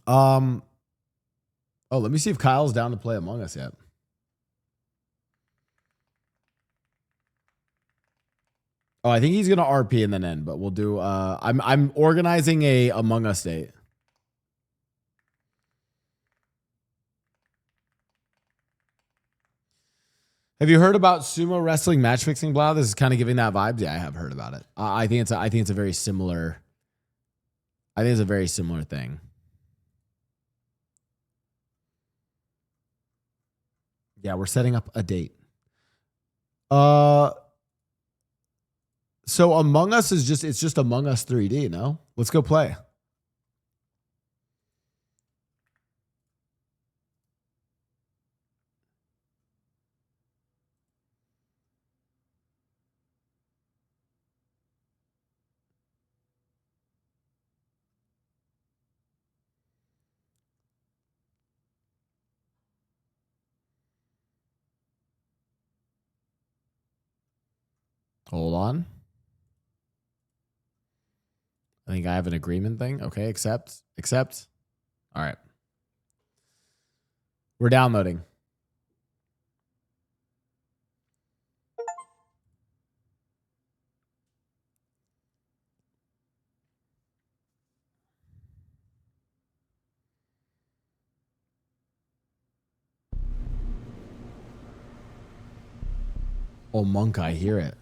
Oh, let me see if Kyle's down to play Among Us yet. Oh, I think he's gonna RP and then end, but we'll do. I'm organizing a Among Us date. Have you heard about sumo wrestling match fixing, Blau? This is kind of giving that vibe. Yeah, I have heard about it. I think it's a very similar. I think it's a very similar thing. Yeah, we're setting up a date. So Among Us is just Among Us 3D, no? Let's go play. Hold on. I think I have an agreement thing. Okay, accept. All right. We're downloading. Oh, monk, I hear it.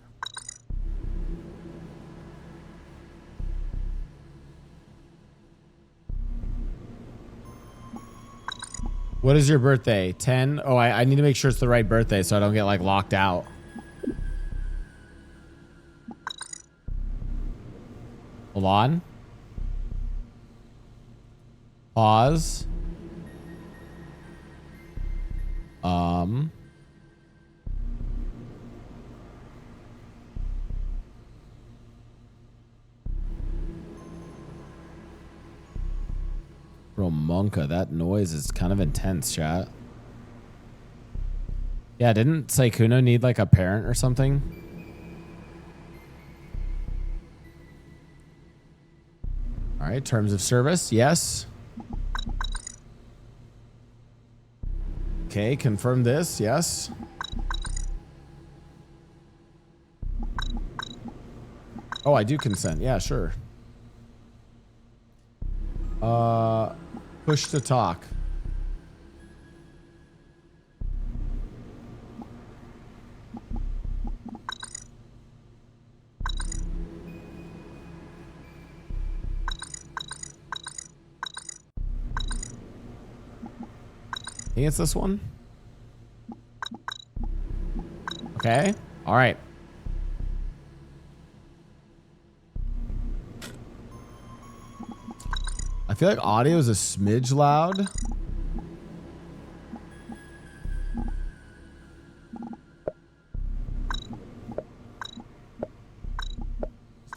What is your birthday? 10? Oh, I need to make sure it's the right birthday so I don't get like locked out. Hold on. Pause. Bro, Monka, that noise is kind of intense, chat. Yeah, didn't Saikuno need like a parent or something? All right, terms of service, yes. Okay, confirm this, yes. Oh, I do consent, yeah, sure. Push to talk. I think it's this one. Okay. All right. I feel like audio is a smidge loud. Let's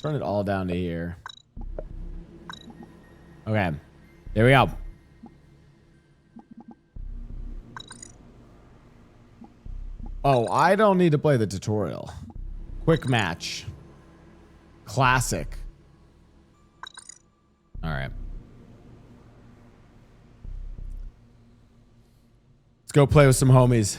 turn it all down to here. Okay. There we go. Oh, I don't need to play the tutorial. Quick match. Classic. All right. Let's go play with some homies.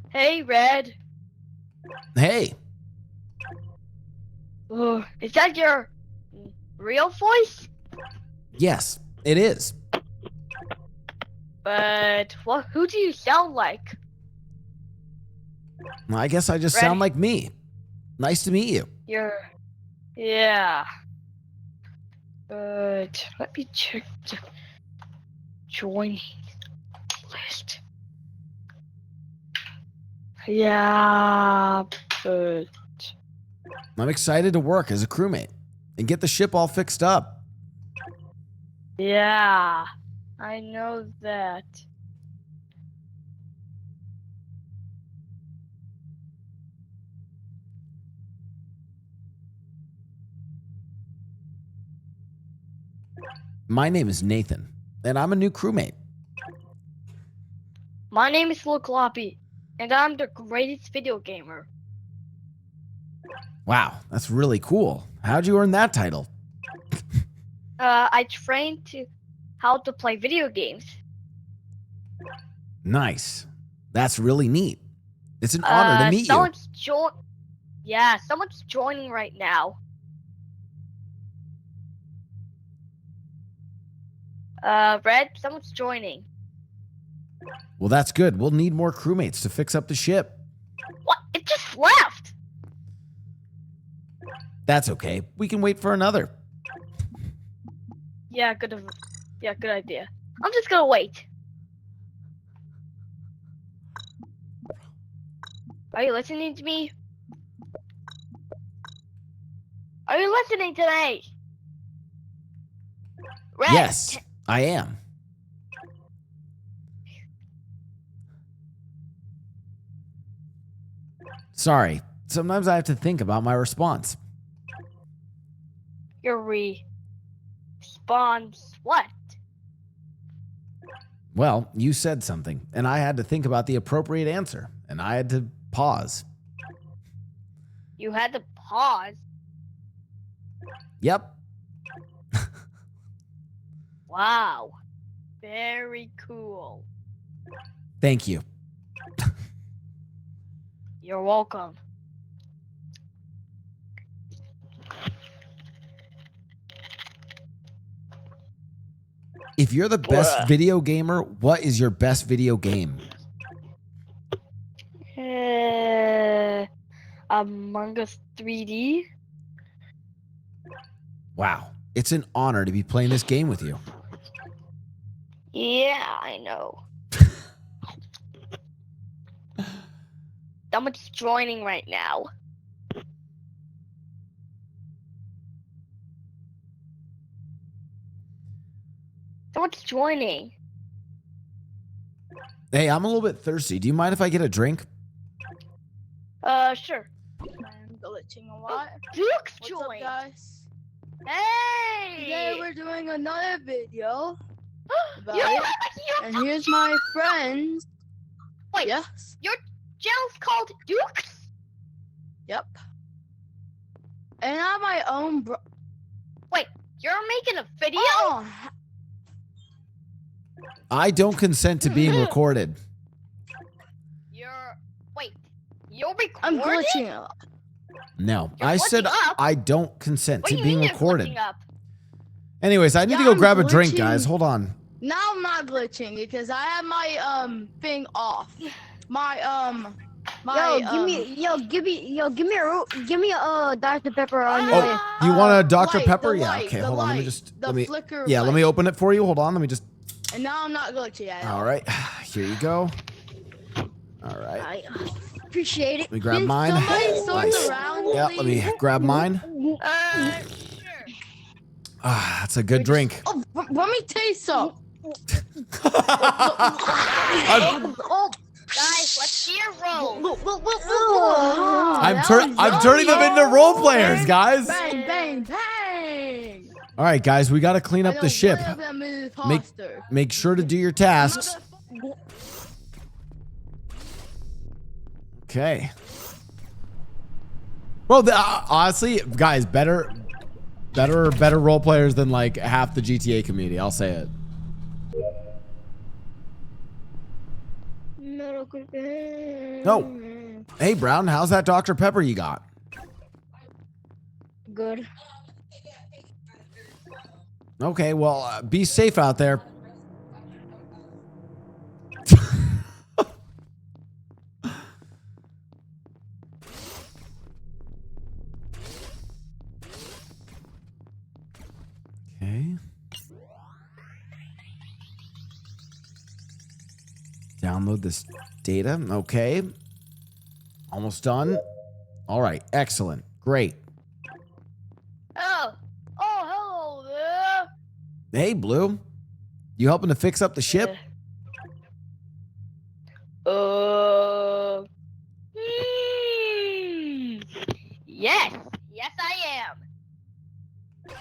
Hey, Red. Hey. Oh, is that your real voice? Yes, it is. But who do you sound like? Well, I guess I just Red. sound like me. Nice to meet you. Yeah. But let me check the joining list. Yeah, but I'm excited to work as a crewmate and get the ship all fixed up. yeah, I know that. My name is Nathan, and I'm a new crewmate. My name is Lil Gloppy, and I'm the greatest video gamer. Wow, that's really cool. How'd you earn that title? I trained to how to play video games. Nice. That's really neat. It's an honor to meet you. Yeah, someone's joining right now. Red, someone's joining. Well, that's good. We'll need more crewmates to fix up the ship. What? It just left! That's okay. We can wait for another. Yeah, good idea. I'm just gonna wait. Are you listening to me? Are you listening to me? Red. Yes, I am. Sorry. Sometimes I have to think about my response. Your response what? Well, you said something, and I had to think about the appropriate answer, and I had to pause. You had to pause. Yep. Wow. Very cool. Thank you. You're welcome. If you're the best video gamer, what is your best video game? Among Us 3D. Wow. It's an honor to be playing this game with you. Yeah, I know. Someone's joining right now. Someone's joining. Hey, I'm a little bit thirsty. Do you mind if I get a drink? Sure. I'm glitching a lot. Duke's What's joined. up, guys? Hey! Today we're doing another video about You- it. And here's my friends. Wait, yes. Your channel's called Duke's? Yep. And I have my own Wait, you're making a video? I don't consent to being recorded. You're recording? I'm glitching a lot. No, You're I said glitching up? I don't consent What to do you being mean you're recorded. glitching up? Anyways, I need Yeah, to go I'm grab a drink, glitching. guys. Hold on. Now I'm not glitching because I have my thing off. My give me a Dr. Pepper on your Oh, you want a Dr. light, Pepper? the Yeah. light, Okay, the hold on. Let me light, just the let me. flicker Yeah, let me open it for you. Hold on. Let me just. and now I'm not glitching at all. All right. Here you go. All right. I appreciate it. Let me grab Can mine. somebody sort Nice. around, Yeah, let me grab mine. Ah, that's a good drink. Oh, let me taste some. Guys, let's see your roll. I'm turning them into role players, guys. Bang, bang, bang. All right, guys, we got to clean up the ship. One of them is Make imposter. make sure to do your tasks. Okay. Well, honestly, guys, better role players than like half the GTA community. I'll say it. Oh, hey Brown, how's that Dr. Pepper you got? Good. Okay, well, be safe out there. Okay. Download this data. Okay. Almost done. All right. Excellent. Great. Oh, hello there. Hey, Blue. You helping to fix up the ship? Yes, I am.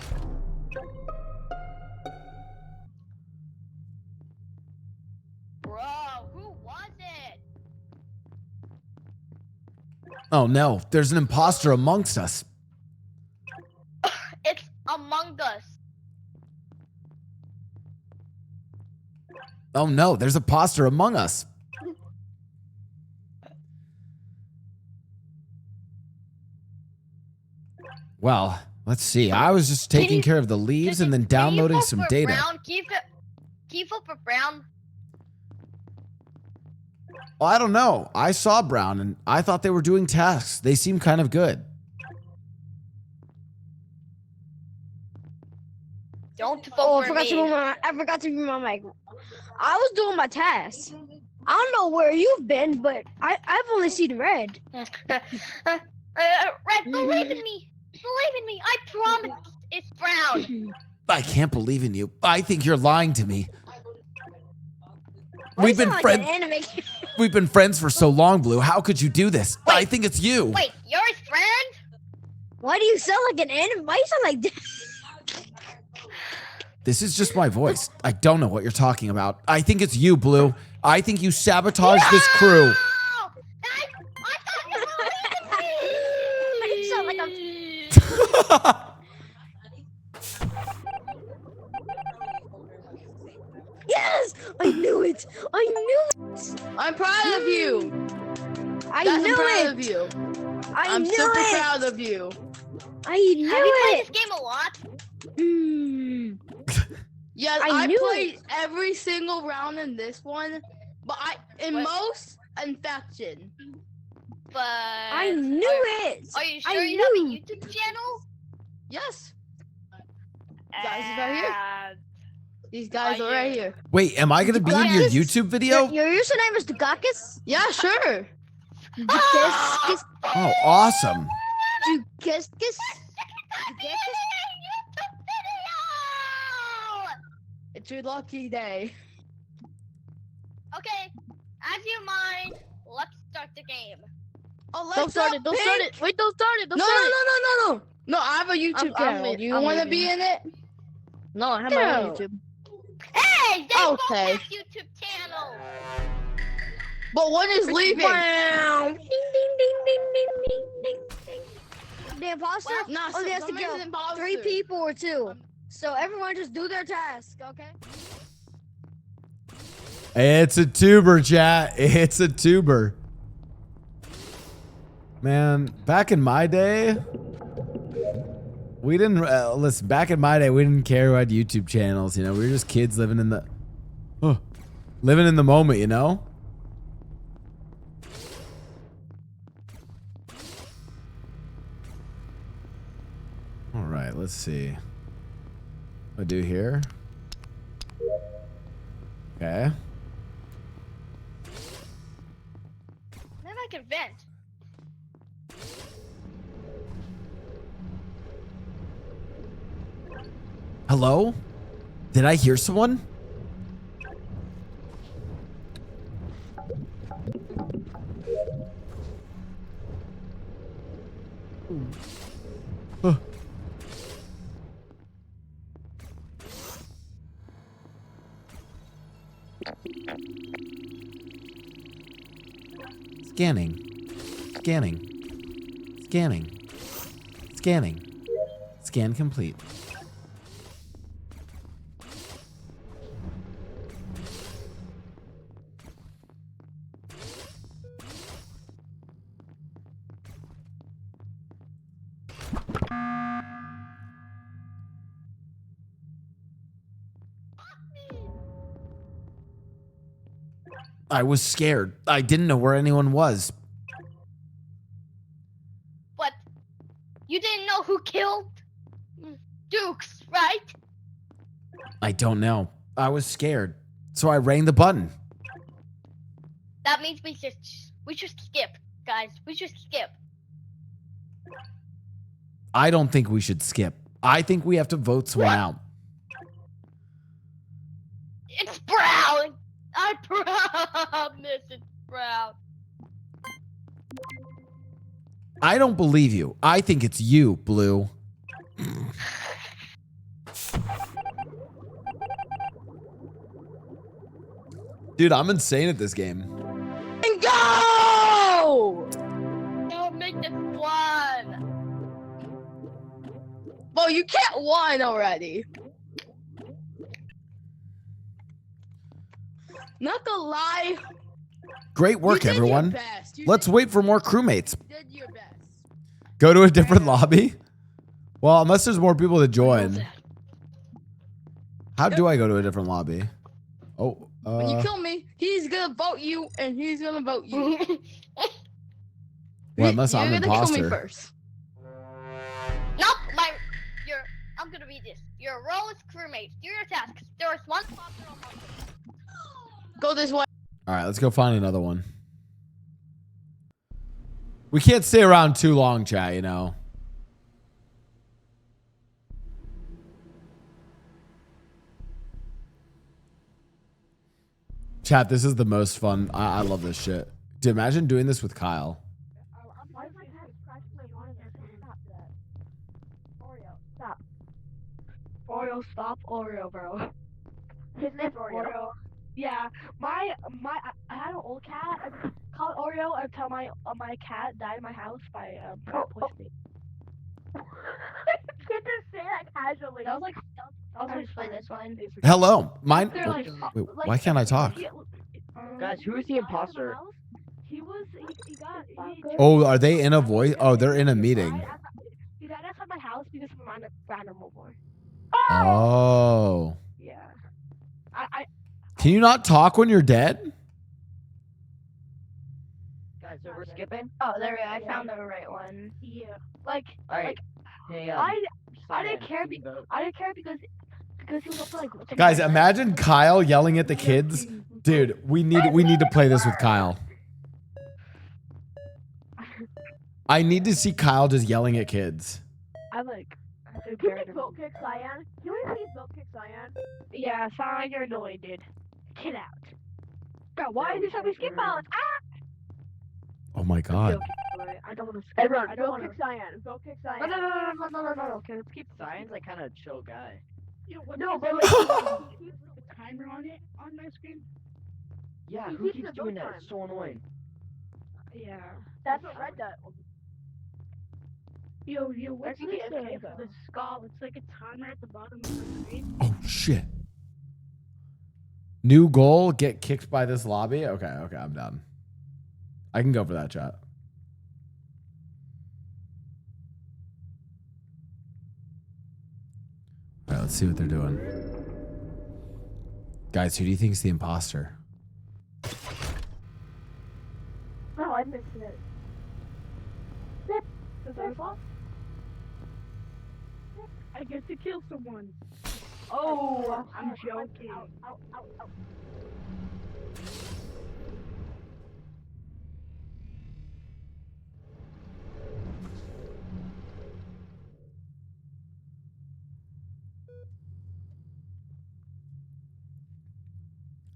Bro, who was it? Oh, no. There's an imposter amongst us. It's Among Us. Oh, no. There's an imposter among us. Well, let's see. I was just taking care of the leaves and then downloading some data. Brown, keep up for Brown. Well, I don't know. I saw Brown and I thought they were doing tasks. They seem kind of good. Don't vote Oh, I for forgot me. to move I forgot to move my mic. I was doing my task. I don't know where you've been, but I've only seen red. Red, believe in me. Believe in me. I promise it's brown. I can't believe in you. I think you're lying to me. Why We've you been sound like an friends. anime? We've been friends for so long, Blue. How could you do this? I think it's you. Wait, you're his friend? Why do you sound like an anime? Why you sound like this? This is just my voice. I don't know what you're talking about. I think it's you, Blue. I think you sabotaged this crew. You sound like I'm... Yes! I knew it! I knew it! I'm proud of you. I Guys, knew I'm proud it! of you. I'm super proud of you. I knew Have you played it! this game a lot? Yes, I I knew played every single round in this one, but most infection. But I knew it! Are you I sure you have a knew. YouTube channel? Yes. Guys are right here. These guys are right here. Wait, am I going to be in your Dukakis? YouTube video? Your username is Dukakis? Yeah, sure. Dukakis? Oh, awesome. Dukakis? It's your lucky day. Okay, as you mind, let's start the game. Oh, Don't start it, don't start it. Wait, don't start it, don't No, start it. no. No, I have a YouTube channel. Do you want to be in it? No, I have my own YouTube. Hey, they both Okay. have YouTube channels. But one is leaving. Wow. Ding, ding, ding, ding, ding, ding, ding, ding. The imposter Nah, only has to somebody's kill an imposter. 3 people or 2. So everyone just do their task, okay? It's a tuber, chat. It's a tuber. Man, back in my day, we didn't listen. Back in my day, we didn't care who had YouTube channels. You know, we were just kids living in the moment. You know. All right, let's see. What do I do here? Okay. Then I can vent. Hello? Did I hear someone? Huh. Scanning. Scanning. Scanning. Scanning. Scan complete. I was scared. I didn't know where anyone was. But you didn't know who killed Dukes, right? I don't know. I was scared. So I rang the button. That means we should skip, guys. We should skip. I don't think we should skip. I think we have to vote someone out. It's brown. I promise it's brown. I don't believe you. I think it's you, Blue. Dude, I'm insane at this game. And go! Don't make this one. Well, you can't whine already. Not gonna lie. Great work, You did your everyone. best. You Let's wait for more crewmates. did your best. Go to a different lobby? Well, unless there's more people to join. How do I go to a different lobby? Oh, When you kill me, he's gonna vote you, and he's gonna vote you. well, unless I'm You're an gonna kill me imposter. first. Nope, I'm gonna read this. Your role is crewmates. Do your tasks. There is one sponsor on Monday. Go this way. All right, let's go find another one. We can't stay around too long, chat, you know. Chat, this is the most fun. I love this shit. Dude, imagine doing this with Kyle. Oreo, stop Oreo, bro. His name's Oreo. Yeah, I had an old cat. I called Oreo until my cat died in my house by poisoning. You just say that casually. That was like. I'll explain this one. Hello. Mine. They're like, Wait, why can't I talk? Guys, who is the imposter? He got. Oh, are they in a voice? Oh, they're in a meeting. He died outside my house because of a random boy. Oh. Yeah. Can you not talk when you're dead? Guys, so we're skipping? Oh, there we go. I found the right one. Yeah. Like, Alright. Hey, I didn't care. I didn't care because he was also like. Guys, imagine Kyle yelling at the kids. Dude, we need to play this with Kyle. I need to see Kyle just yelling at kids. I like. Can we vote kick Cyan? Can we please vote kick Cyan? Yeah, Cyan, you're annoying, dude. Get out. Bro, why is this how we skip out? Ah! Oh my god. I don't want to skip. Everyone, I don't vote want kick Cyan. Vote kick Cyan. No. Okay, let's keep Cyan's like kind of chill guy. No, but like, he keeps a timer on it on my screen. Yeah, He who keeps keeps the doing vote that? time. It's so annoying. Yeah. That's what Red does. Yo, what's this AFK for the skull? It's like a timer at the bottom of the screen. Oh shit. New goal, get kicked by this lobby. Okay, I'm done. I can go for that, chat. All right, let's see what they're doing. Guys, who do you think is the imposter? No, I missed it. Is that fault? I get to kill someone. Oh, I'm joking. Ow.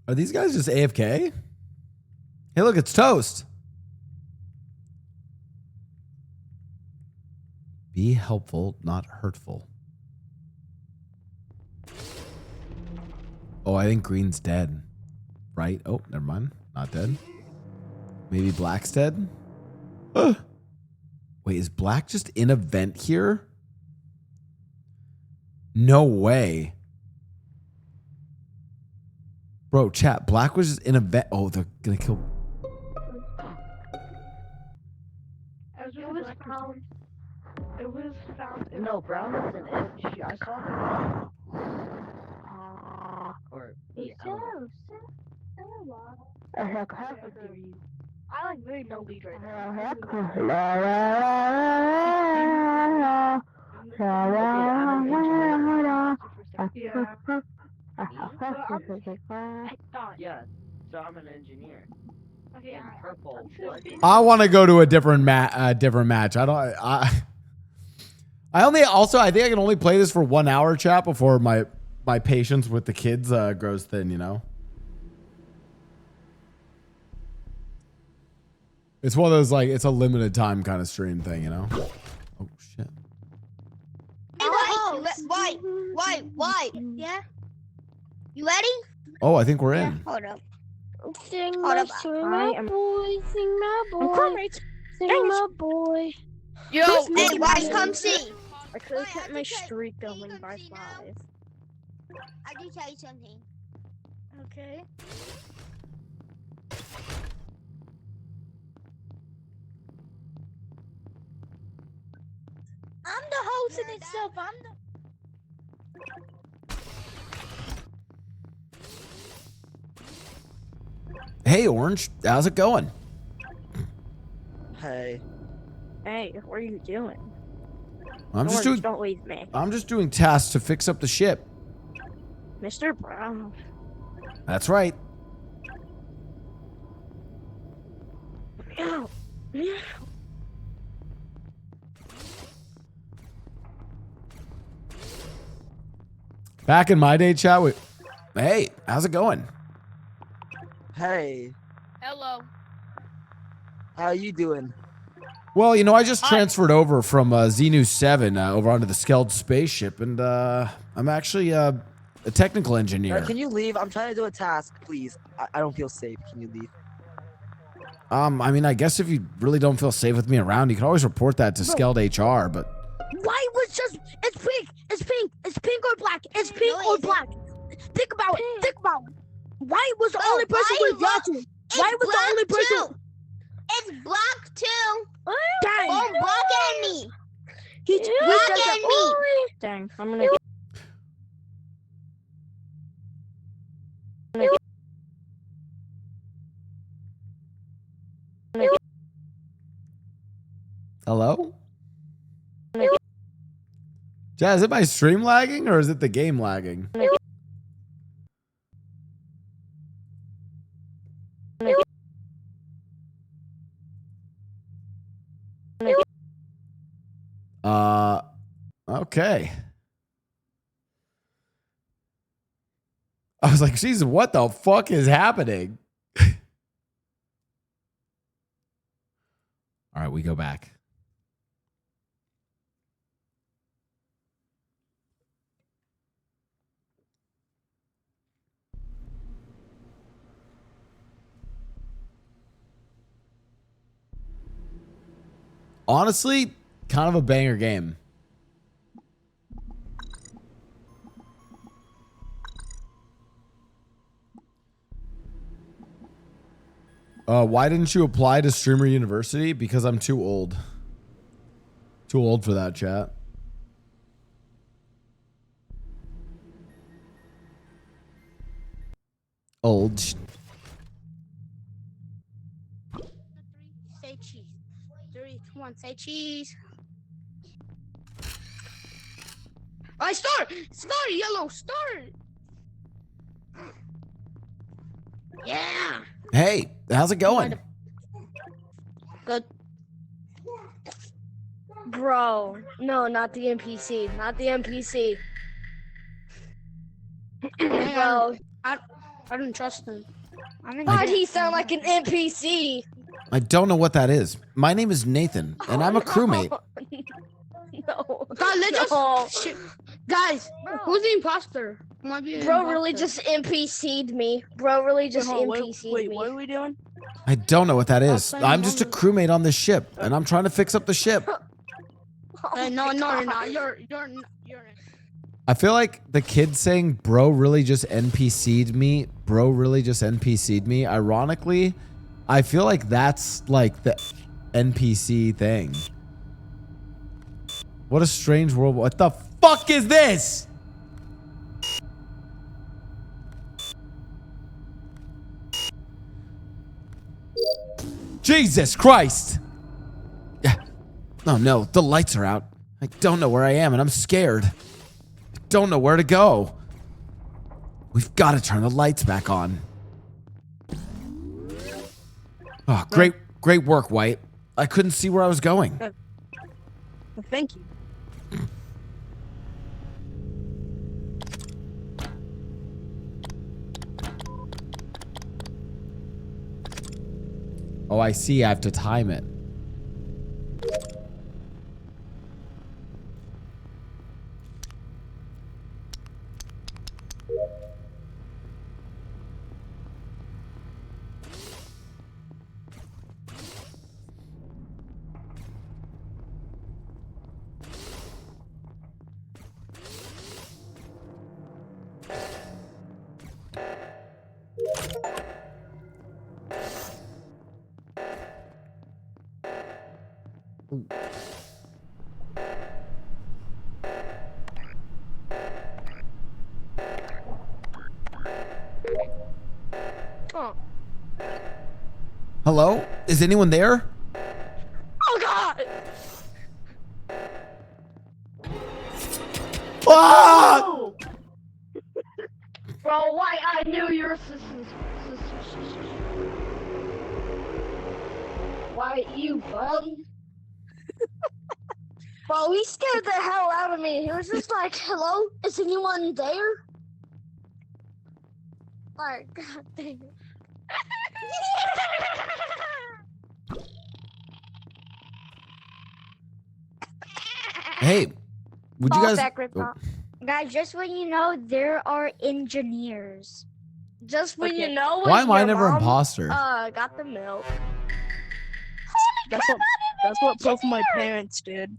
Are these guys just AFK? Hey, look, it's Toast. Be helpful, not hurtful. Oh, I think Green's dead. Right? Oh, never mind. Not dead. Maybe Black's dead? Wait, is Black just in a vent here? No way. Bro, chat, Black was just in a vent. Oh, they're gonna kill. It was found. No, Brown was an edge. I saw him. Or yeah, I don't know. I like really no lead right now. Yeah, so I'm an engineer. Okay, purple. I want to go to a different match. I think I can only play this for 1 hour, chat, before my patience with the kids grows thin, you know? It's one of those, like, it's a limited time kind of stream thing, you know? Oh, shit. Why? Yeah? You ready? Oh, I think we're in. Hold up. Sing Hold my up. boy, sing my boy, sing my boy. Yo, hey, guys, come see. I could have kept my streak going by 5. I can tell you something. Okay. I'm the host in itself. Hey, Orange, how's it going? Hey. Hey, what are you doing? I'm just doing. Don't leave me. I'm just doing tasks to fix up the ship. Mr. Brown. That's right. Meow. Meow. Back in my day, chat. Hey, how's it going? Hey, Hello. how you doing? Well, you know, I just transferred over from Xenu 7 over onto the Skeld spaceship, and I'm actually a technical engineer. Can you leave? I'm trying to do a task, please. I don't feel safe. Can you leave? I mean, I guess if you really don't feel safe with me around, you can always report that to Skeld HR, but... Why was just it's pink, it's pink, it's pink or black, it's pink or black. Think about it. Think about it. Why was the only person with Yasu? Why was the only person? It's black too. Dang. Oh, black and me. He's Black and me. Dang, I'm gonna. Hello? Jazz, is it my stream lagging or is it the game lagging? Okay. I was like, Jesus, what the fuck is happening? All right, we go back. Honestly, kind of a banger game. Why didn't you apply to Streamer University? Because I'm too old. Too old for that, chat. Old. Say cheese. 3, 2, 1, say cheese. I start! Start, yellow, start! Yeah! Hey, how's it going? Good. Bro, no, not the NPC. Not the NPC. Bro, I don't trust him. Why'd he sound like an NPC? I don't know what that is. My name is Nathan, and I'm a crewmate. No. God, let's just guys. Who's the imposter? Bro really just NPC'd me. Bro really just NPC'd me. Wait, what are we doing? I don't know what that is. I'm just a crewmate on this ship, and I'm trying to fix up the ship. No, you're not. You're. I feel like the kid saying, bro really just NPC'd me. Bro really just NPC'd me. Ironically, I feel like that's like the NPC thing. What a strange world. What the fuck is this? Jesus Christ. Yeah. Oh no, the lights are out. I don't know where I am and I'm scared. I don't know where to go. We've got to turn the lights back on. Oh, great work, White. I couldn't see where I was going. Well, thank you. Oh, I see. I have to time it. Oh. Hello? Is anyone there? Oh God! Fuck! Bro, why I knew you were why you, buddy? Bro, he scared the hell out of me. He was just like, hello, is anyone there? Like, god dang it. Hey, would you Fall guys? back, rip off. Guys, just when you know, there are engineers. Just when you know. Why am I your never mom, imposter? Got the milk. That's what both my parents did.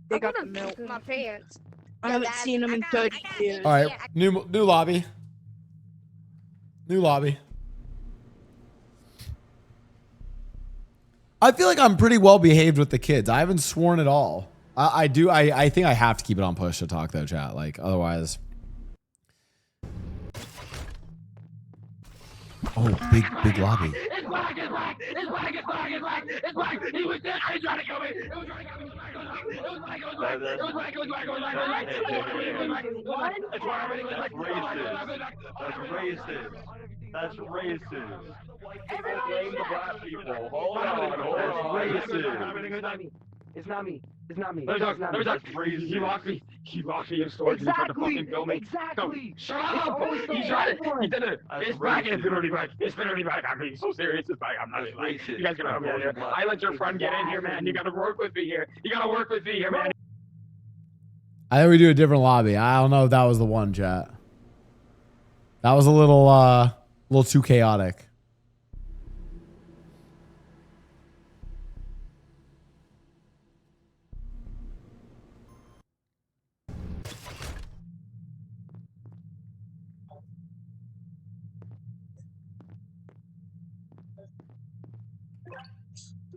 They got the milk. My parents. I haven't seen them in 30 years. All right, new lobby. New lobby. I feel like I'm pretty well behaved with the kids. I haven't sworn at all. I do. I think I have to keep it on push to talk though, chat. Like otherwise. Oh, big lobby. It's black, it's black, it's black, it's black, it's black, it's black. He was dead. He tried to kill me. It was trying to kill me. It was black, it was black, it was black, it was black, it was black, it was black, it was black, it was black. That's racist. That's racist. Blame the black people. Hold on. That's racist. It's not me. It's not me. Let me talk. That's racist. He locked me. He locked me in storage. He tried to fucking kill me. Exactly. Shut up. He tried it. He did it. It's black. It's literally black. It's literally black. I'm being so serious. It's black. I'm not lying. You guys gotta help me out here. I let your friend get in here, man. You gotta work with me here. You gotta work with me here, man. I think we do a different lobby. I don't know if that was the one, chat. That was a little too chaotic.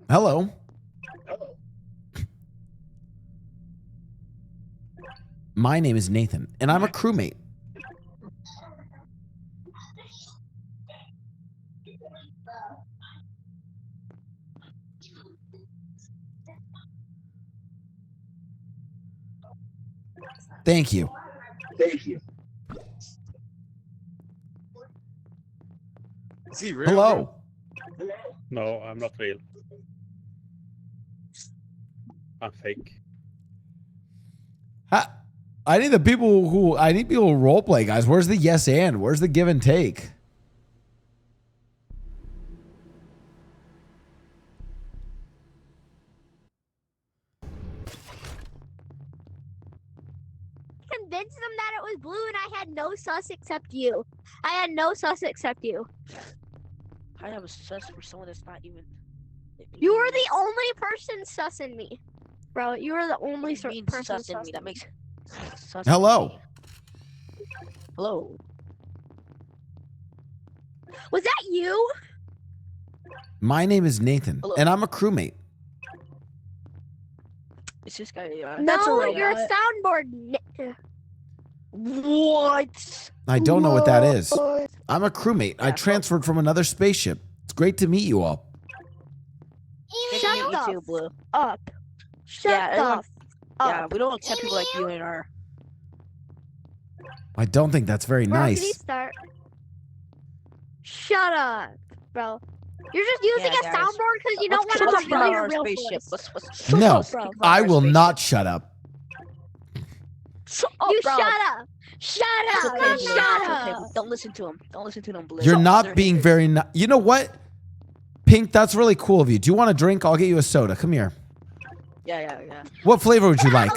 Hello. My name is Nathan, and I'm a crewmate. Thank you. Thank you. Is he real? Hello. No, I'm not real. I'm fake. I need people who role play, guys. Where's the yes and? Where's the give and take? Convinced them that it was blue and I had no sus except you. I had no sus except you. I have a sus for someone that's not even. You were the only person sussing me. Bro, you were the only person sussing me. That makes sus. Hello. Hello. Was that you? My name is Nathan, and I'm a crewmate. It's this guy. No, you're a soundboard. What? I don't know what that is. I'm a crewmate. I transferred from another spaceship. It's great to meet you all. Shut the Blue. Up. Shut Yeah, the up. up. Yeah, we don't accept people like you in our. I don't think that's very Bro, can you nice. start? Shut up, bro. You're just using Yeah, a guys. soundboard because you don't Let's want to speak reveal about your our real spaceship. voice. Let's No, speak about I our will spaceship. not shut up. You bro. shut up. Shut It's up. okay, Blue. Shut It's up. okay. Don't listen to him. Don't listen to him, Blue. You're They're not being haters. very You know what? Pink, that's really cool of you. Do you want a drink? I'll get you a soda. Come here. Yeah. What flavor would you like?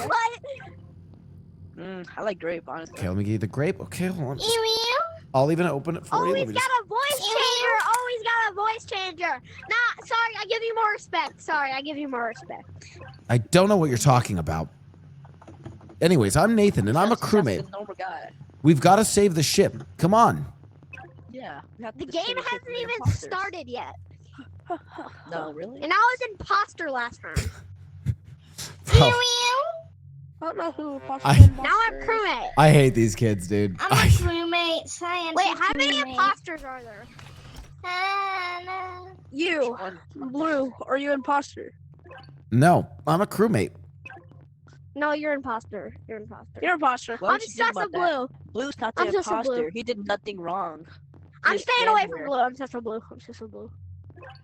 I like grape, honestly. Okay, let me get you the grape. Okay, hold on. I'll even open it for you. Let Always me got just- a voice changer. Always got a voice changer. Nah, sorry. I give you more respect. Sorry, I give you more respect. I don't know what you're talking about. Anyways, I'm Nathan, and I'm a crewmate. That's the normal guy. We've got to save the ship. Come on. Yeah. The game hasn't even started yet. No, really? And I was imposter last time. Bro, I don't know who imposter I- and Now I'm monster is. crewmate. I hate these kids, dude. I'm a roommate, science. Wait, how many imposters are there? You, Blue, are you imposter? No, I'm a crewmate. No, you're imposter. You're imposter. You're imposter. Why I'm would you think sus of about that? blue. Blue's not the I'm sus of imposter. blue. He did nothing wrong. I'm Just staying away from everywhere. blue. I'm sus of blue. I'm sus of blue.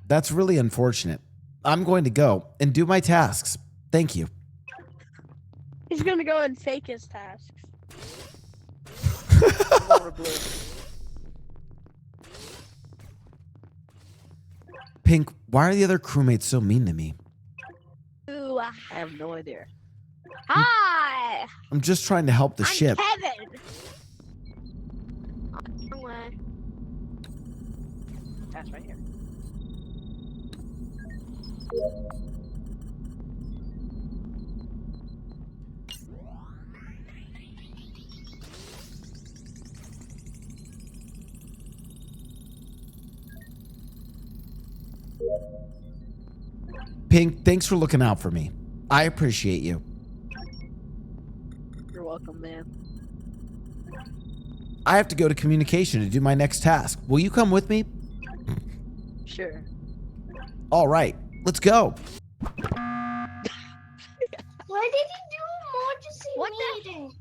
That's really unfortunate. I'm going to go and do my tasks. Thank you. He's gonna go and fake his tasks. Pink, why are the other crewmates so mean to me? Ooh, I have no idea. hi. I'm just trying to help the I'm ship. Kevin. Wrong way. That's right here. Pink, thanks for looking out for me. I appreciate you. You're welcome, man. I have to go to communication to do my next task. Will you come with me? Sure. All right, let's go. Why did he do emergency meeting?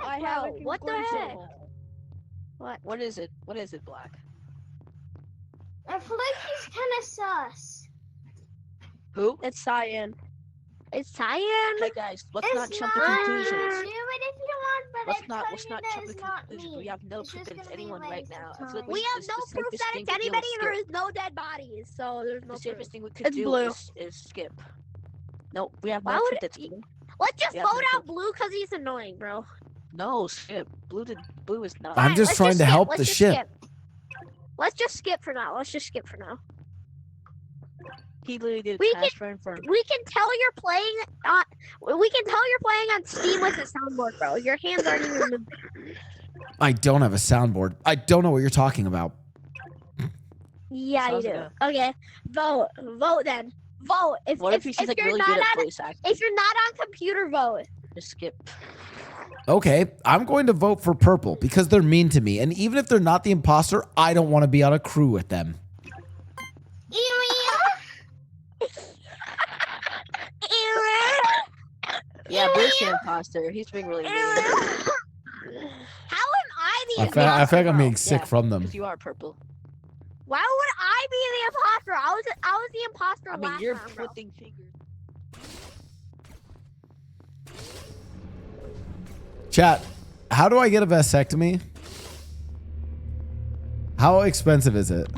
I have a what the heck? What is it? What is it, Black? I feel like he's kind of sus. Who? It's Cyan. It's Cyan. Hey guys, let's It's not jump to not. conclusions. Do it if you want, but Let's I not tell let's you not that jump to it's not conclusions. me. We have no It's proof just that it's gonna be a anyone right waste now. of I feel like time. We have this- no the proof safest that thing it's to do is anybody. There skip. is no dead bodies, so there's no The safest proof. thing we could It's do blue. is skip. No, we have Why no would proof it- that's blue. Let's just We have vote no out blue because he's annoying, bro. No, skip. Blue is not. I'm Fine, just let's trying to skip. help Let's the just ship. skip. Let's just skip for now. Let's just skip for now. He literally did We transfer and firm. We can tell you're playing. We can tell you're playing on Steam with a soundboard, bro. Your hands aren't even moving. I don't have a soundboard. I don't know what you're talking about. Yeah, Sounds you do. like Okay, vote then. Vote. What if he's like you're really not good at on, voice acting? if you're not on computer, vote. Just skip. Okay, I'm going to vote for purple because they're mean to me. And even if they're not the imposter, I don't want to be on a crew with them. Yeah, Blue's the imposter. He's being really mean. How am I the I imposter? feel like I'm bro? being sick from them. Because you are purple. Why would I be the imposter? I was the imposter I mean, last you're round, bro. putting fingers. Chat, how do I get a vasectomy? How expensive is it?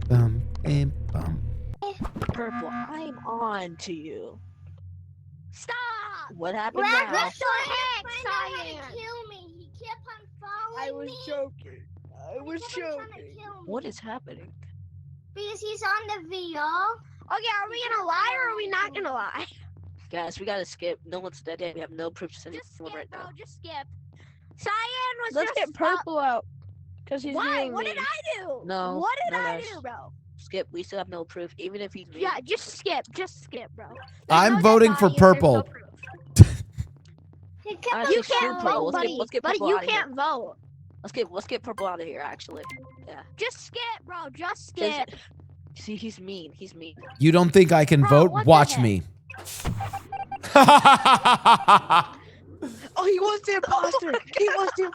Bum. Purple, I'm on to you. Stop! What happened Black, now? what the heck, Cyan? Kill me. He kept on following me. joking. I was joking. What is happening? Because he's on the VR. Okay, are we gonna lie or are we not gonna lie? Guys, we gotta skip. No one's dead yet. We have no proof to send Just anyone skip, right bro. now. Just skip. Cyan was Let's just get purple out. Because he's Why? being What mean. did I do? No, What did no, I guys. do, bro? Skip. We still have no proof, even if he's mean. Yeah, just skip. Just skip, bro. There's I'm no dead voting for bodies, there's no purple. proof. He kept Guys, on You let's skip can't purple. vote, Let's buddy. Let's get Buddy, purple you out of here. can't vote. Let's get purple out of here. Actually, yeah. Just skip, bro. Just 'Cause- skip. See, he's mean. He's mean. You don't think I can Bro, vote? what the Watch heck? me. Oh, he was the imposter. He was the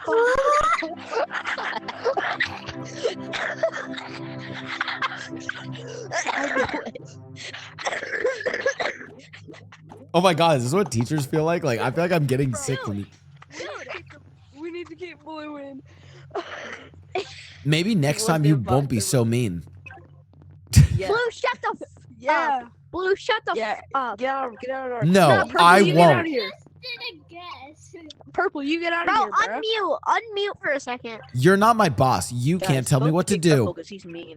Oh my god, is this what teachers feel like? Like, I feel like I'm getting sick from you. We need to keep blue in. Maybe next was time the you won't be so mean. Yeah. Blue, shut the Yeah. up. Blue, shut the Yeah. up. Get out of our. No, Purple, I you get out of won't. here. Did a guess. Purple, you get out Bro, of here, bro. unmute for a second. You're not my boss. You can't tell me what to do. Because he's mean.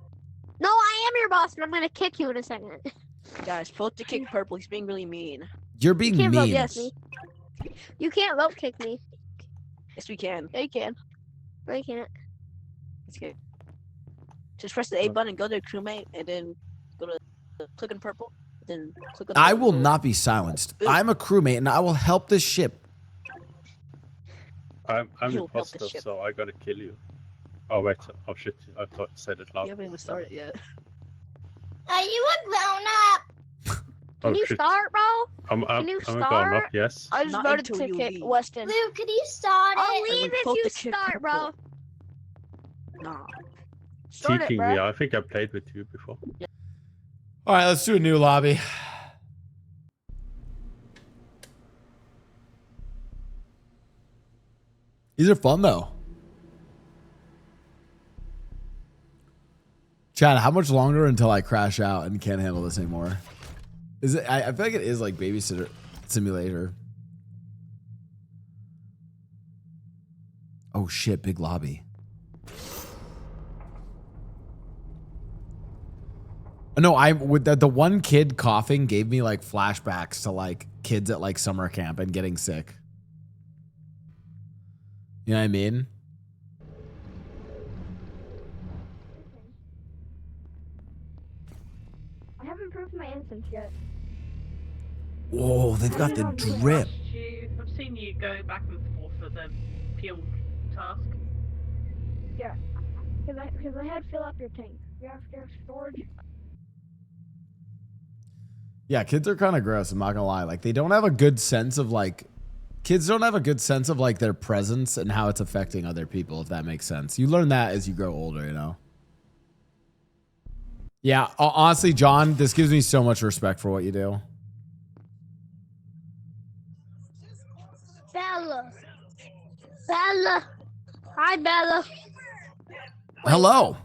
No, I am your boss, and I'm gonna kick you in a second. Guys, vote to kick purple. He's being really mean. You're being You can't vote mean. yes me. You can't vote kick me. Yes, we can. Yeah, you can. No, you can't. Let's get. Just press the A button, go to crewmate, and then go to click on purple. Then click on. I will not be silenced. I'm a crewmate and I will help this ship. I'm You'll help the imposter, ship. so I gotta kill you. Oh wait, oh shit, I thought I said it loud. You haven't even started yet. Are you a grown up? Oh Can you shit. start, bro? I'm Can you a grown up, start? yes. I just Not voted until to you kick leave. Weston. Blue, could you start I'll it? leave if both you the kick start, bro. Nah. Start it, Teaching bro. me, I think I played with you before. All right, let's do a new lobby. These are fun though. Chad, how much longer until I crash out and can't handle this anymore? Is it? I feel like it is like Babysitter Simulator. Oh shit! Big lobby. No, I with the one kid coughing gave me like flashbacks to like kids at like summer camp and getting sick. You know what I mean? I haven't proved my innocence yet. Whoa, they've got the drip. I've seen you go back and forth for the peel task. Yeah, because I had fill up your tank. You have storage. Yeah, kids are kind of gross. I'm not gonna lie. Like they don't have a good sense of like, kids don't have a good sense of like their presence and how it's affecting other people. If that makes sense, you learn that as you grow older. You know. Yeah, honestly, John, this gives me so much respect for what you do. Bella. Bella. Hi, Bella. Hello.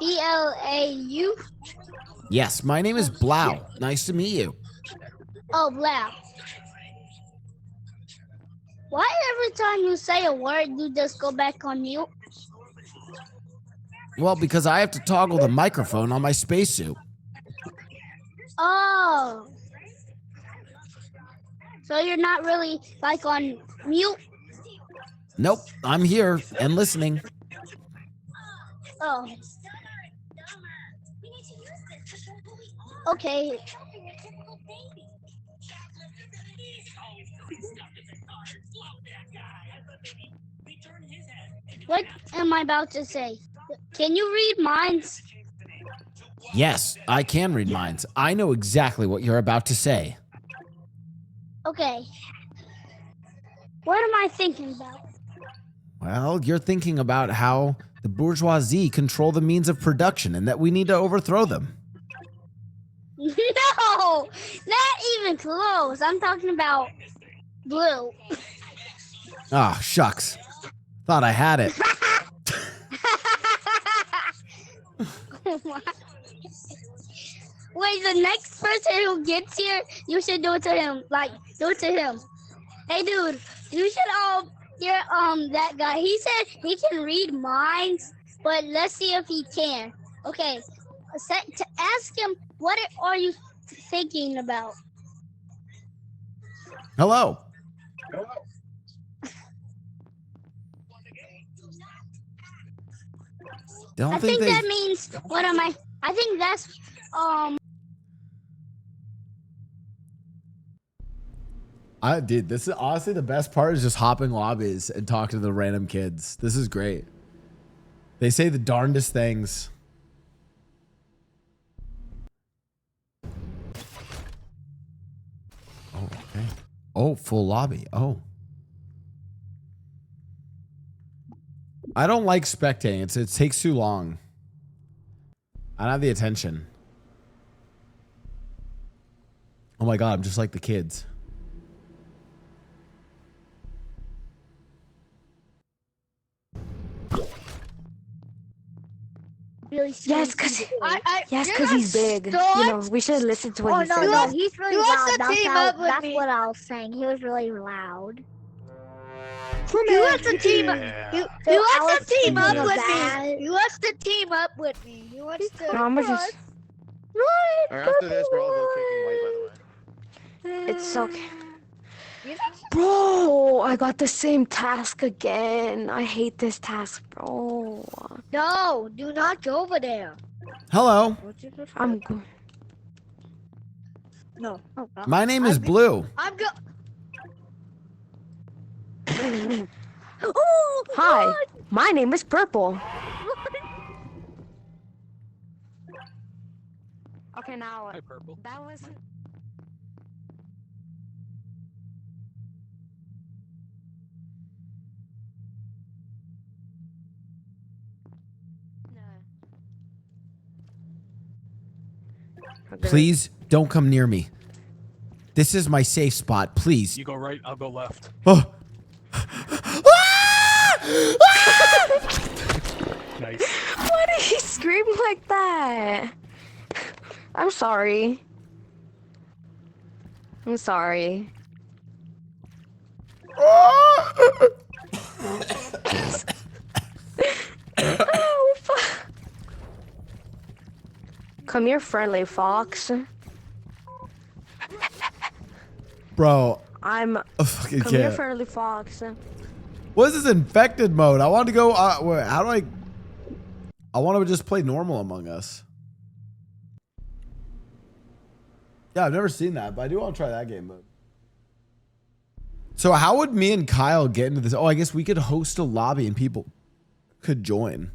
B-L-A-U. Yes, my name is Blau. Nice to meet you. Oh, Blau. Why every time you say a word, you just go back on mute? Well, because I have to toggle the microphone on my spacesuit. Oh. So you're not really like on mute? Nope, I'm here and listening. Oh. Okay. What am I about to say? Can you read minds? Yes, I can read minds. I know exactly what you're about to say. Okay. What am I thinking about? Well, you're thinking about how the bourgeoisie control the means of production and that we need to overthrow them. No, not even close. I'm talking about Blue. Ah, shucks. Thought I had it. Wait, the next person who gets here, you should do it to him. Like, do it to him. Hey, dude, you should you're that guy. He said he can read minds, but let's see if he can. Okay, to ask him, what are you thinking about? Hello. I think that means, what am I? I think that's, Dude, this is honestly the best part is just hopping lobbies and talking to the random kids. This is great. They say the darndest things. Oh, okay. Oh, full lobby. Oh. I don't like spectating. It takes too long. I don't have the attention. Oh my God, I'm just like the kids. really Yes, because you're he's big. You know, we should listen to what he said. No, he's really loud. That's me. what I was saying. He was really loud. Who wants to team up? Who wants to team up with bad. me? Who wants to team up with me? Who wants to? No, I'm gonna just. Right. After this, we're all vote kicking White, by the way. It's okay. Bro, I got the same task again. I hate this task, bro. No, do not go over there. Hello. I'm good. No. My name is Blue. I'm go. Oh, Hi, my name is Purple. Okay, now. Hi, Purple. That was. Please don't come near me. This is my safe spot. Please. You go right, I'll go left. Oh. Nice. Why did he scream like that? I'm sorry. I'm sorry. Oh, fuck. Come here, friendly fox. Bro. I'm. I fucking Come here, can't. friendly fox. What is this infected mode? I want to go. Wait, how do I want to just play normal Among Us. Yeah, I've never seen that, but I do want to try that game mode. So how would me and Kyle get into this? Oh, I guess we could host a lobby and people could join.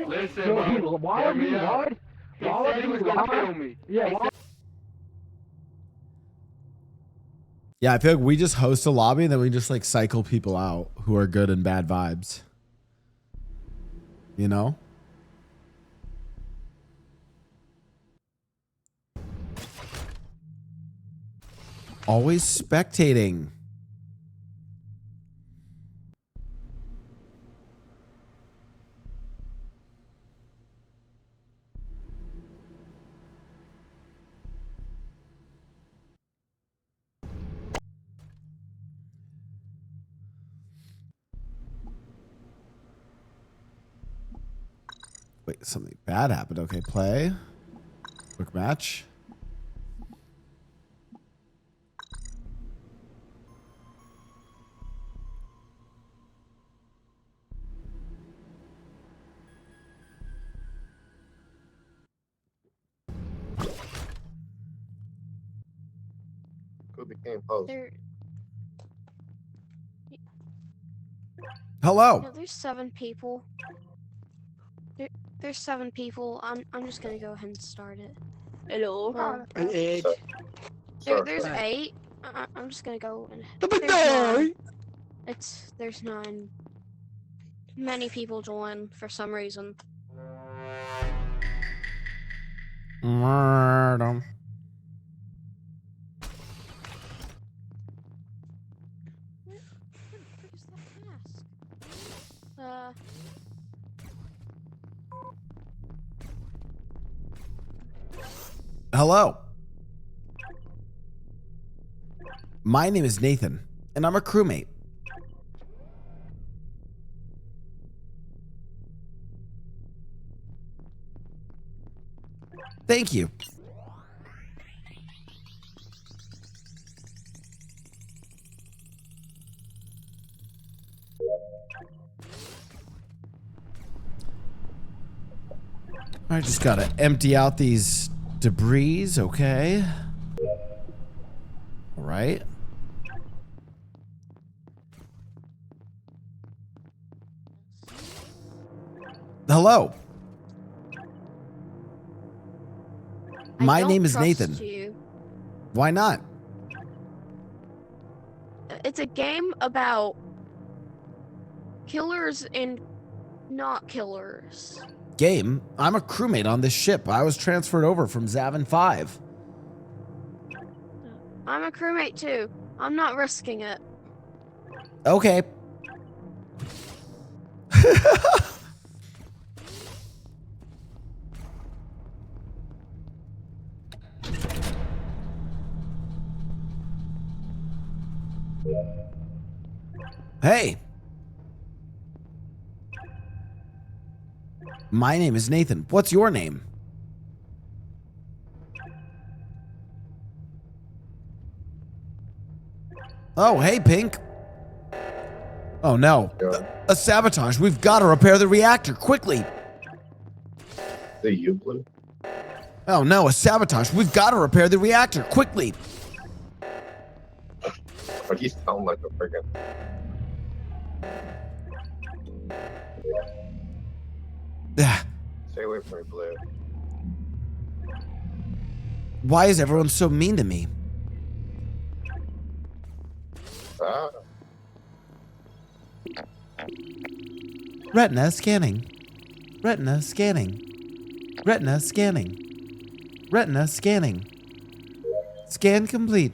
Listen, why are you what? Why he was gonna kill me. Yeah. Yeah, I feel like we just host a lobby and then we just like cycle people out who are good and bad vibes. You know? Always spectating. Wait, something bad happened. Okay, play. Quick match. Who became host? Hello. No, there's 7 people. There's 7 people. I'm just gonna go ahead and start it. Hello. Well, there's 8. I'm just gonna go and. There's 9. Many people join for some reason. Murder. Hello. My name is Nathan, and I'm a crewmate. Thank you. I just gotta empty out these debris, okay? All right. Hello. My name is Nathan. You. Why not? It's a game about killers and not killers. Game? I'm a crewmate on this ship. I was transferred over from Zavin 5. I'm a crewmate too. I'm not risking it. Okay. Hey. My name is Nathan. What's your name? Oh, hey, Pink. Oh, no. A sabotage. We've got to repair the reactor quickly. The you blue? Oh no, a sabotage. We've got to repair the reactor quickly. But you sound like a friggin'. Stay away from me, Blue. Why is everyone so mean to me? Ah. Retina scanning. Retina scanning. Retina scanning. Retina scanning. Scan complete.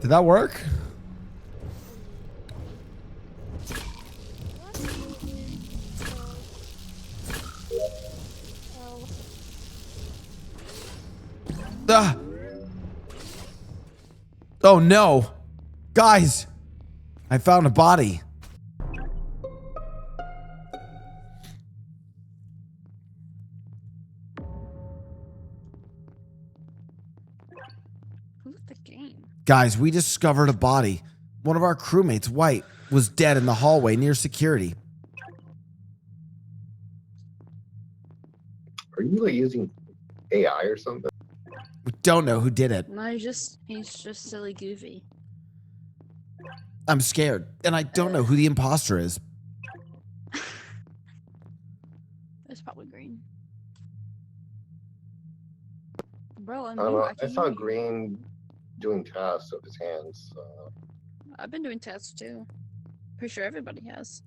Did that work? Ah. Oh no. Guys, I found a body. Who's the game? Guys, we discovered a body. One of our crewmates, White, was dead in the hallway near security. Are you like using AI or something? We don't know who did it. No, he's just silly goofy. I'm scared, and I don't know who the imposter is. It's probably green. Bro, I don't know. I saw Green doing tasks with his hands. I've been doing tests too. Pretty sure everybody has.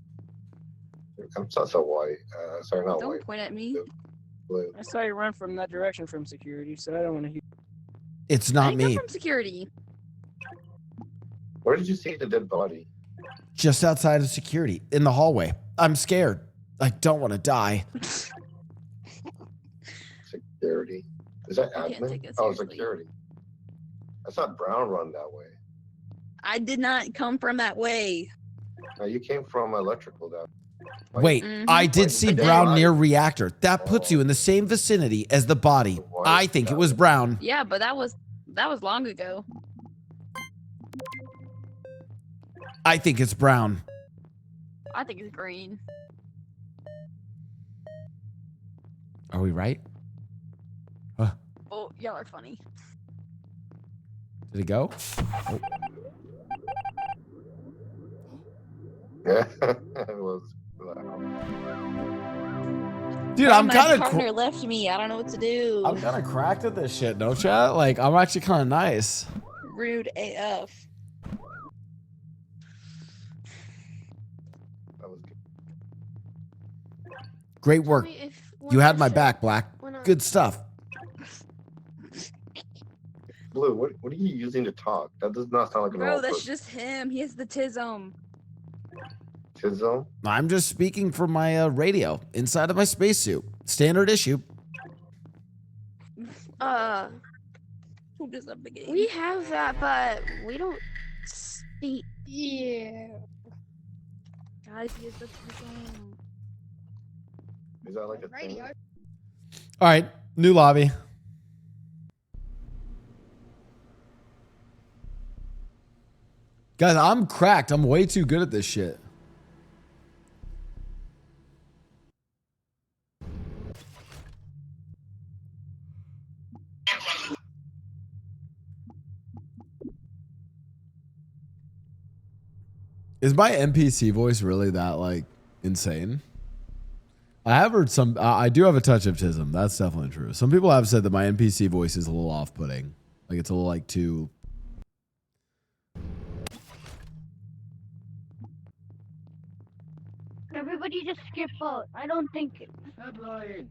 I'm so white. Sorry, not Don't white. point at me. Blue. I saw you run from that direction from security, so I don't want to hear. It's I not didn't come me. from security. Where did you see the dead body? Just outside of security, in the hallway. I'm scared. I don't want to die. Security. Is that I can't admin? take it Oh, seriously. security. I saw Brown run that way. I did not come from that way. No, you came from electrical that. Wait, I did see Brown near reactor. That puts you in the same vicinity as the body. I think it was Brown. Yeah, but that was long ago. I think it's Brown. I think it's green. Are we right? Oh, y'all are funny. Did it go? Oh. Yeah, it was. Dude, Oh, I'm my kind of partner left me. I don't know what to do. I'm kind of cracked at this shit, don't ya? Like, I'm actually kind of nice. Rude AF. Great work. You had my back, Black. Good stuff. Blue, what are you using to talk? That does not sound like an Bro, old that's person. just him. He has the tism. Tism? I'm just speaking from my radio inside of my spacesuit. Standard issue. Who does up the game? We have that, but we don't speak. Yeah. Guys, he has the tism. Is that like a thing? All right, new lobby. Guys, I'm cracked. I'm way too good at this shit. Is my NPC voice really that, like, insane? I have heard some... I do have a touch of tism. That's definitely true. Some people have said that my NPC voice is a little off-putting. Like, it's a little, like, too... Everybody just skip out. I don't think. Stop lying.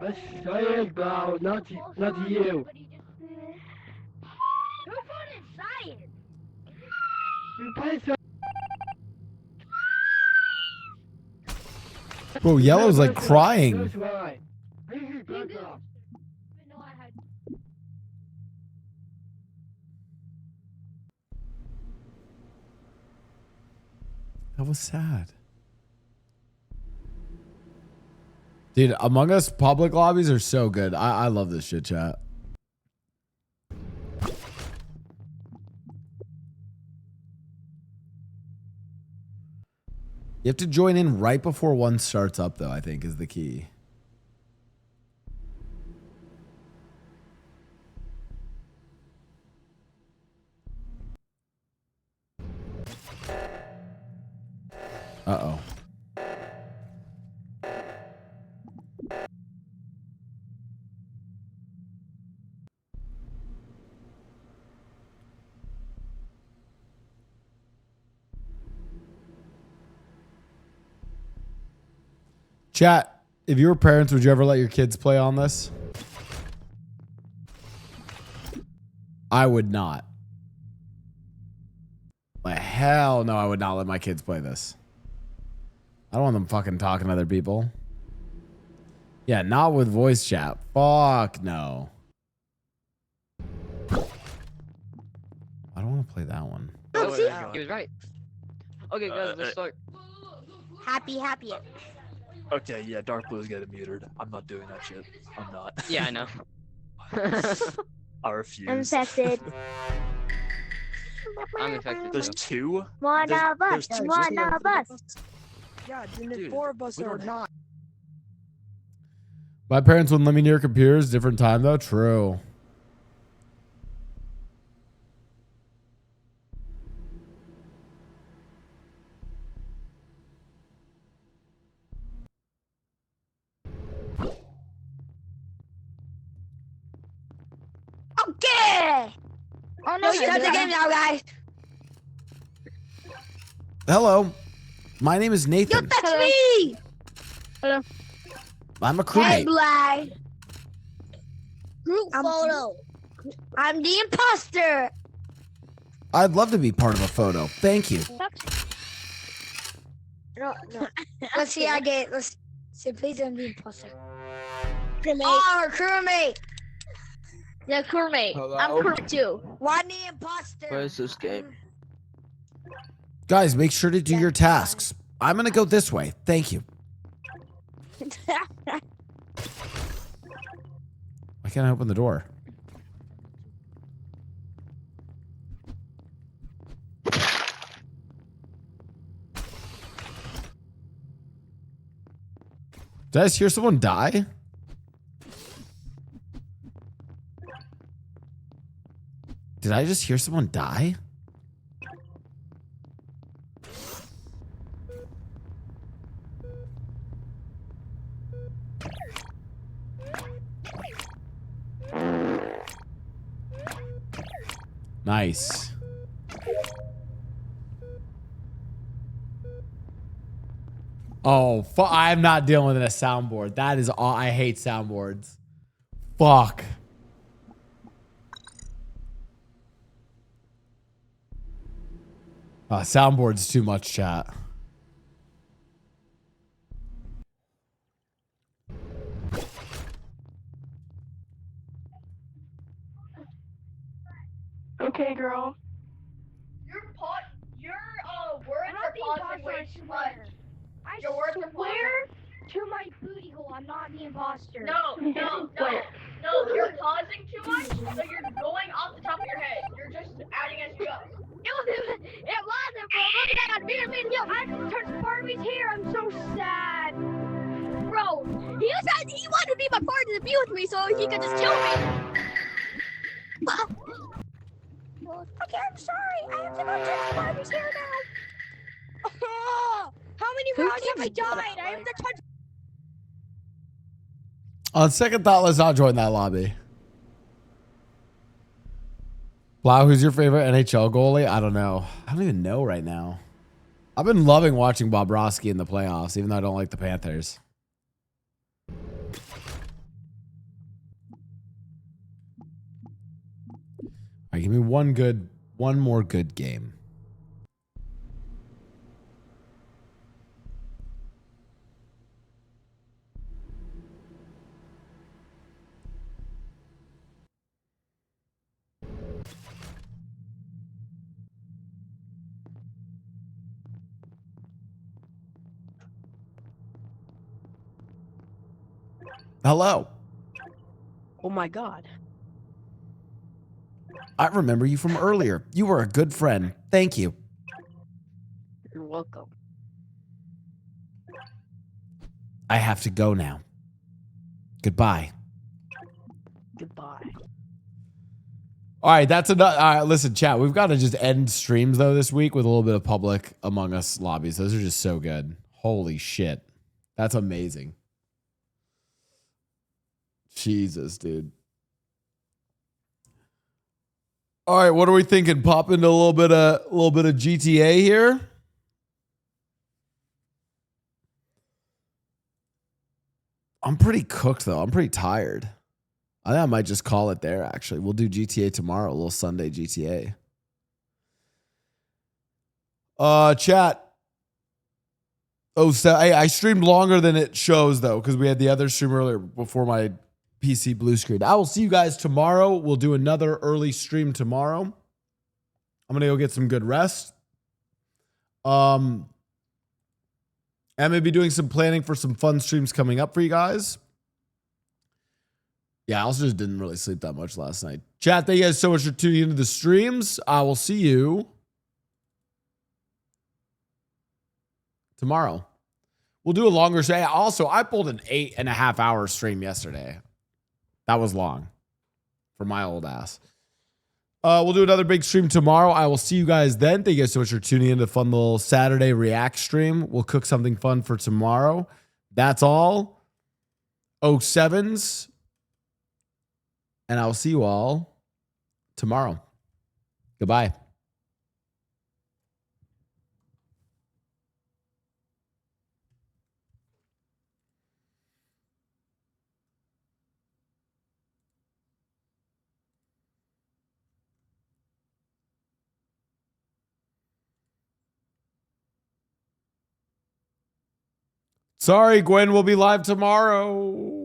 Let's say it, Blau, not you. Who voted science? You play so. Bro, Yellow's, like, crying. That's why. Back off. That was sad. Dude, Among Us public lobbies are so good. I love this shit, chat. You have to join in right before one starts up, though, I think, is the key. Uh-oh. Chat, if you were parents, would you ever let your kids play on this? I would not. Like, hell no, I would not let my kids play this. I don't want them fucking talking to other people. Yeah, not with voice chat. Fuck no. I don't want to play that one. Oh, he was right. Okay, guys, let's start. Happy. Okay, yeah, Dark Blue's getting muted. I'm not doing that shit. I'm not. Yeah, I know. I refuse. Infected. I'm infected. There's two? One of us. One of us. Yeah, Dude, four of us are not. My parents wouldn't let me near computers. Different time, though. True. Okay. Oh no, you have the game now, guys. Hello. My name is You Nathan. touch me. Hello. I'm a Hey, crewmate. Blau. Group photo. I'm the imposter. I'd love to be part of a photo. Thank you. No. Let's see. Let's see. Please don't be imposter. Crewmate. Oh, crewmate. Yeah, crewmate. Hello? I'm crewmate too. Why the imposter? What is this game? Guys, make sure to do your tasks. I'm going to go this way. Thank you. Why can't I open the door? Did I just hear someone die? Did I just hear someone die? Nice. Oh, I'm not dealing with a soundboard. That is all. I hate soundboards. Fuck. Soundboard's too much, chat. Okay, girl. Your words are pausing way too much. Your words are Swear to my booty hole, I'm not the imposter. No, you're pausing too much, so you're going off the top of your head. You're just adding as you go. It wasn't, bro. Look at that. I turned Barbie's hair. I'm so sad. Bro, he wanted to be my partner to be with me so he could just kill me. Okay, I'm sorry. I have to go touch Barbie's hair now. How many rounds have I died? I have to touch. On second thought, let's not join that lobby. Blau, who's your favorite NHL goalie? I don't know. I don't even know right now. I've been loving watching Bobrovsky in the playoffs, even though I don't like the Panthers. All right, give me one more good game. Hello. Oh my god. I remember you from earlier. You were a good friend. Thank you. You're welcome. I have to go now. Goodbye. Goodbye. All right, that's enough. All right, listen, chat. We've got to just end streams though this week with a little bit of public Among Us lobbies. Those are just so good. Holy shit, that's amazing. Jesus, dude. All right, what are we thinking? Pop into a little bit of GTA here. I'm pretty cooked though. I'm pretty tired. I think I might just call it there. Actually, we'll do GTA tomorrow. A little Sunday GTA. Chat. Oh, so I streamed longer than it shows though, because we had the other stream earlier before my PC blue screen. I will see you guys tomorrow. We'll do another early stream tomorrow. I'm gonna go get some good rest. I'm gonna be doing some planning for some fun streams coming up for you guys. Yeah, I also just didn't really sleep that much last night. Chat, thank you guys so much for tuning into the streams. I will see you tomorrow. We'll do a longer stream. Also, I pulled an 8.5 hour stream yesterday. That was long for my old ass. We'll do another big stream tomorrow. I will see you guys then. Thank you guys so much for tuning in to fun little Saturday react stream. We'll cook something fun for tomorrow. That's all. 07s. And I'll see you all tomorrow. Goodbye. Sorry, Gwen will be live tomorrow.